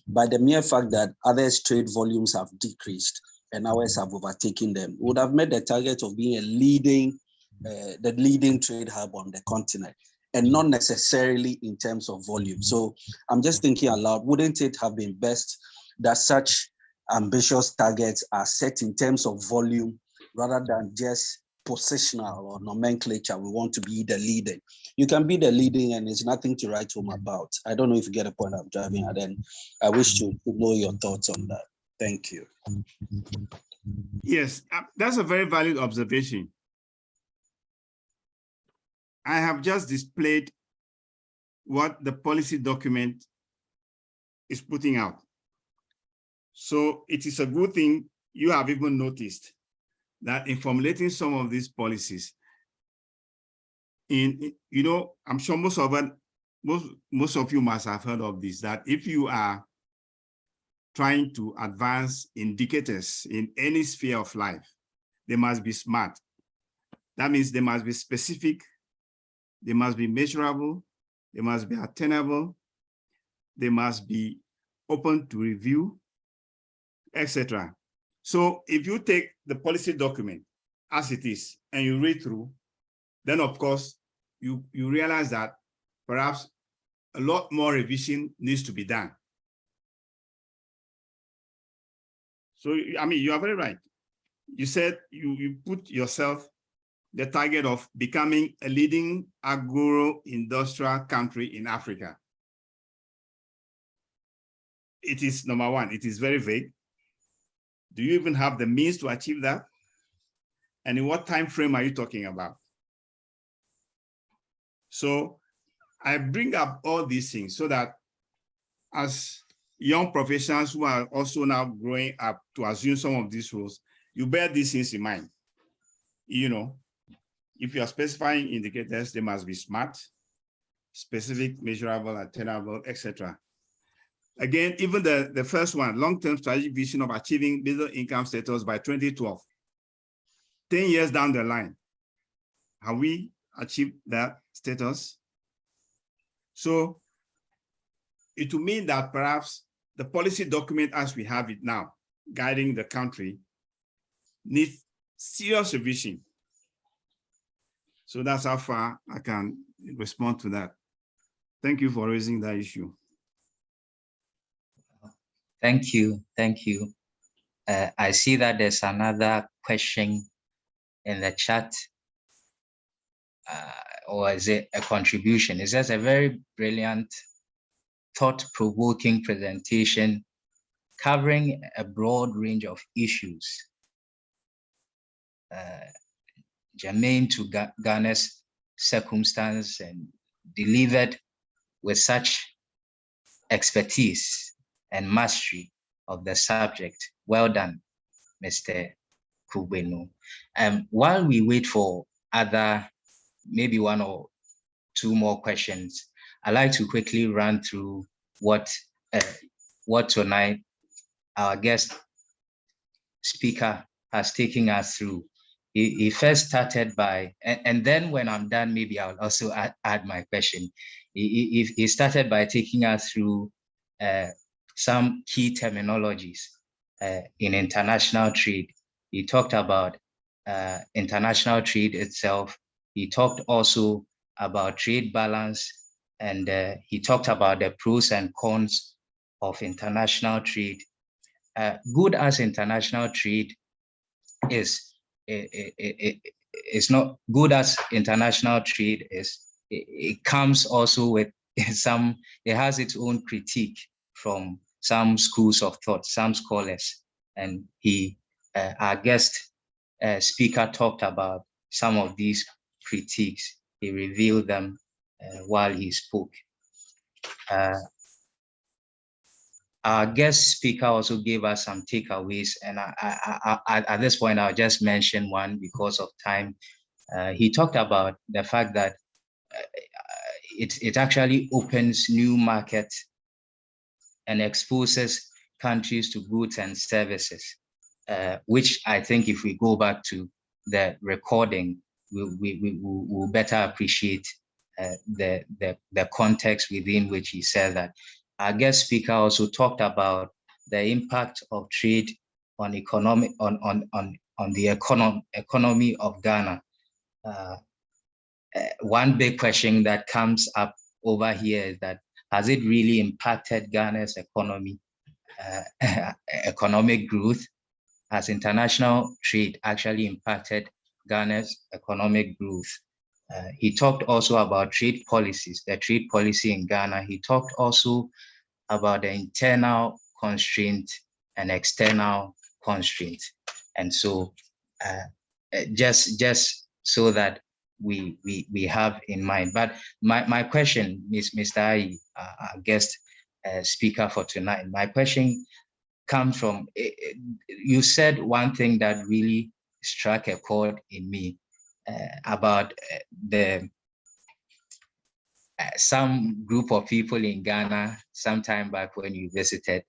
By the mere fact that others' trade volumes have decreased and ours have overtaken them, we would have met the target of being the leading trade hub on the continent, and not necessarily in terms of volume. So I'm just thinking aloud, wouldn't it have been best that such ambitious targets are set in terms of volume rather than just positional or nomenclature? We want to be the leading. You can be the leading and there's nothing to write home about. I don't know if you get a point I'm driving at, and I wish to know your thoughts on that. Thank you. Yes, that's a very valid observation. I have just displayed what the policy document is putting out. So it is a good thing you have even noticed that in formulating some of these policies, I'm sure most of you must have heard of this, that if you are trying to advance indicators in any sphere of life, they must be smart. That means they must be specific, they must be measurable, they must be attainable, they must be open to review, etc. So if you take the policy document as it is and you read through, then of course you realize that perhaps a lot more revision needs to be done. So, I mean, you are very right. You said you put yourself the target of becoming a leading agro-industrial country in Africa. It is, number one, it is very vague. Do you even have the means to achieve that? And in what time frame are you talking about? So I bring up all these things so that as young professionals who are also now growing up to assume some of these roles, you bear these things in mind. If you are specifying indicators, they must be smart, specific, measurable, attainable, etc. Again, even the first one, long-term strategic vision of achieving middle income status by 2012, 10 years down the line, have we achieved that status? So it will mean that perhaps the policy document as we have it now, guiding the country, needs serious revision. So that's how far I can respond to that. Thank you for raising that issue. Thank you. Thank you. I see that there's another question in the chat, or is it a contribution? It says a very brilliant, thought-provoking presentation covering a broad range of issues germane to Ghana's circumstance and delivered with such expertise and mastery of the subject. Well done, Mr. Kwagbenu. While we wait for maybe one or two more questions, I'd like to quickly run through what tonight our guest speaker has taken us through. He first started by, and then when I'm done, maybe I'll also add my question. He started by taking us through some key terminologies in international trade. He talked about international trade itself. He talked also about trade balance, and he talked about the pros and cons of international trade. good as international trade is not good as international trade is, it comes also with some, it has its own critique from some schools of thought, some scholars. And our guest speaker talked about some of these critiques. He revealed them while he spoke. Our guest speaker also gave us some takeaways, and at this point, I'll just mention one because of time. He talked about the fact that it actually opens new markets and exposes countries to goods and services, which I think if we go back to the recording, we'll better appreciate the context within which he said that. Our guest speaker also talked about the impact of trade on the economy of Ghana. One big question that comes up over here is that, has it really impacted Ghana's economy, economic growth? Has international trade actually impacted Ghana's economic growth? He talked also about trade policies, the trade policy in Ghana. He talked also about the internal constraint and external constraint. And so just so that we have in mind. But my question, Mr. Aryee, our guest speaker for tonight, my question comes from, you said one thing that really struck a chord in me about some group of people in Ghana sometime back when you visited,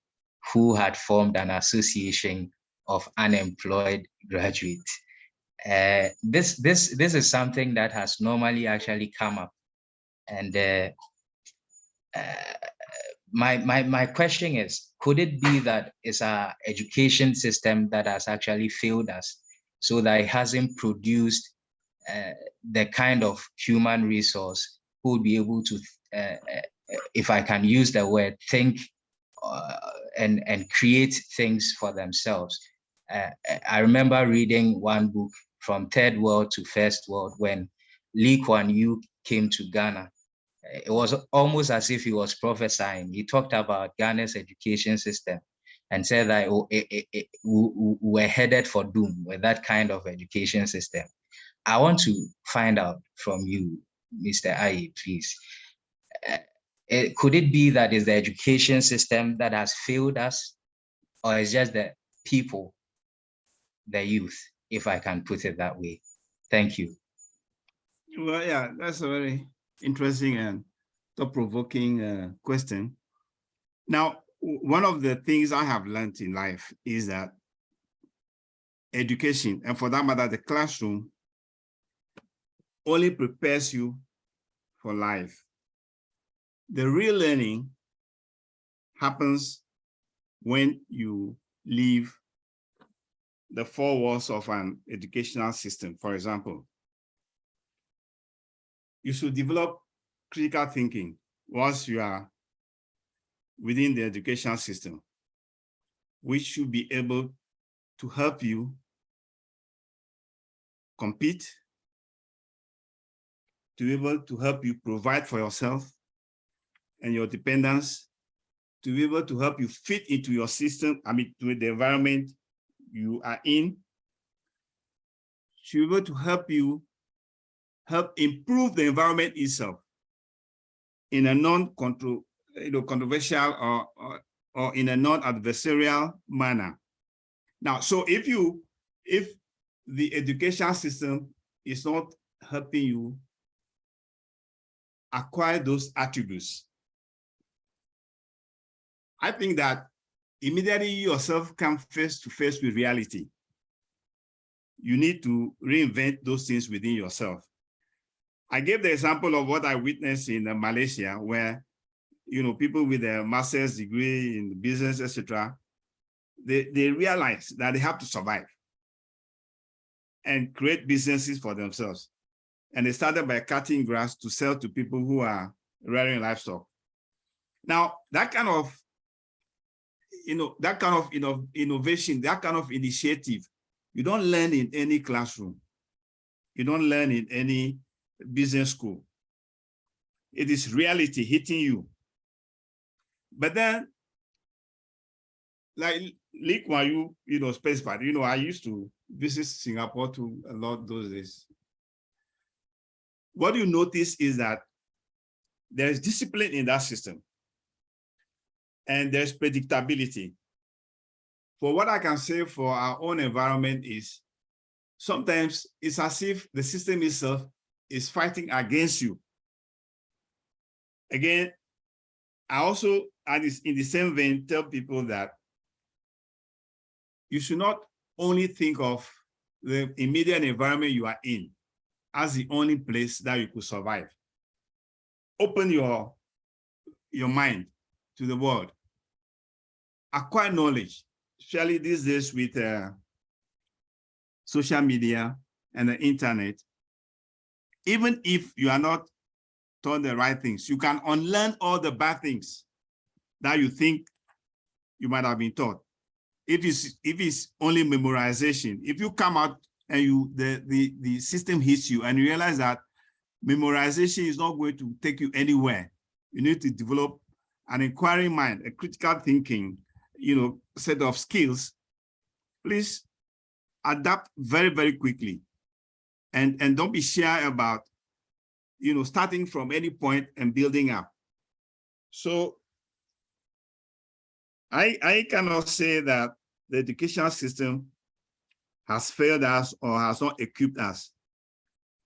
who had formed an association of unemployed graduates. This is something that has normally actually come up, and my question is, could it be that it's our education system that has actually failed us, so that it hasn't produced the kind of human resource who would be able to, if I can use the word, think and create things for themselves? I remember reading one book, From Third World to First World, when Lee Kuan Yew came to Ghana. It was almost as if he was prophesying. He talked about Ghana's education system and said that we're headed for doom with that kind of education system. I want to find out from you, Mr. Aryee, please. Could it be that it's the education system that has failed us, or it's just the people, the youth, if I can put it that way? Thank you. Well, yeah, that's a very interesting and thought-provoking question. Now, one of the things I have learned in life is that education, and for that matter, the classroom, only prepares you for life. The real learning happens when you leave the four walls of an educational system. For example, you should develop critical thinking once you are within the educational system, which should be able to help you compete, to be able to help you provide for yourself and your dependents, to be able to help you fit into your system, to the environment you are in, to be able to help you improve the environment itself in a controversial or in a non-adversarial manner. Now, so if the education system is not helping you acquire those attributes, I think that immediately you yourself come face to face with reality. You need to reinvent those things within yourself. I gave the example of what I witnessed in Malaysia, where people with a master's degree in business, etc., they realize that they have to survive and create businesses for themselves. And they started by cutting grass to sell to people who are rearing livestock. Now, that kind of that kind of innovation, that kind of initiative, you don't learn in any classroom. You don't learn in any business school. It is reality hitting you. But then, like Lee Kuan Yew, specified, I used to visit Singapore too a lot those days. What you notice is that there's discipline in that system and there's predictability. For what I can say for our own environment is sometimes it's as if the system itself is fighting against you. Again, I also, in the same vein, tell people that you should not only think of the immediate environment you are in as the only place that you could survive. Open your mind to the world. Acquire knowledge, especially these days with social media and the internet. Even if you are not taught the right things, you can unlearn all the bad things that you think you might have been taught. If it's only memorization, if you come out and the system hits you and you realize that memorization is not going to take you anywhere, you need to develop an inquiring mind, a critical thinking, set of skills. Please adapt very, very quickly, and don't be shy about starting from any point and building up. So I cannot say that the educational system has failed us or has not equipped us.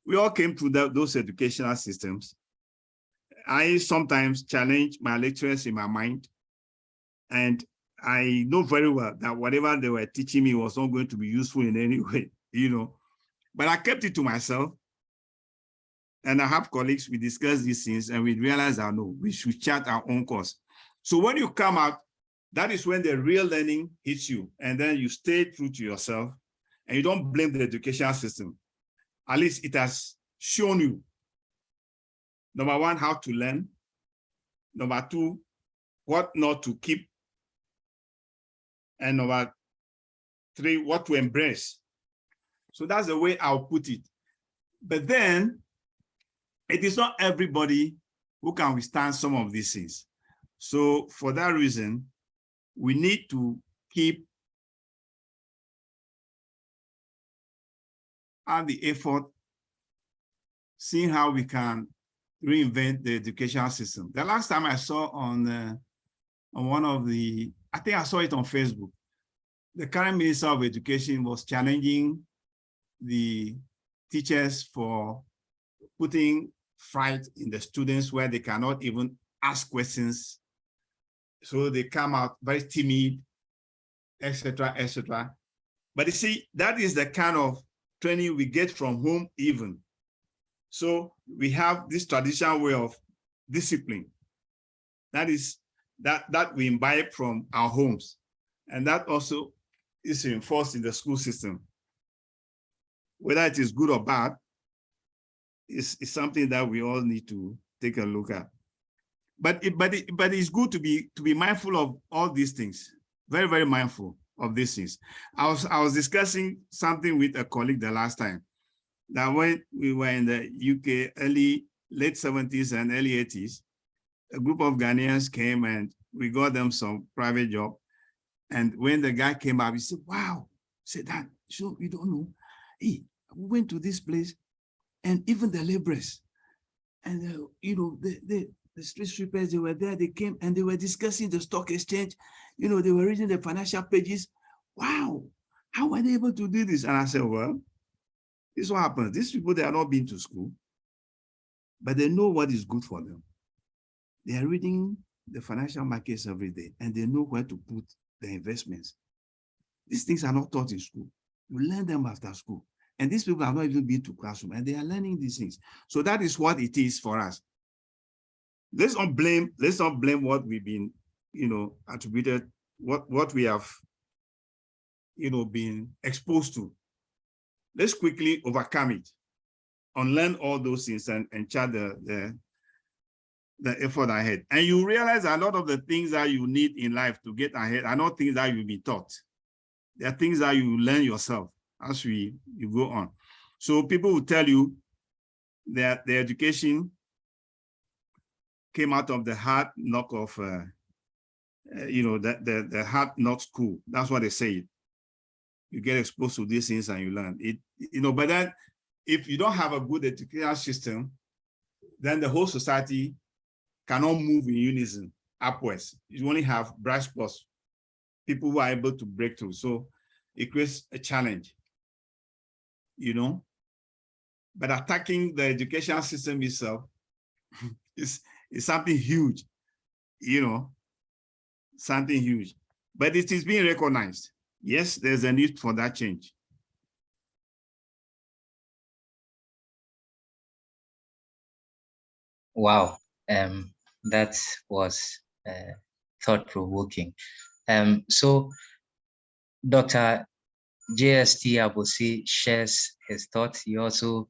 We all came through those educational systems. I sometimes challenge my lecturers in my mind, and I know very well that whatever they were teaching me was not going to be useful in any way, but I kept it to myself. And I have colleagues, we discuss these things and we realize that no, we should chart our own course. So when you come out, that is when the real learning hits you, and then you stay true to yourself and you don't blame the educational system. At least it has shown you, number one, how to learn. Number two, what not to keep. And number three, what to embrace. So that's the way I'll put it. But then it is not everybody who can withstand some of these things. So for that reason, we need to keep at the effort, seeing how we can reinvent the educational system. The last time I saw on one of the, I think I saw it on Facebook, the current Minister of Education was challenging the teachers for putting fright in the students where they cannot even ask questions. So they come out very timid, etc., etc. But you see, that is the kind of training we get from home even. So we have this traditional way of discipline. That is that we imbibe from our homes. And that also is reinforced in the school system. Whether it is good or bad, is something that we all need to take a look at. But it's good to be mindful of all these things. Very, very mindful of these things. I was discussing something with a colleague the last time, that when we were in the UK, late 70s and early 80s, a group of Ghanaians came and we got them some private job. And when the guy came up, he said, wow, said that, so you don't know. Hey, we went to this place and even the laborers and the street sweepers, they were there, they came and they were discussing the stock exchange. They were reading the financial pages. Wow, how were they able to do this? And I said, well, this is what happens. These people, they are not been to school, but they know what is good for them. They are reading the financial markets every day and they know where to put the investments. These things are not taught in school. You learn them after school. And these people have not even been to classroom and they are learning these things. So that is what it is for us. Let's not blame what we've been, attributed, what we have, been exposed to. Let's quickly overcome it, unlearn all those things and chart the the effort ahead. And you realize a lot of the things that you need in life to get ahead are not things that you'll be taught. They are things that you learn yourself as you go on. So people will tell you that the education came out of the hard knock of, the hard knock school. That's what they say. You get exposed to these things and you learn it, but then if you don't have a good educational system, then the whole society cannot move in unison upwards. You only have bright spots, people who are able to break through. So it creates a challenge, but attacking the educational system itself is something huge, something huge, but it is being recognized. Yes, there's a need for that change. Wow, that was thought-provoking. So Dr. JST Abosi shares his thoughts. He also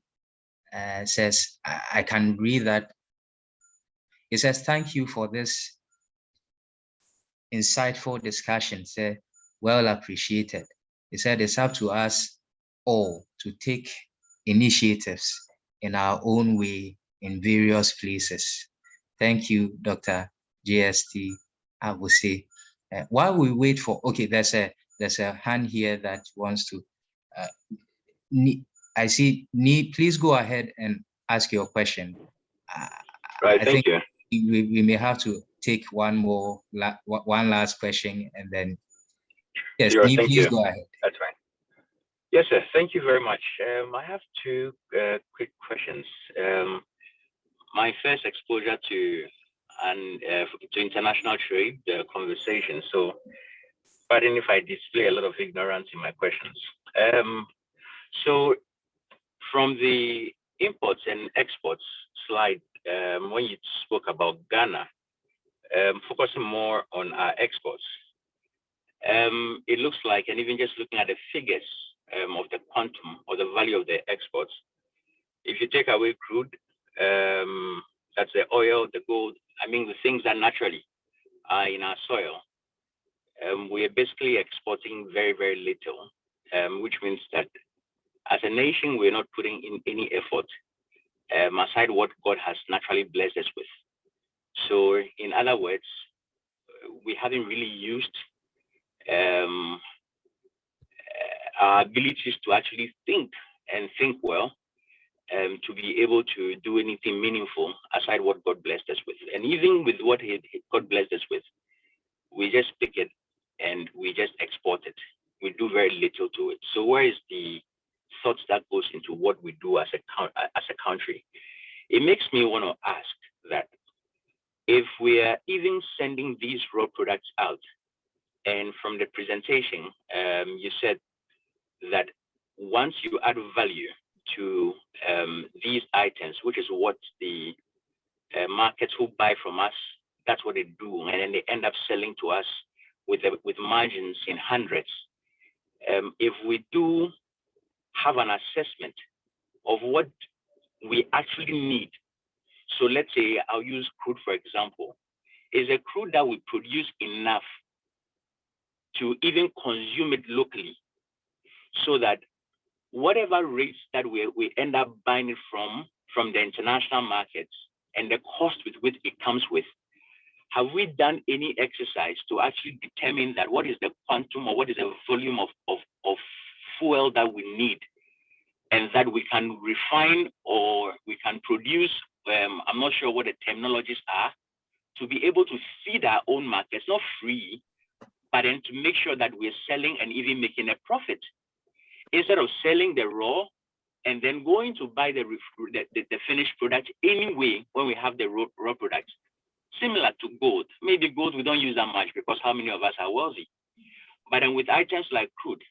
says, I can read that. He says, thank you for this insightful discussion. Say, well appreciated. He said, it's up to us all to take initiatives in our own way in various places. Thank you, Dr. JST Abosi. While we wait for, okay, there's a hand here that wants to, I see, please go ahead and ask your question. Right, I thank think you. we may have to take one last question and then, yes, Sure, thank please you. go ahead. That's fine. Yes, sir. Thank you very much. I have two quick questions. My first exposure to international trade conversation. So, pardon if I display a lot of ignorance in my questions. So, from the imports and exports slide, when you spoke about Ghana, focusing more on our exports, it looks like, and even just looking at the figures of the quantum or the value of the exports, if you take away crude, that's the oil, the gold, I mean, the things that naturally are in our soil, we are basically exporting very, very little, which means that as a nation, we're not putting in any effort aside what God has naturally blessed us with. So in other words, we haven't really used our abilities to actually think and think well, to be able to do anything meaningful aside what God blessed us with. And even with what God blessed us with, we just pick it and we just export it. We do very little to it. So where is the thoughts that goes into what we do as a country? It makes me want to ask that if we are even sending these raw products out, and from the presentation, you said that once you add value to these items, which is what the markets who buy from us, that's what they do, and then they end up selling to us with margins in hundreds. If we do have an assessment of what we actually need, so let's say I'll use crude for example, is a crude that we produce enough to even consume it locally, so that whatever rates that we end up buying it from the international markets and the cost with which it comes with, have we done any exercise to actually determine that what is the quantum or what is the volume of fuel that we need, and that we can refine or we can produce, I'm not sure what the terminologies are, to be able to feed our own markets, not free, but then to make sure that we're selling and even making a profit, instead of selling the raw and then going to buy the finished product anyway when we have the raw product. Similar to gold. Maybe gold we don't use that much because how many of us are wealthy? But then with items like crude,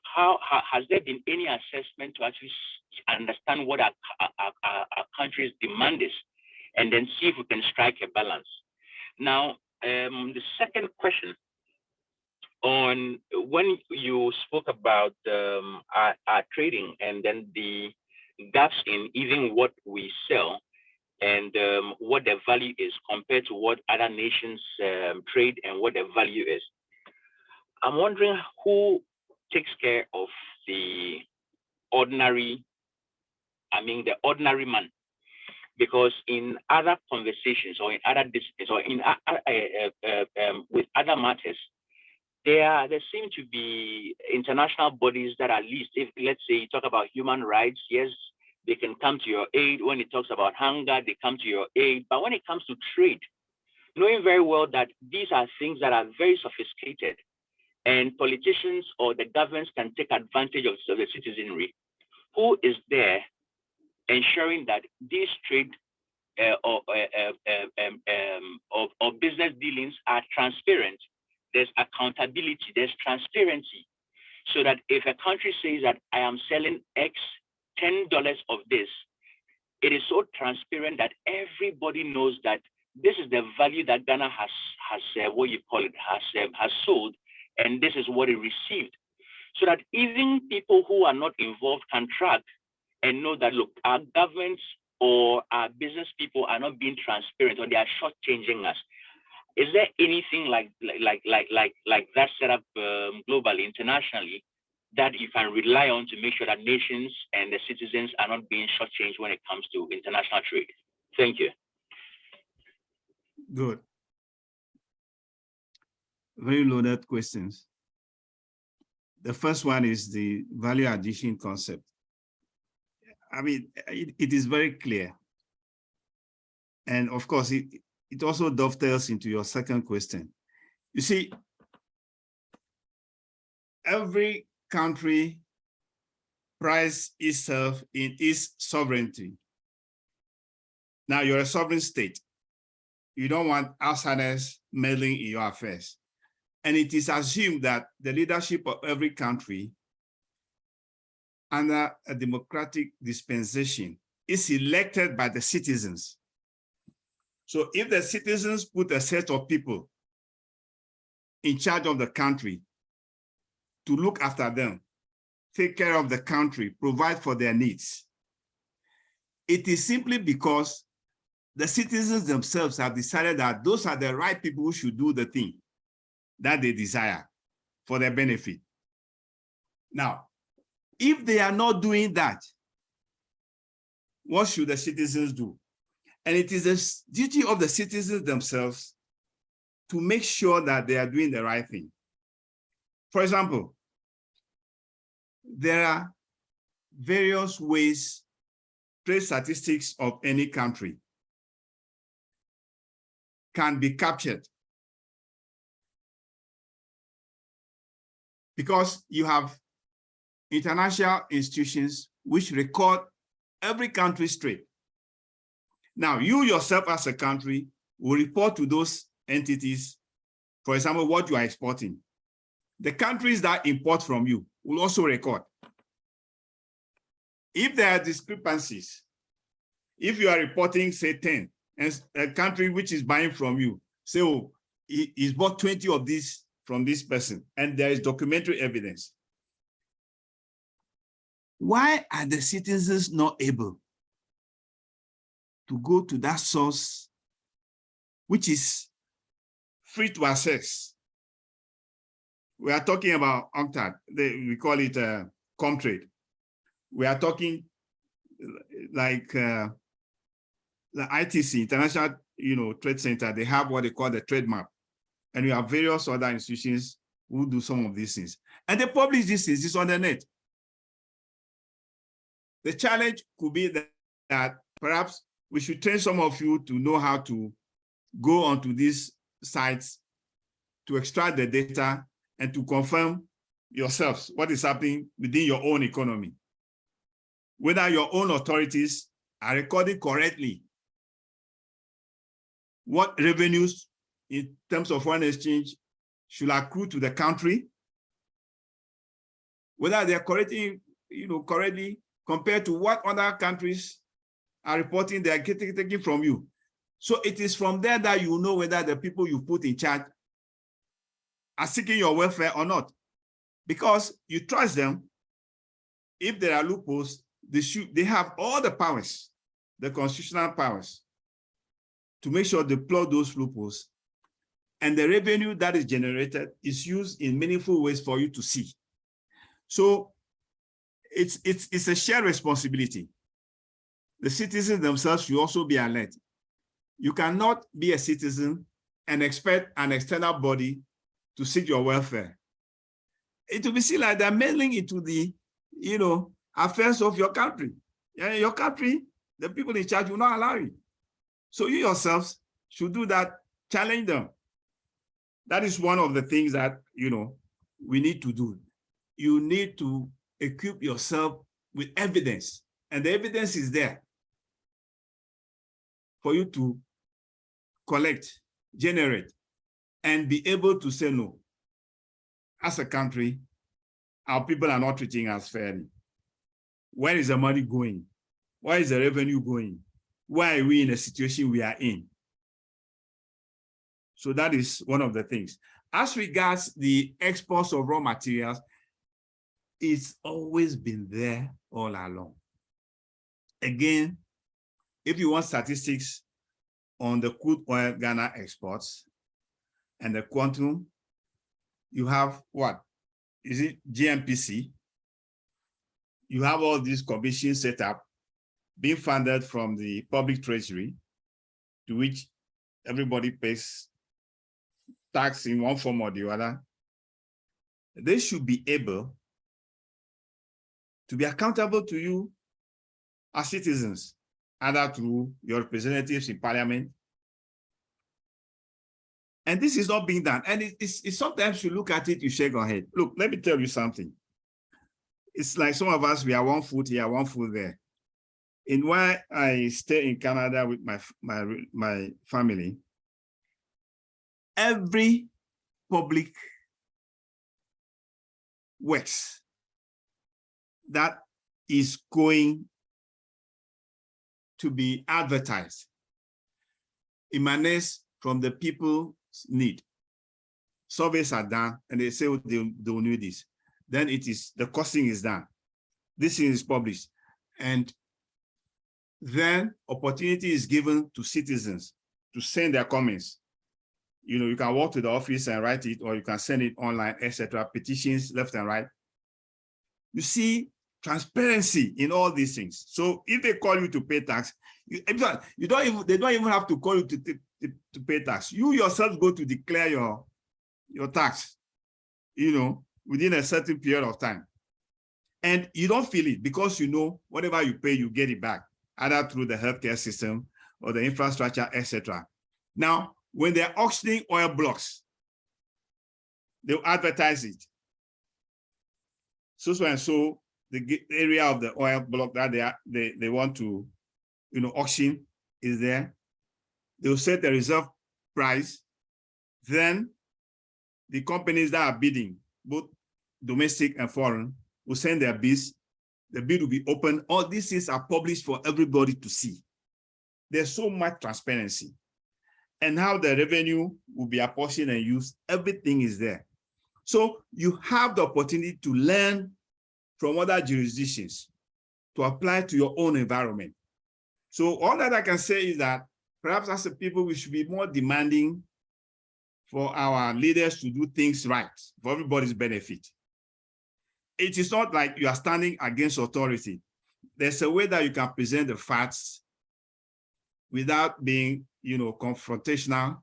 how has there been any assessment to actually understand what our country's demand is, and then see if we can strike a balance? Now, the second question, on when you spoke about our trading and then the gaps in even what we sell, and what their value is compared to what other nations trade and what their value is. I'm wondering who takes care of the ordinary, the ordinary man, because in other conversations or in other disciplines or in with other matters, there seem to be international bodies that at least, if let's say you talk about human rights, yes, they can come to your aid. When it talks about hunger, they come to your aid. But when it comes to trade, knowing very well that these are things that are very sophisticated and politicians or the governments can take advantage of the citizenry, who is there ensuring that these trade or business dealings are transparent? There's accountability, there's transparency, so that if a country says that I am selling X $10 of this, it is so transparent that everybody knows that this is the value that Ghana has sold, and this is what it received. So that even people who are not involved can track and know that, look, our governments or our business people are not being transparent, or they are shortchanging us. Is there anything like that set up globally, internationally, that you can rely on to make sure that nations and the citizens are not being shortchanged when it comes to international trade? Thank you. Good. Very loaded questions. The first one is the value addition concept. It is very clear. And of course, it also dovetails into your second question. You see, every country prides itself in its sovereignty. Now, you're a sovereign state. You don't want outsiders meddling in your affairs. And it is assumed that the leadership of every country under a democratic dispensation is elected by the citizens. So if the citizens put a set of people in charge of the country to look after them, take care of the country, provide for their needs, it is simply because the citizens themselves have decided that those are the right people who should do the thing that they desire for their benefit. Now, if they are not doing that, what should the citizens do? And it is the duty of the citizens themselves to make sure that they are doing the right thing. For example, there are various ways trade statistics of any country can be captured, because you have international institutions which record every country's trade. Now, you yourself as a country will report to those entities, for example, what you are exporting. The countries that import from you will also record. If there are discrepancies, if you are reporting, say, 10, and a country which is buying from you, say, oh, he's bought 20 of these from this person, and there is documentary evidence. Why are the citizens not able to go to that source, which is free to access? We are talking about UNCTAD, we call it Comtrade. We are talking like the ITC, International Trade Center, they have what they call the trade map. And we have various other institutions who do some of these things. And they publish these things, it's on the net. The challenge could be that perhaps we should train some of you to know how to go onto these sites to extract the data and to confirm yourselves what is happening within your own economy. Whether your own authorities are recording correctly what revenues in terms of foreign exchange should accrue to the country, whether they are correctly compared to what other countries are reporting they are taking from you. So it is from there that you know whether the people you put in charge are seeking your welfare or not. Because you trust them. If there are loopholes, they have all the powers, the constitutional powers, to make sure they plug those loopholes, and the revenue that is generated is used in meaningful ways for you to see. So it's a shared responsibility. The citizens themselves should also be alert. You cannot be a citizen and expect an external body to seek your welfare. It will be seen like they're meddling into the, affairs of your country. And your country, the people in charge will not allow it. So you yourselves should do that, challenge them. That is one of the things that, we need to do. You need to equip yourself with evidence, and the evidence is there for you to collect, generate, and be able to say no. As a country, our people are not treating us fairly. Where is the money going? Where is the revenue going? Why are we in the situation we are in? So that is one of the things. As regards the exports of raw materials, it's always been there all along. Again, if you want statistics on the crude oil Ghana exports and the quantum, you have what? Is it GMPC? You have all these commissions set up, being funded from the public treasury, to which everybody pays tax in one form or the other. They should be able to be accountable to you as citizens, either through your representatives in parliament. And this is not being done. And it's sometimes you look at it, you shake your head. Look, let me tell you something. It's like some of us, we are one foot here, one foot there. In why I stay in Canada with my family, every public works that is going to be advertised emanates from the people's need. Surveys are done and they say they'll need this. Then the costing is done. This thing is published. And then opportunity is given to citizens to send their comments. You can walk to the office and write it, or you can send it online, etc. Petitions left and right. You see transparency in all these things. So if they call you to pay tax, they don't even have to call you to pay tax. You yourself go to declare your tax, within a certain period of time. And you don't feel it because whatever you pay, you get it back, either through the healthcare system or the infrastructure, etc. Now, when they're auctioning oil blocks, they'll advertise it. So and so, the area of the oil block that they want to auction is there. They'll set the reserve price. Then the companies that are bidding, both domestic and foreign, will send their bids. The bid will be open. All these things are published for everybody to see. There's so much transparency. And how the revenue will be apportioned and used, everything is there. So you have the opportunity to learn from other jurisdictions to apply to your own environment. So all that I can say is that perhaps as a people, we should be more demanding for our leaders to do things right for everybody's benefit. It is not like you are standing against authority. There's a way that you can present the facts without being, confrontational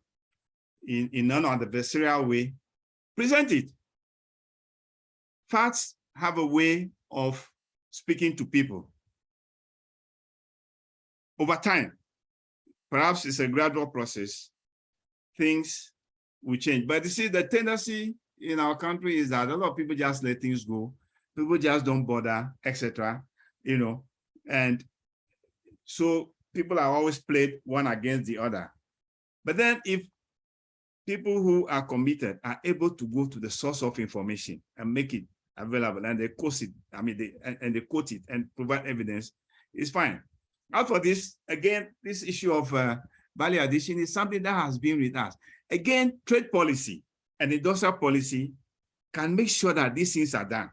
in an adversarial way. Present it. Facts have a way of speaking to people. Over time, perhaps it's a gradual process, things will change. But you see, the tendency in our country is that a lot of people just let things go. People just don't bother, etc. And so people are always played one against the other. But then if people who are committed are able to go to the source of information and make it available, and they quote it, they quote it and provide evidence, it's fine. As for this, again, this issue of value addition is something that has been with us. Again, trade policy and industrial policy can make sure that these things are done.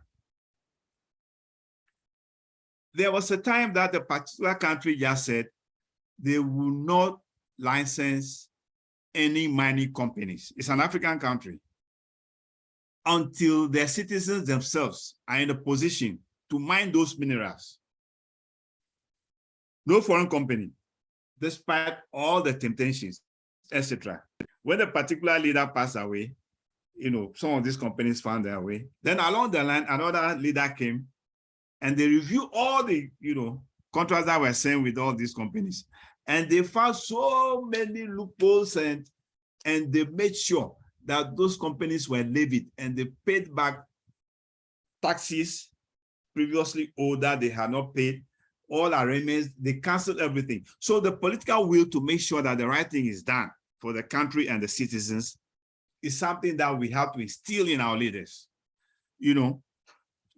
There was a time that a particular country just said they will not license any mining companies. It's an African country. Until their citizens themselves are in a position to mine those minerals. No foreign company, despite all the temptations, etc. When a particular leader passed away, some of these companies found their way. Then along the line, another leader came and they reviewed all the, contracts that were signed with all these companies. And they found so many loopholes and they made sure that those companies were levied and they paid back taxes previously owed that they had not paid, all arrangements, they canceled everything. So the political will to make sure that the right thing is done for the country and the citizens is something that we have to instill in our leaders,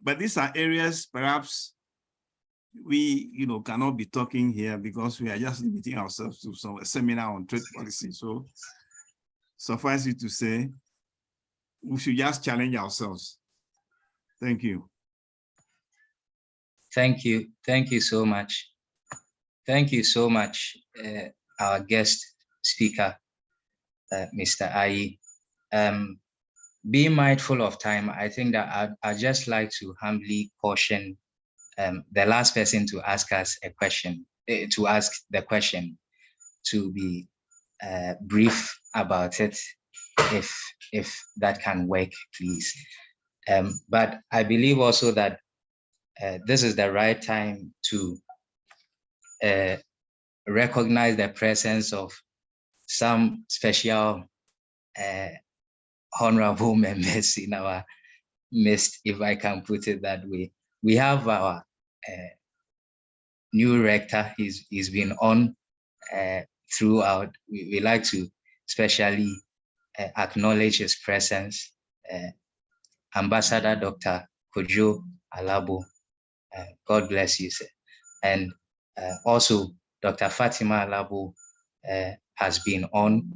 But these are areas perhaps we, cannot be talking here because we are just limiting ourselves to a seminar on trade policy. So suffice it to say, we should just challenge ourselves. Thank you. Thank you. Thank you so much. Thank you so much, our guest speaker, Mr. Aryee. Being mindful of time, I think that I'd just like to humbly caution the last person to ask us a question, to ask the question, to be brief about it, if that can work, please. But I believe also that this is the right time to recognize the presence of some special honorable members in our midst, if I can put it that way. We have our new rector. He's been on throughout. We like to especially acknowledge his presence. Ambassador Dr. Kojo Alabo, God bless you, sir. And also Dr. Fatima Alabo has been on.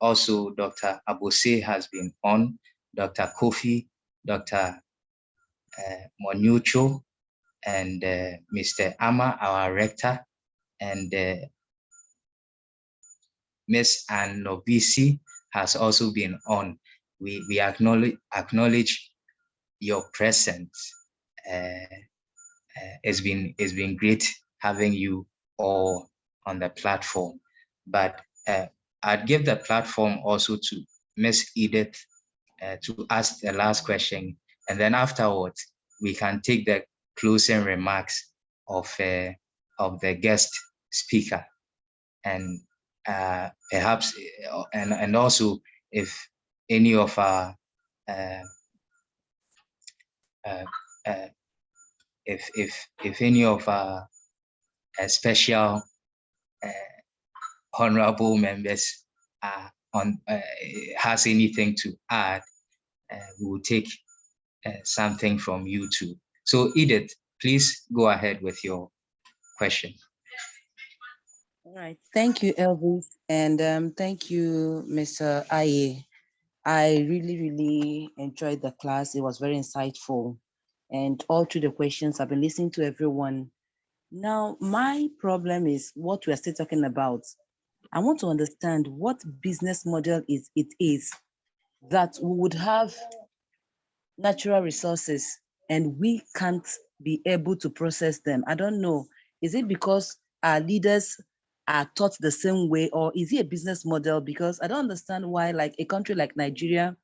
Also Dr. Abose has been on. Dr. Kofi, Dr. Monucho, and Mr. Ama, our rector, and Ms. Ann Nobisi has also been on. We acknowledge your presence. It's been great having you all on the platform. But I'd give the platform also to Ms. Edith to ask the last question, and then afterwards we can take the closing remarks of the guest speaker, and perhaps and also if any of our if any of our special honorable members has anything to add, we will take something from you too. So Edith, please go ahead with your question. All right, thank you, Elvis, and thank you, Mr. Aryee. I really enjoyed the class. It was very insightful, and all through the questions, I've been listening to everyone. Now, my problem is what we are still talking about. I want to understand what business model it is that we would have natural resources and we can't be able to process them. I don't know. Is it because our leaders are taught the same way, or is it a business model? Because I don't understand why, like a country like Nigeria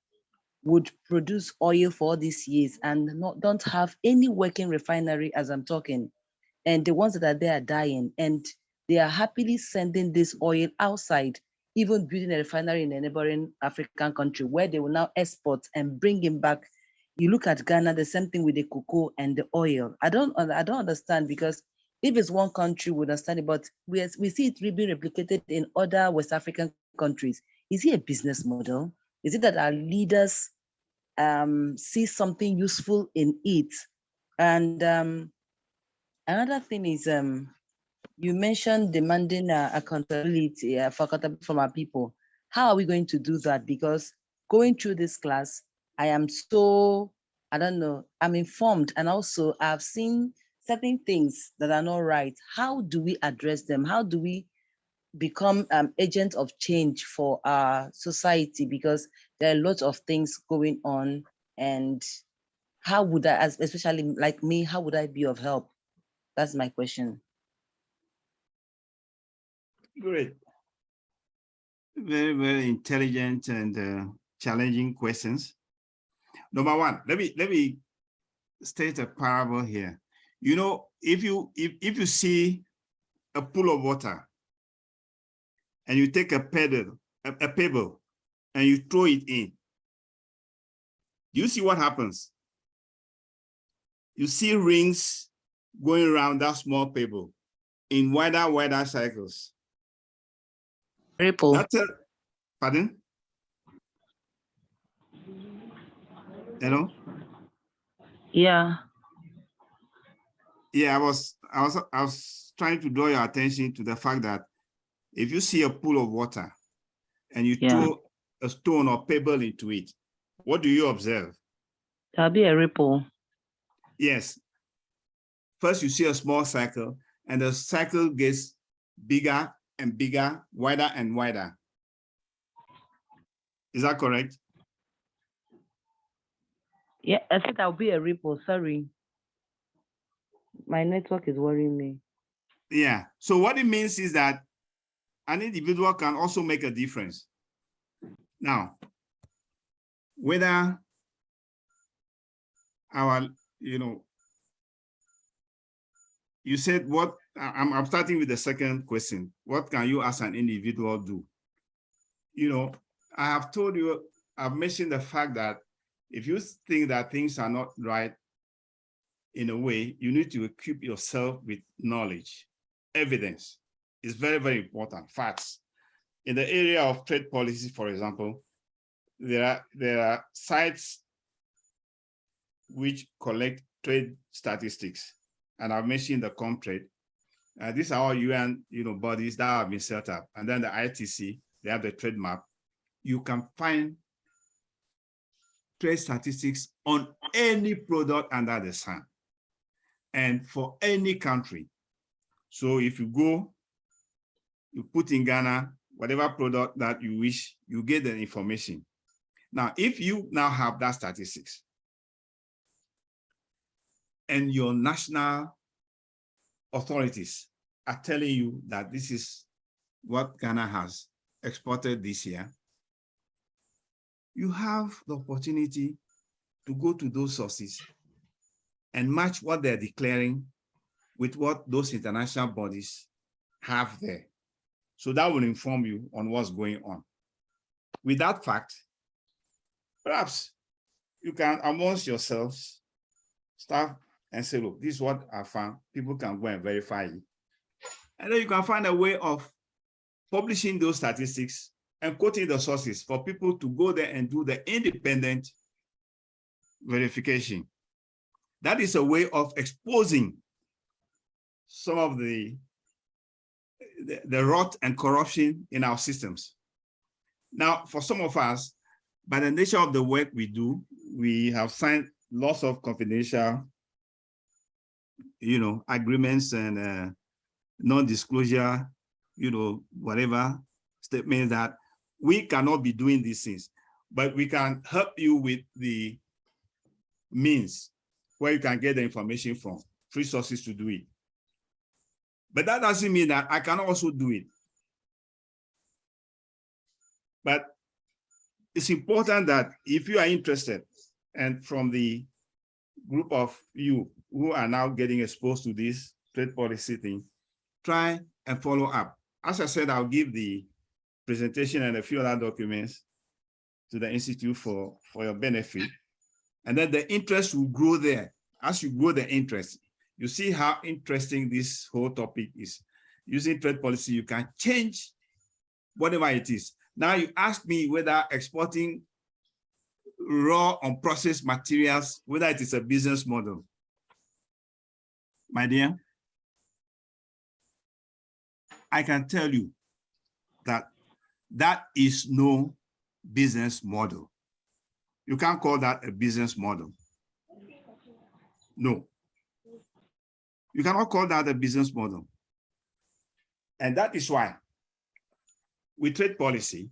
would produce oil for all these years and don't have any working refinery as I'm talking. And the ones that are there are dying, and they are happily sending this oil outside, even building a refinery in a neighboring African country where they will now export and bring it back. You look at Ghana, the same thing with the cocoa and the oil. I don't understand, because if it's one country, we understand it, but we see it being replicated in other West African countries. Is it a business model? Is it that our leaders see something useful in it? And another thing is, you mentioned demanding accountability from our people. How are we going to do that? Because going through this class, I am so, I don't know, I'm informed, and also I've seen certain things that are not right. How do we address them? How do we become agents of change for our society, because there are lots of things going on. And how would I, especially like me, how would I be of help? That's my question. Great. Very, very intelligent and challenging questions. Number one, let me state a parable here. You know, if you see a pool of water and you take a pebble and you throw it in, you see what happens? You see rings going around that small pebble in wider cycles. Ripple. That's a, pardon? Hello? Yeah. Yeah, I was trying to draw your attention to the fact that if you see a pool of water and you throw a stone or pebble into it, what do you observe? There'll be a ripple. Yes. First, you see a small cycle, and the cycle gets bigger and bigger, wider and wider. Is that correct? Yeah, I said there'll be a ripple. Sorry. My network is worrying me. Yeah. So what it means is that an individual can also make a difference. Now, whether our, you said what, I'm starting with the second question. What can you as an individual do? I have told you, I've mentioned the fact that if you think that things are not right in a way, you need to equip yourself with knowledge. Evidence is very, very important. Facts. In the area of trade policy, for example, there are sites which collect trade statistics, and I've mentioned the Comtrade. These are all UN, bodies that have been set up, and then the ITC, they have the trade map. You can find trade statistics on any product under the sun, and for any country. So if you go, you put in Ghana, whatever product that you wish, you get the information. Now, if you now have that statistics, and your national authorities are telling you that this is what Ghana has exported this year, you have the opportunity to go to those sources and match what they're declaring with what those international bodies have there. So that will inform you on what's going on. With that fact, perhaps you can, amongst yourselves, start and say, look, this is what I found. People can go and verify it. And then you can find a way of publishing those statistics and quoting the sources for people to go there and do the independent verification. That is a way of exposing some of the rot and corruption in our systems. Now, for some of us, by the nature of the work we do, we have signed lots of confidential, agreements and non-disclosure, whatever statements that we cannot be doing these things, but we can help you with the means where you can get the information from, free sources to do it. But that doesn't mean that I can also do it. But it's important that if you are interested, and from the group of you who are now getting exposed to this trade policy thing, try and follow up. As I said, I'll give the presentation and a few other documents to the Institute for your benefit. And then the interest will grow there. As you grow the interest, you see how interesting this whole topic is. Using trade policy, you can change whatever it is. Now you ask me whether exporting raw unprocessed materials, whether it is a business model. My dear, I can tell you that that is no business model. You can't call that a business model. No. You cannot call that a business model. And that is why with trade policy,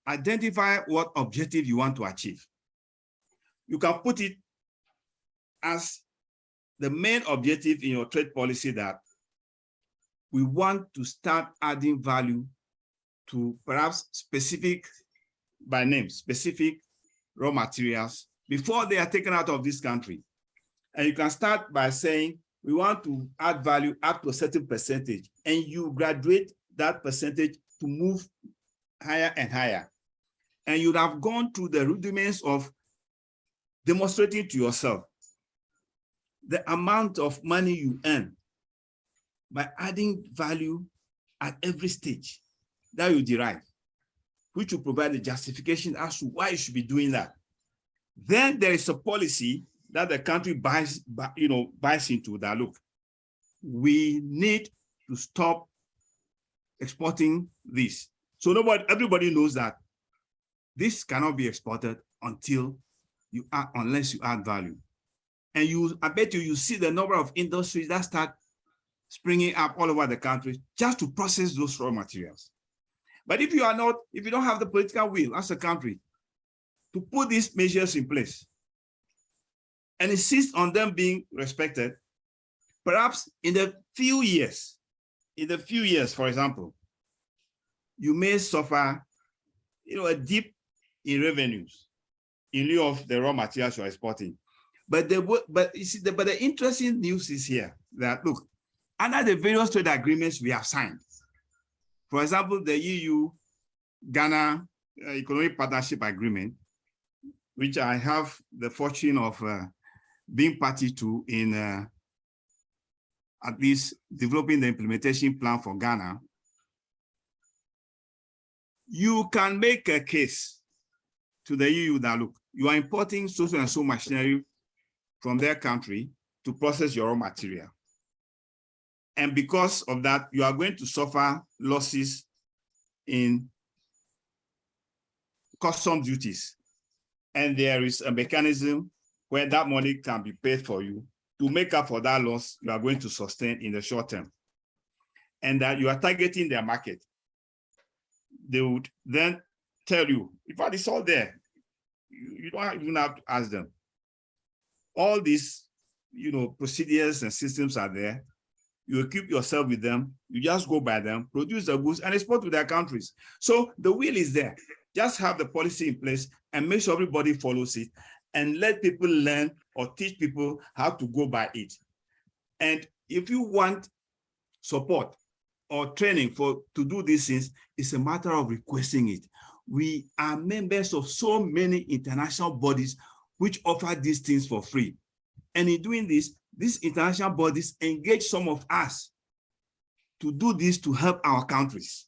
identify what objective you want to achieve. You can put it as the main objective in your trade policy that we want to start adding value to perhaps specific, by name, specific raw materials before they are taken out of this country. And you can start by saying, we want to add value up to a certain percentage, and you graduate that percentage to move higher and higher. And you'd have gone through the rudiments of demonstrating to yourself the amount of money you earn by adding value at every stage that you derive, which will provide the justification as to why you should be doing that. Then there is a policy that the country buys into that, look, we need to stop exporting this. So everybody knows that this cannot be exported unless you add value. And I bet you see the number of industries that start springing up all over the country just to process those raw materials. But if you don't have the political will as a country to put these measures in place and insist on them being respected, perhaps in a few years, for example, you may suffer, a dip in revenues in lieu of the raw materials you're exporting. But the interesting news is here that, look, under the various trade agreements we have signed, for example, the EU-Ghana Economic Partnership Agreement, which I have the fortune of being party to in at least developing the implementation plan for Ghana, you can make a case to the EU that, look, you are importing so and so machinery from their country to process your raw material. And because of that, you are going to suffer losses in custom duties. And there is a mechanism where that money can be paid for you to make up for that loss you are going to sustain in the short term. And that you are targeting their market. They would then tell you, in fact, it's all there. You don't even have to ask them. All these, procedures and systems are there. You equip yourself with them. You just go by them, produce the goods, and export to their countries. So the will is there. Just have the policy in place and make sure everybody follows it, and let people learn or teach people how to go by it. And if you want support or training to do these things, it's a matter of requesting it. We are members of so many international bodies which offer these things for free. And in doing this, these international bodies engage some of us to do this to help our countries.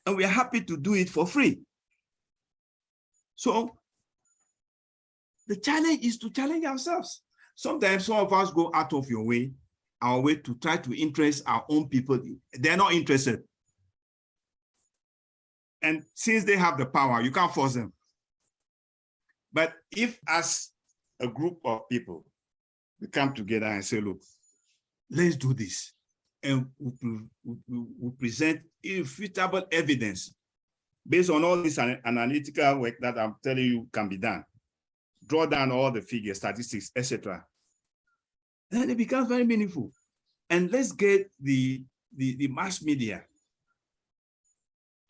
And we are happy to do it for free. So the challenge is to challenge ourselves. Sometimes some of us go out of our way to try to interest our own people. They're not interested. And since they have the power, you can't force them. But if as a group of people, we come together and say, look, let's do this. And we present irrefutable evidence based on all this analytical work that I'm telling you can be done. Draw down all the figures, statistics, etc. Then it becomes very meaningful. And let's get the mass media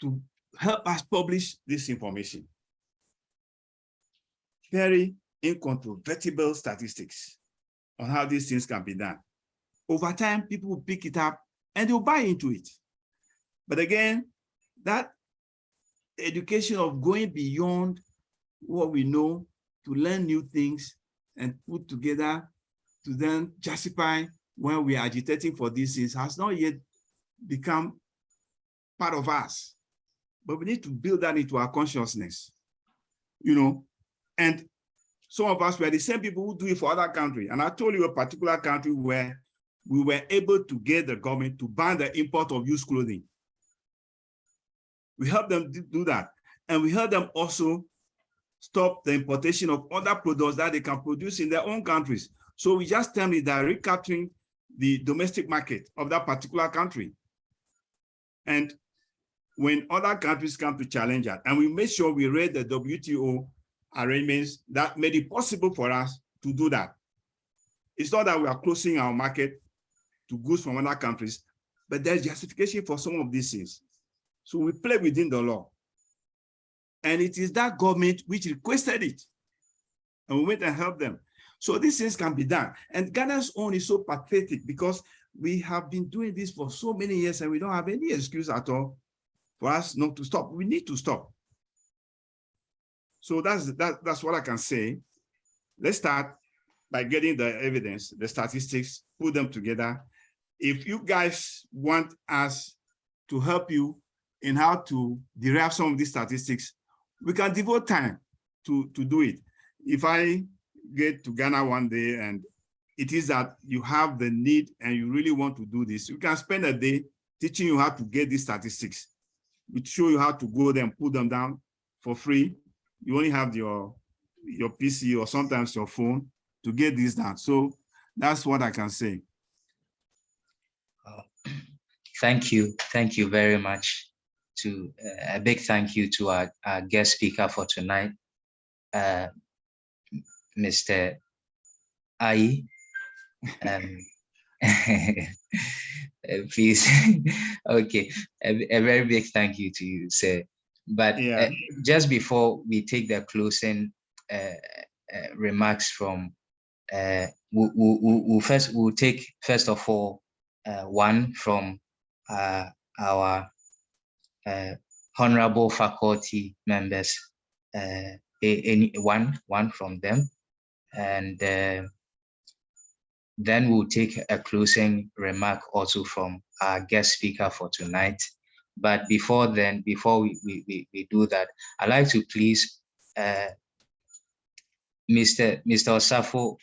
to help us publish this information. Very incontrovertible statistics on how these things can be done. Over time, people will pick it up and they'll buy into it. But again, that education of going beyond what we know to learn new things and put together to then justify when we are agitating for these things has not yet become part of us. But we need to build that into our consciousness, and some of us were the same people who do it for other countries. And I told you a particular country where we were able to get the government to ban the import of used clothing. We helped them do that. And we helped them also stop the importation of other products that they can produce in their own countries. So we just termed it that recapturing the domestic market of that particular country. And when other countries come to challenge us, and we make sure we read the WTO arrangements that made it possible for us to do that. It's not that we are closing our market to goods from other countries, but there's justification for some of these things. So we play within the law. And it is that government which requested it. And we went and helped them. So these things can be done. And Ghana's own is so pathetic because we have been doing this for so many years and we don't have any excuse at all for us not to stop. We need to stop. So that's what I can say. Let's start by getting the evidence, the statistics, put them together. If you guys want us to help you in how to derive some of these statistics, we can devote time to do it. If I get to Ghana one day and it is that you have the need and you really want to do this, you can spend a day teaching you how to get these statistics. We show you how to go there and put them down for free. You only have your PC or sometimes your phone to get this done. So that's what I can say. Thank you very much. A big thank you to our guest speaker for tonight, Mr. Aryee. Please, okay, a very big thank you to you, sir. But yeah. Just before we take the closing remarks from, we'll take first of all one from our honorable faculty members, one from them, and then we'll take a closing remark also from our guest speaker for tonight. But before we do that, I'd like to please Mr. Osafo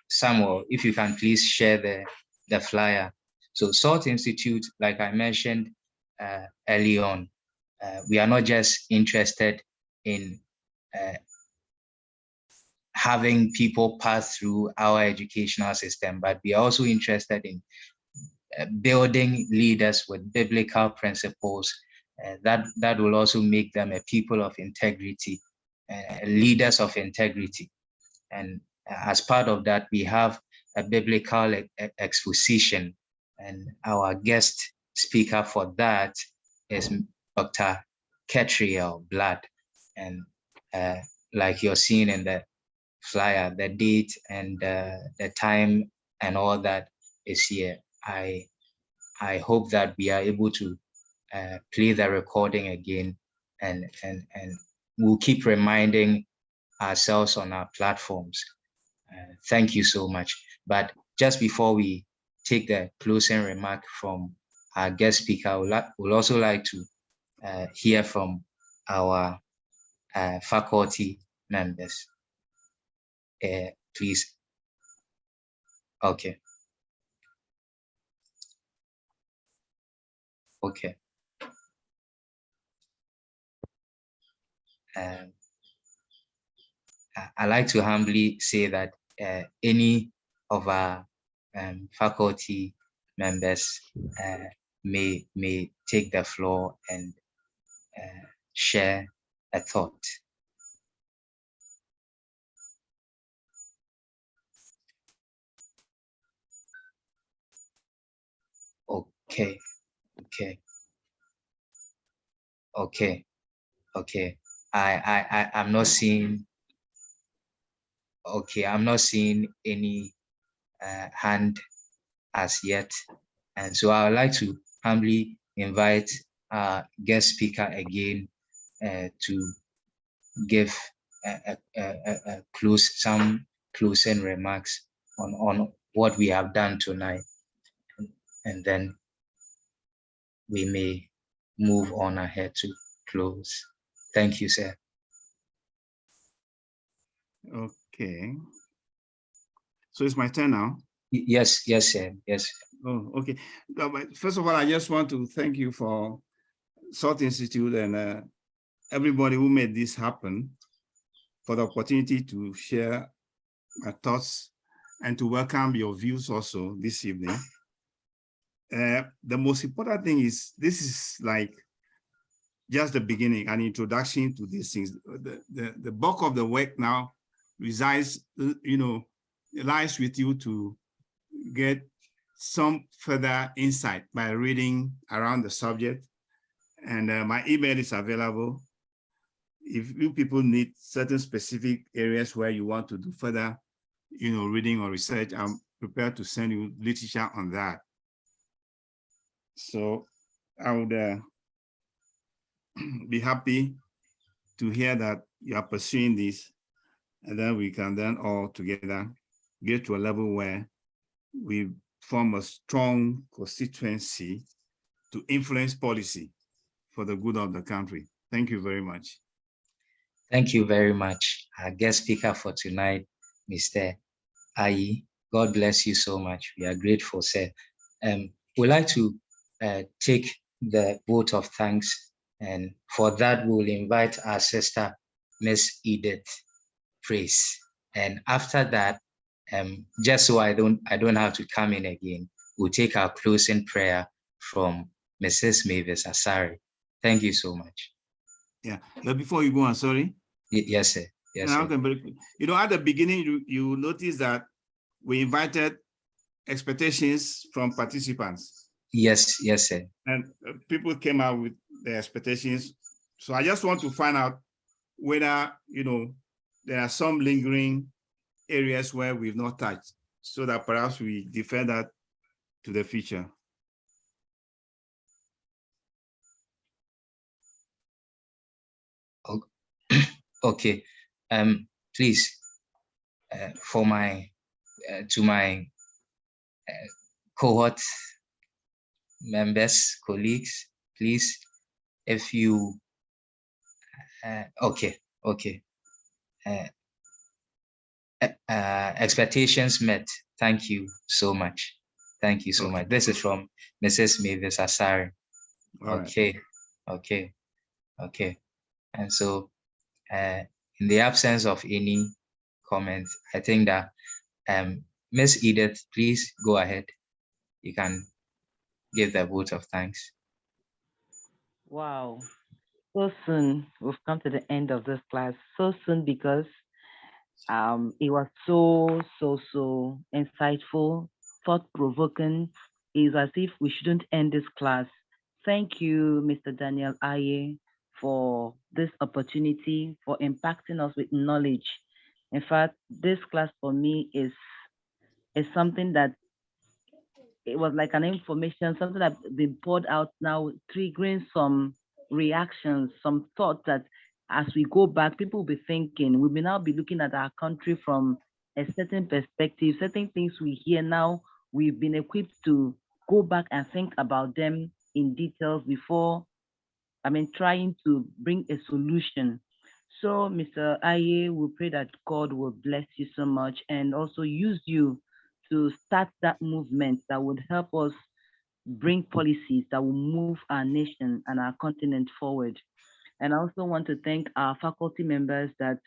Samuel, if you can please share the flyer. So SALT Institute, like I mentioned early on, we are not just interested in having people pass through our educational system, but we are also interested in building leaders with biblical principles that will also make them a people of integrity, leaders of integrity. And as part of that, we have a biblical exposition, and our guest speaker for that is Dr. Ketriel Blood. And like you're seeing in the flyer, the date and the time and all that is here. I hope that we are able to play the recording again, and we'll keep reminding ourselves on our platforms. Thank you so much. But just before we take the closing remark from our guest speaker, we'll also like to hear from our faculty members. Please. Okay. Okay. I like to humbly say that any of our faculty members may take the floor and share a thought. Okay. I'm not seeing. Okay, I'm not seeing any hand as yet, and so I would like to humbly invite our guest speaker again to give some closing remarks on what we have done tonight, and then we may move on ahead to close. Thank you, sir. Okay. So it's my turn now? Yes, sir. Yes. Oh, okay. First of all, I just want to thank you for SALT Institute and everybody who made this happen, for the opportunity to share my thoughts and to welcome your views also this evening. the most important thing is this is like just the beginning, an introduction to these things. The bulk of the work now resides, lies with you to get some further insight by reading around the subject. And my email is available. If you people need certain specific areas where you want to do further, reading or research, I'm prepared to send you literature on that. So I would be happy to hear that you are pursuing this, and then we can then all together get to a level where we form a strong constituency to influence policy for the good of the country. Thank you very much. Thank you very much. Our guest speaker for tonight, Mr. Aryee. God bless you so much. We are grateful, sir. We'd like to take the vote of thanks, and for that, we'll invite our sister, Miss Edith Praise. And after that, just so I don't have to come in again, we'll take our closing prayer from Mrs. Mavis Asare. Thank you so much. Yeah, but before you go on, sorry. Yes, sir. Yes, sir. At the beginning, you notice that we invited expectations from participants. Yes, yes, sir. And people came out with their expectations. So I just want to find out whether, there are some lingering areas where we've not touched, so that perhaps we defer that to the future. Okay. Please, for my to my cohort members, colleagues, please, if you okay. Expectations met. Thank you so much. Thank you so much. This is from Mrs. Mavis Asare. Okay. And so, in the absence of any comment, I think that Miss Edith, please go ahead. You can give the vote of thanks. Wow. So soon, we've come to the end of this class. So soon, because it was so insightful, thought-provoking. It's as if we shouldn't end this class. Thank you, Mr. Daniel Aryee, for this opportunity, for impacting us with knowledge. In fact, this class for me is something that it was like an information, something that's been poured out now, triggering some reactions, some thoughts that as we go back, people will be thinking, we may now be looking at our country from a certain perspective, certain things we hear now, we've been equipped to go back and think about them in details before, trying to bring a solution. So, Mr. Aryee, we pray that God will bless you so much and also use you to start that movement that would help us bring policies that will move our nation and our continent forward. And I also want to thank our faculty members that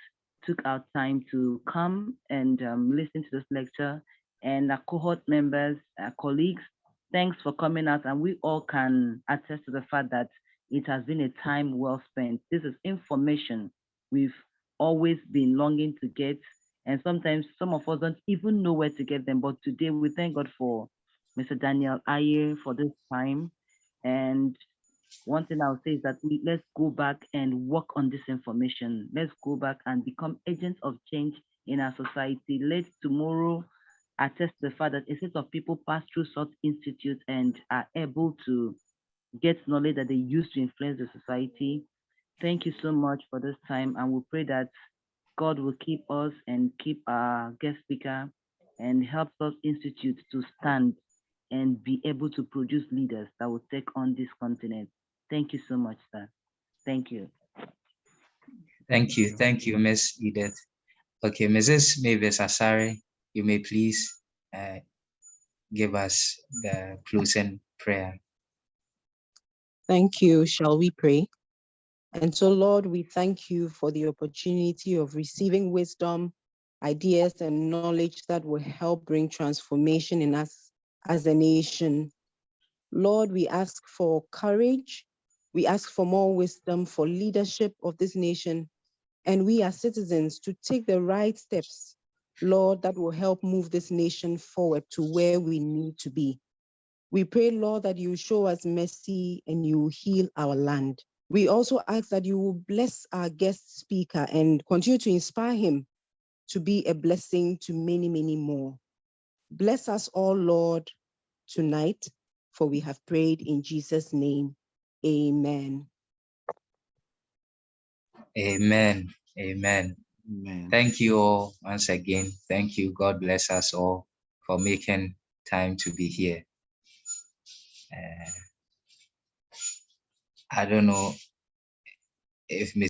took our time to come and listen to this lecture, and our cohort members, our colleagues, thanks for coming out. And we all can attest to the fact that it has been a time well spent. This is information we've always been longing to get. And sometimes some of us don't even know where to get them. But today we thank God for Mr. Daniel Aryee for this time. And one thing I'll say is that let's go back and work on this information. Let's go back and become agents of change in our society. Let tomorrow attest to the fact that a set of people pass through such institutes and are able to get knowledge that they use to influence the society. Thank you so much for this time, and we pray that God will keep us and keep our guest speaker and help us institute to stand and be able to produce leaders that will take on this continent. Thank you so much, sir. Thank you. Thank you, Miss Edith. Okay, Mrs. Mavis Asare, you may please give us the closing prayer. Thank you. Shall we pray? And so, Lord, we thank you for the opportunity of receiving wisdom, ideas, and knowledge that will help bring transformation in us as a nation. Lord, we ask for courage. We ask for more wisdom for leadership of this nation. And we as citizens to take the right steps, Lord, that will help move this nation forward to where we need to be. We pray, Lord, that you show us mercy and you heal our land. We also ask that you will bless our guest speaker and continue to inspire him to be a blessing to many, many more. Bless us all, Lord, tonight, for we have prayed in Jesus' name. Amen. Amen. Amen. Amen. Thank you all once again. Thank you. God bless us all for making time to be here. I don't know if